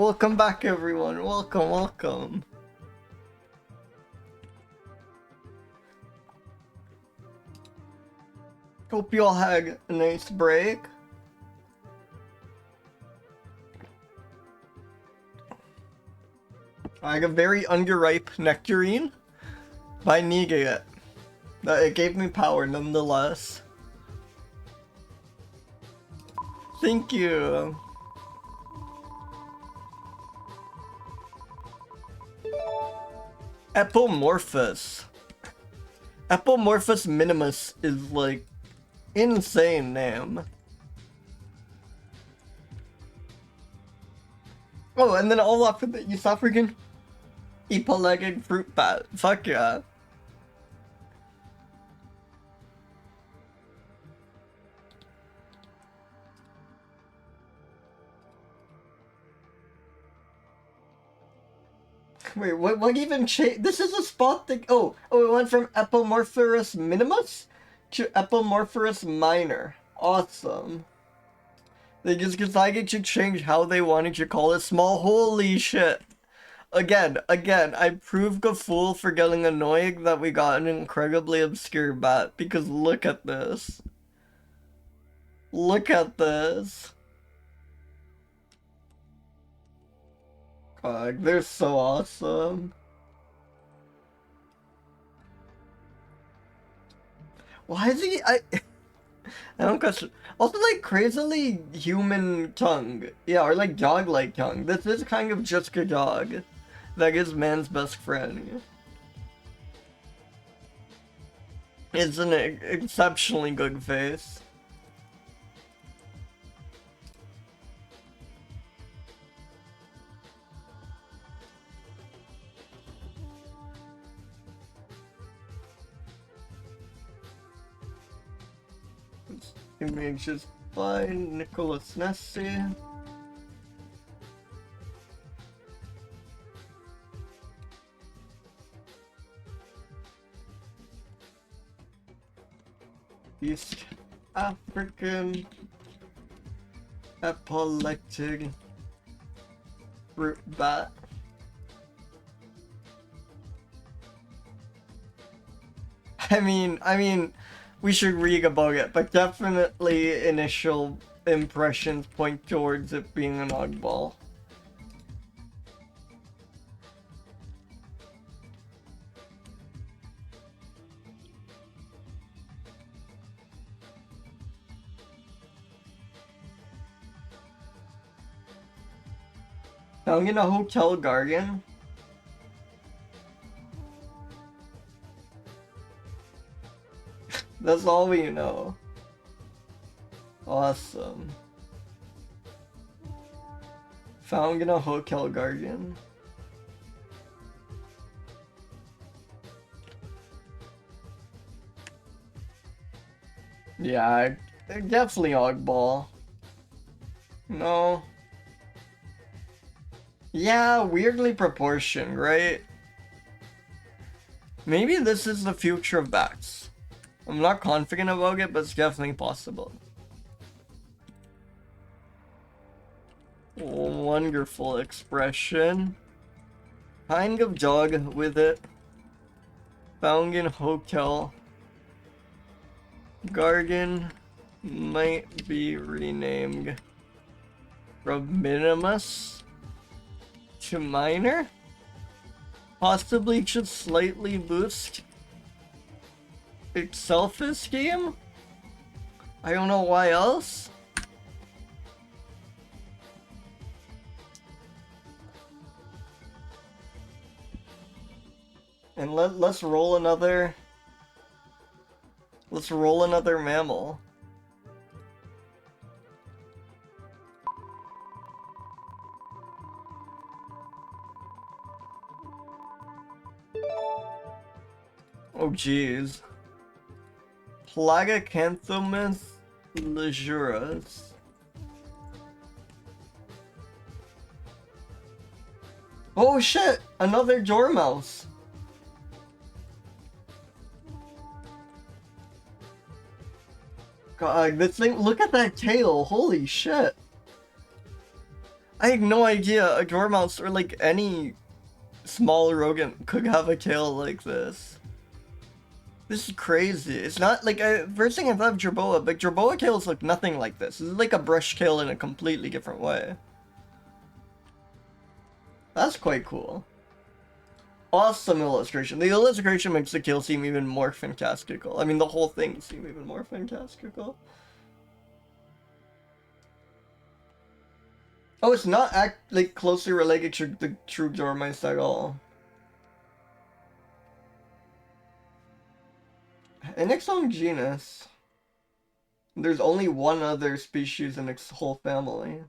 welcome back everyone. Welcome, welcome. Hope you all had a nice break. I have a very underripe nectarine by Ningaui. It gave me power nonetheless. Thank you. Epomophorus. Epomophorus minimus is like insane name. Oh, and then all up with it, you saw freaking epo-legged fruit bat. Fuck yeah. Wait, what even changed? This is a spot thing. Oh, it went from Epomophorus minimus to Epomophorus minor. Awesome. They just decided to change how they wanted to call it small. Holy shit. Again, I proved a fool for getting annoyed that we got an incredibly obscure bat, because look at this. Look at this. God, they're so awesome. Why is he? I don't question. Also, like, crazily human tongue. Yeah, or like dog-like tongue. This is kind of just a dog. That is man's best friend. It's an exceptionally good face. Images by Nicholas Nessie. East African epileptic fruit bat. I mean, we should read about it, but definitely initial impressions point towards it being an oddball. I'm in a hotel garden. That's all we know. Awesome. Found in a hotel garden. Yeah, definitely oddball. No. Yeah, weirdly proportioned, right? Maybe this is the future of bats. I'm not confident about it, but it's definitely possible. Wonderful expression. Kind of dog with it. Found in hotel. Garden might be renamed from minimus to minor. Possibly should slightly boost its self-esteem. I don't know why else. And let's roll another. Let's roll another mammal. Oh jeez. Plagacanthomus lejuras. Oh shit! Another dormouse. God, this thing, look at that tail, holy shit. I had no idea a dormouse or like any small rodent could have a tail like this. This is crazy. It's not like first thing I thought of jerboa, but jerboa tails look nothing like this. This is like a brush tail in a completely different way. That's quite cool. Awesome illustration. The illustration makes the tail seem even more fantastical. I mean, the whole thing seem even more fantastical. Oh, it's not like closely related to the true dormice at all. In its own genus, there's only one other species in its whole family.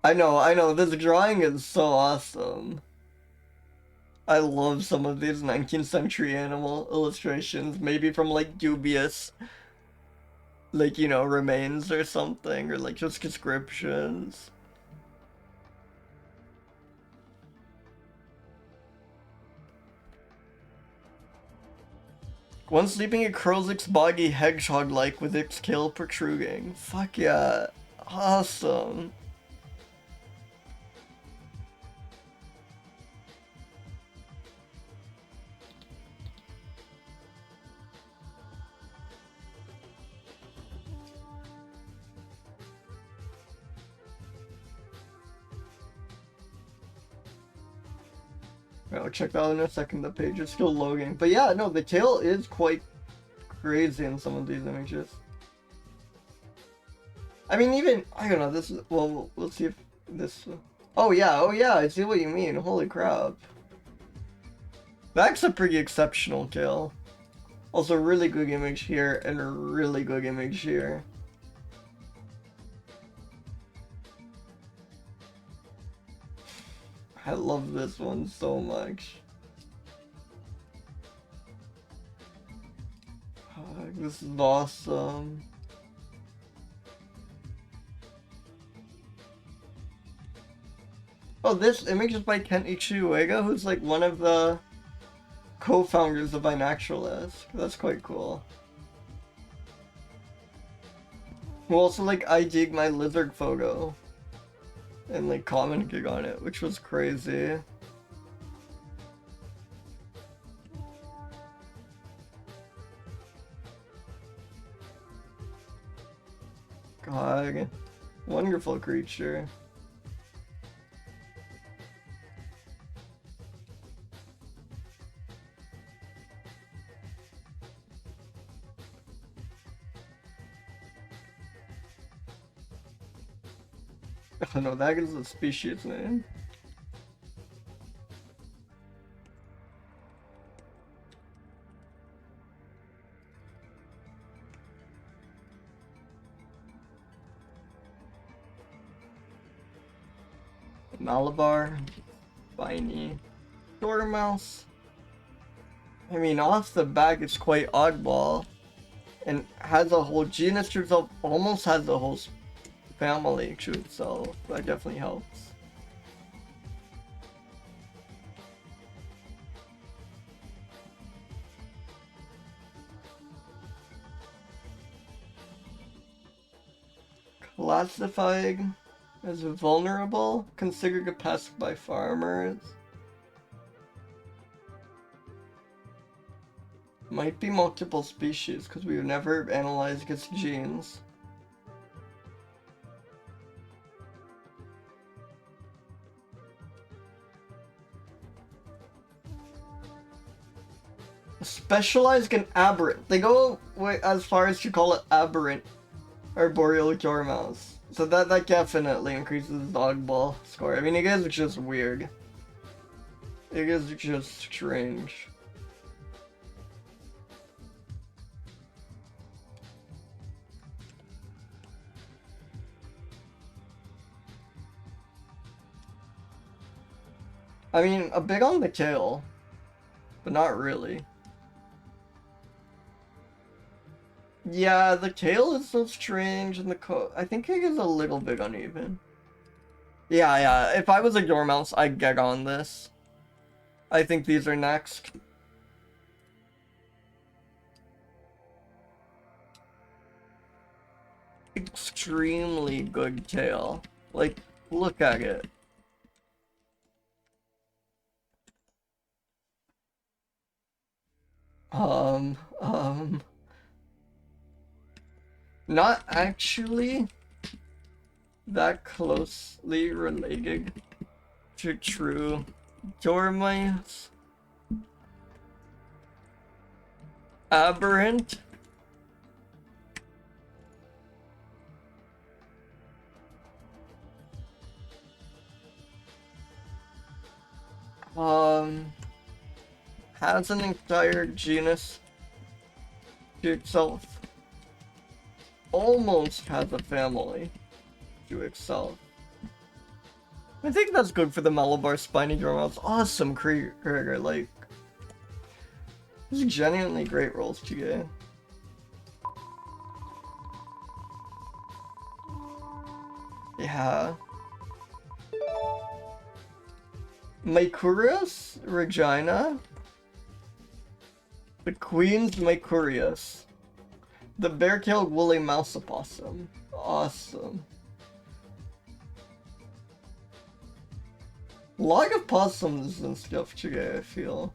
I know, this drawing is so awesome. I love some of these 19th century animal illustrations, maybe from like dubious, like, you know, remains or something, or like just descriptions. One sleeping it curls its body hedgehog-like with its tail protruding. Fuck yeah. Awesome. I'll check that out in a second, the page is still loading. But yeah, no, the tail is quite crazy in some of these images. I mean, even, I don't know, this is, well, we'll see if this, oh yeah, I see what you mean, holy crap. That's a pretty exceptional tail. Also, really good image here, and a really good image here. I love this one so much. This is awesome. Oh, this image is by Kent Ichiuega, who's like one of the co-founders of Binaturalist. That's quite cool. Who also like ID'd my lizard photo and like commented on it, which was crazy. God, wonderful creature. Oh no, that is a species name. Malabar, Spiny, Dormouse. I mean, off the back, it's quite oddball, and has a whole genus to itself. Almost has a whole family to itself. That definitely helps. Classified as vulnerable, considered a pest by farmers. Might be multiple species because we've never analyzed its genes. Specialized in aberrant. They go as far as to call it aberrant arboreal dormouse. So that definitely increases the dog ball score. I mean, it is just weird. It is just strange. I mean, a bit on the tail, but not really. Yeah, the tail is so strange, and the I think it is a little bit uneven. Yeah, if I was a dormouse, I'd get on this. I think these are next. Extremely good tail. Like, look at it. Um, not actually that closely related to true dormice. Aberrant. Has an entire genus to itself. Almost has a family to itself. I think that's good for the Malabar spiny dormouse. Awesome creature, like, these are genuinely great rolls to get. Yeah. Micrurus, Regina. The Queen's Mycurius. The bare-tailed woolly mouse opossum. Awesome. A lot of possums and stuff today, I feel.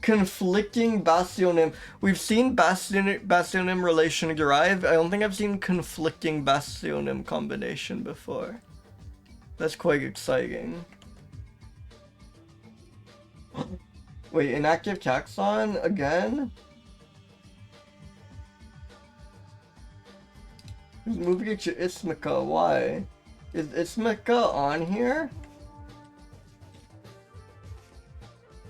Conflicting Bastionem. We've seen Bastionem relation derive. I don't think I've seen conflicting Bastionem combination before. That's quite exciting. Wait, inactive taxon again? Who's moving it to isthmica? Why? Is isthmica on here?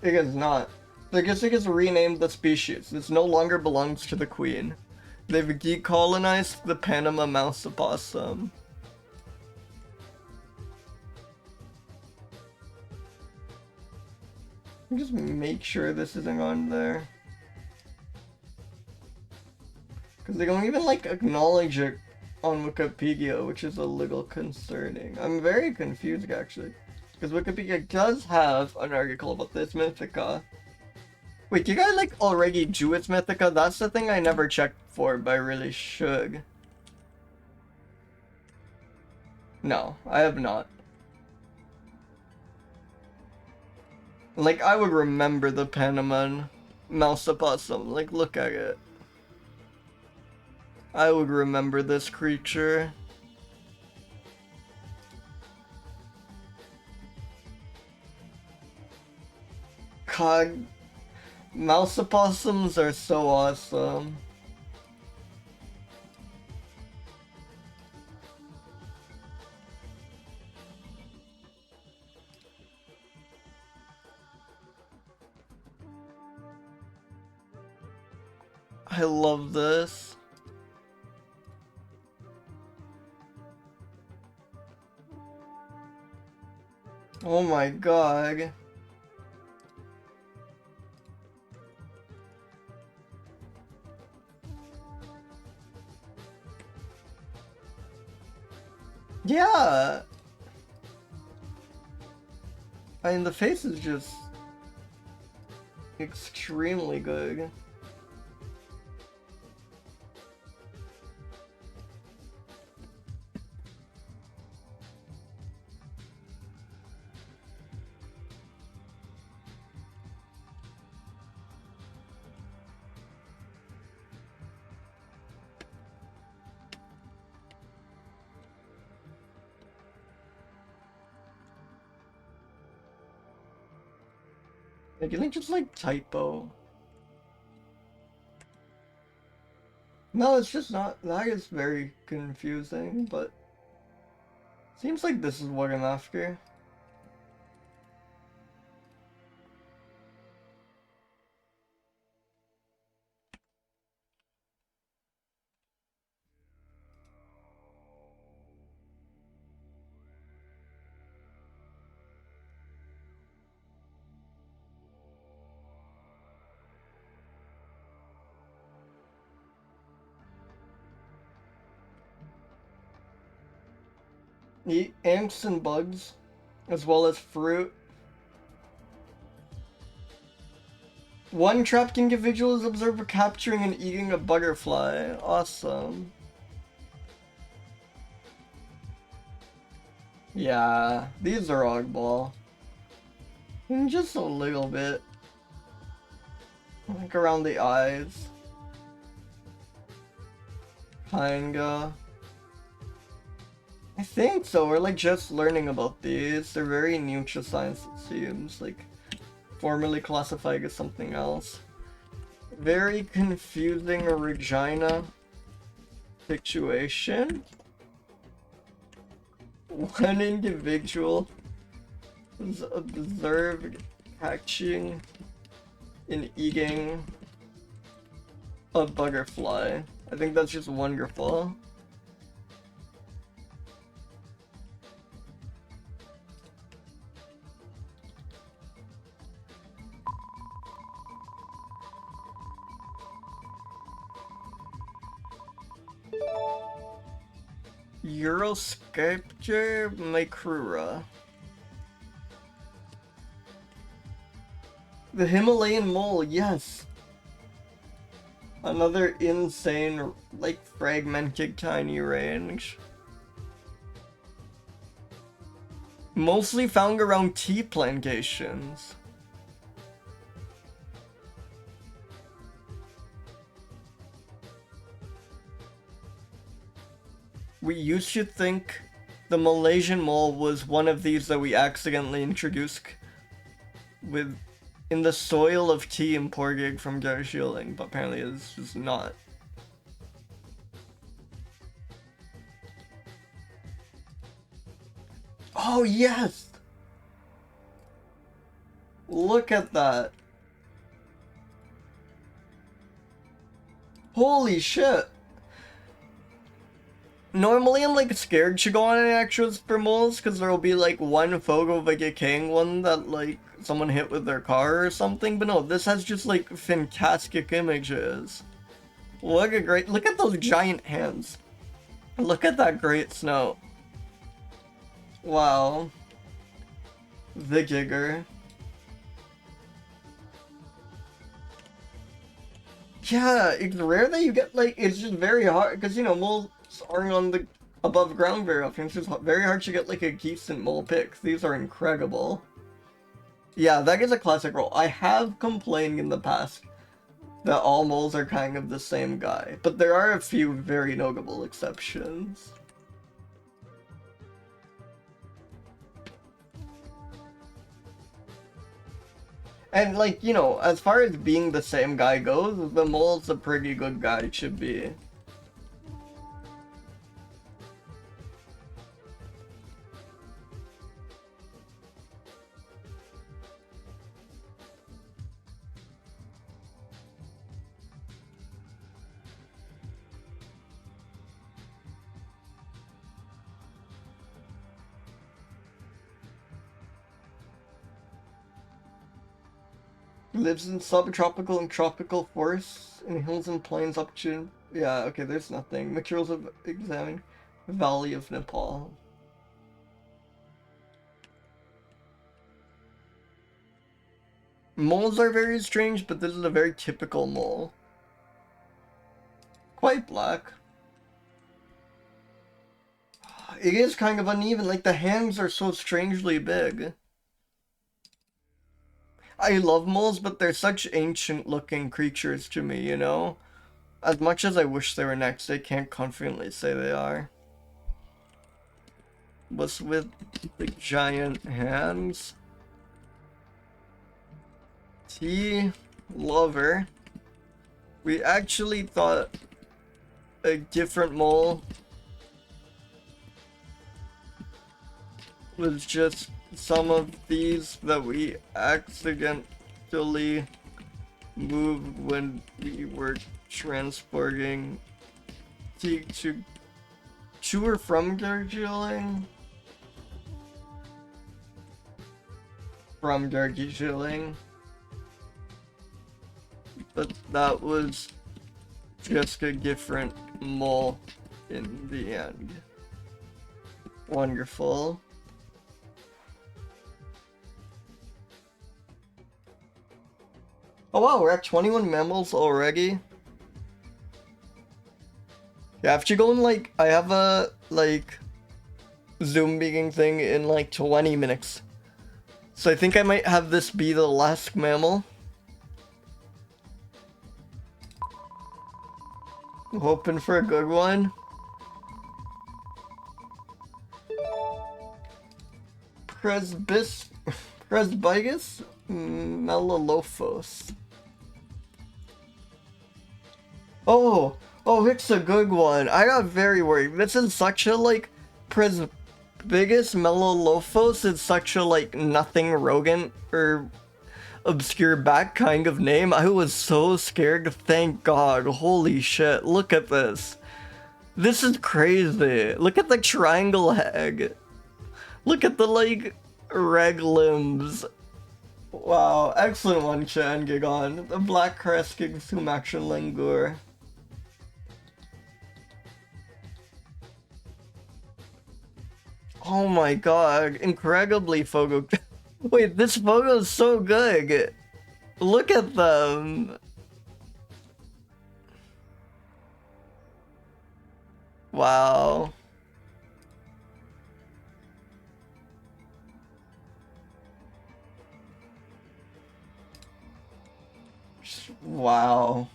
It is not. I guess it has renamed the species. This no longer belongs to the queen. They've decolonized the Panama mouse opossum. Just make sure this isn't on there. Because they don't even, like, acknowledge it on Wikipedia, which is a little concerning. I'm very confused, actually. Because Wikipedia does have an article about this Mythica. Wait, do you guys, like, already do its Mythica? That's the thing I never checked for, but I really should. No, I have not. Like, I would remember the Panama mouse opossum. Like, look at it. I would remember this creature. God, mouse opossums are so awesome. I love this. Oh my god. Yeah. I mean, the face is just extremely good. Like, you think just like typo? No, it's just not. That is very confusing, but seems like this is what I'm after. Eat ants and bugs, as well as fruit. One trapped individual is observed capturing and eating a butterfly. Awesome. Yeah, these are oddball. Just a little bit. Like around the eyes. Kinda. I think so. We're like just learning about these. They're very new to science, it seems. Like formerly classified as something else. Very confusing Regina situation. One individual is observed catching and eating a butterfly. I think that's just wonderful. Euroscaptor micrura. The Himalayan mole, yes. Another insane, like, fragmented tiny range. Mostly found around tea plantations. We used to think the Malaysian mole was one of these that we accidentally introduced with in the soil of tea imported from Darjeeling, but apparently it's just not. Oh yes! Look at that. Holy shit! Normally I'm like scared to go on any actuals for moles because there'll be like one photo of a decaying one that like someone hit with their car or something, but no, this has just like fantastic images. Look at those giant hands. Look at that great snout. Wow. The Gigger. Yeah, it's rare that you get like, it's just very hard because you know moles aren't on the above ground very often. It's just very hard to get like a decent mole pick. These are incredible. Yeah, that is a classic role. I have complained in the past that all moles are kind of the same guy, but there are a few very notable exceptions. And like, you know, as far as being the same guy goes, the mole's a pretty good guy, it should be. Lives in subtropical and tropical forests in hills and plains up to... Yeah, okay, there's nothing. Materials of examining Valley of Nepal. Moles are very strange, but this is a very typical mole. Quite black. It is kind of uneven, like the hands are so strangely big. I love moles, but they're such ancient looking creatures to me, you know? As much as I wish they were next, I can't confidently say they are. What's with the giant hands? Tea lover. We actually thought a different mole was just some of these that we accidentally moved when we were transporting tea to or from Darjeeling? From Darjeeling. But that was just a different mole in the end. Wonderful. Oh wow, we're at 21 mammals already. Yeah, I have to go and like, I have a, like, Zoom meeting thing in like 20 minutes. So I think I might have this be the last mammal. Hoping for a good one. Presbygus Melolophos. Oh, it's a good one. I got very worried. This is such a like Presbygus Melolophos is such a like nothing rodent or obscure bat kind of name. I was so scared. Thank God. Holy shit. Look at this. This is crazy. Look at the triangle head. Look at the like reg limbs. Wow. Excellent one, Chan Gigon. The black crested Sumatran langur. Oh my god. Incredibly photo. Wait, this photo is so good. Look at them. Wow. Wow.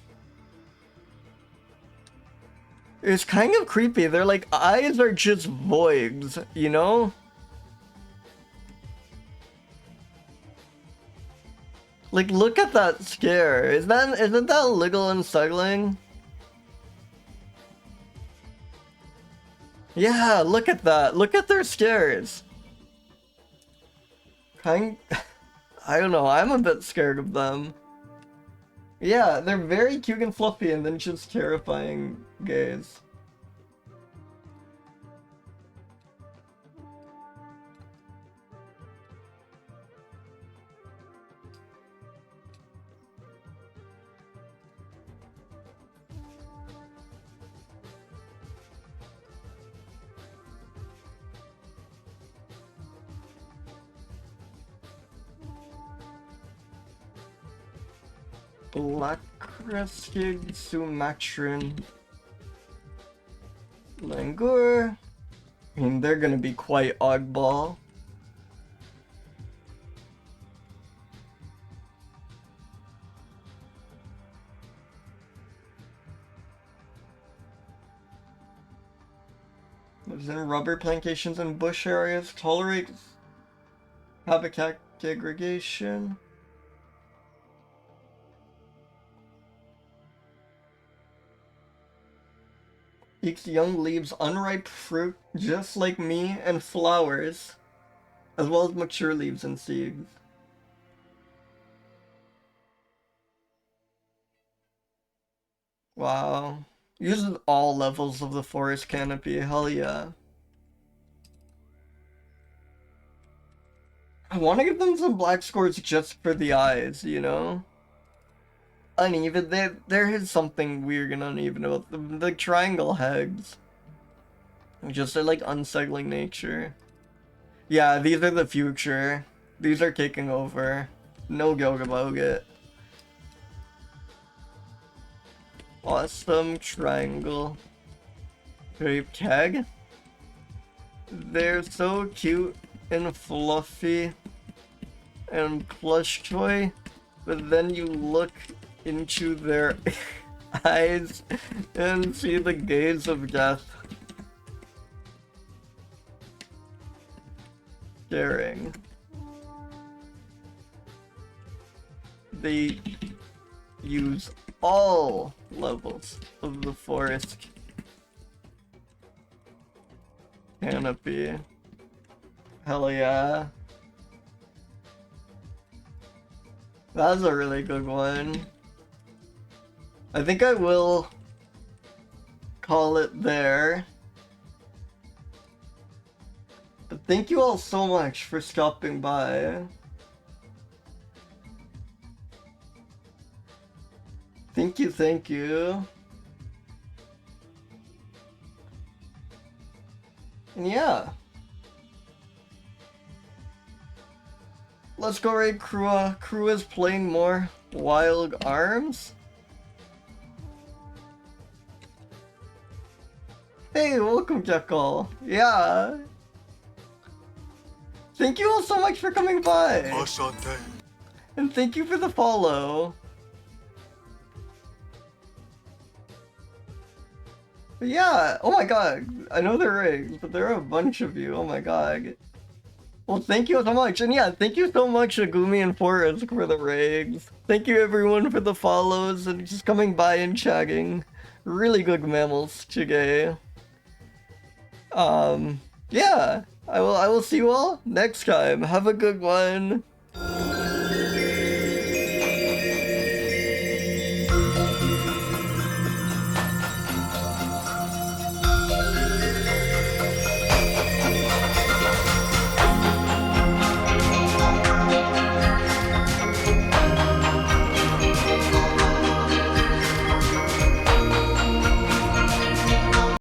It's kind of creepy. Their like eyes are just voids, you know? Like look at that scare. Isn't that little unsettling? Yeah, look at that. Look at their scares. I don't know. I'm a bit scared of them. Yeah, they're very cute and fluffy and then just terrifying gaze. Black crested Sumatran langur. I mean, they're gonna be quite oddball. Lives in rubber plantations and bush areas. Tolerates habitat degradation. Eats young leaves, unripe fruit, just like me, and flowers, as well as mature leaves and seeds. Wow. Uses all levels of the forest canopy, hell yeah. I want to give them some black scores just for the eyes, you know? Uneven, there is something weird and uneven about them. The triangle heads. Just their like unsettling nature. Yeah, these are the future. These are taking over. No joke about it. Awesome triangle. Grape tag. They're so cute and fluffy and plush toy, but then you look into their eyes and see the gaze of death. Staring. They use all levels of the forest canopy. Hell yeah. That's a really good one. I think I will call it there. But thank you all so much for stopping by. Thank you, thank you. And yeah. Let's go raid Krua. Krua's playing more Wild Arms. Hey, welcome, Jekyll. Yeah. Thank you all so much for coming by. And thank you for the follow. But yeah, oh my god, I know they're rigged, but there are a bunch of you, oh my god. Well, thank you so much, and yeah, thank you so much, Agumi and Forest, for the rigs. Thank you everyone for the follows and just coming by and chatting. Really good mammals, Chige. Yeah, I will see you all next time. Have a good one.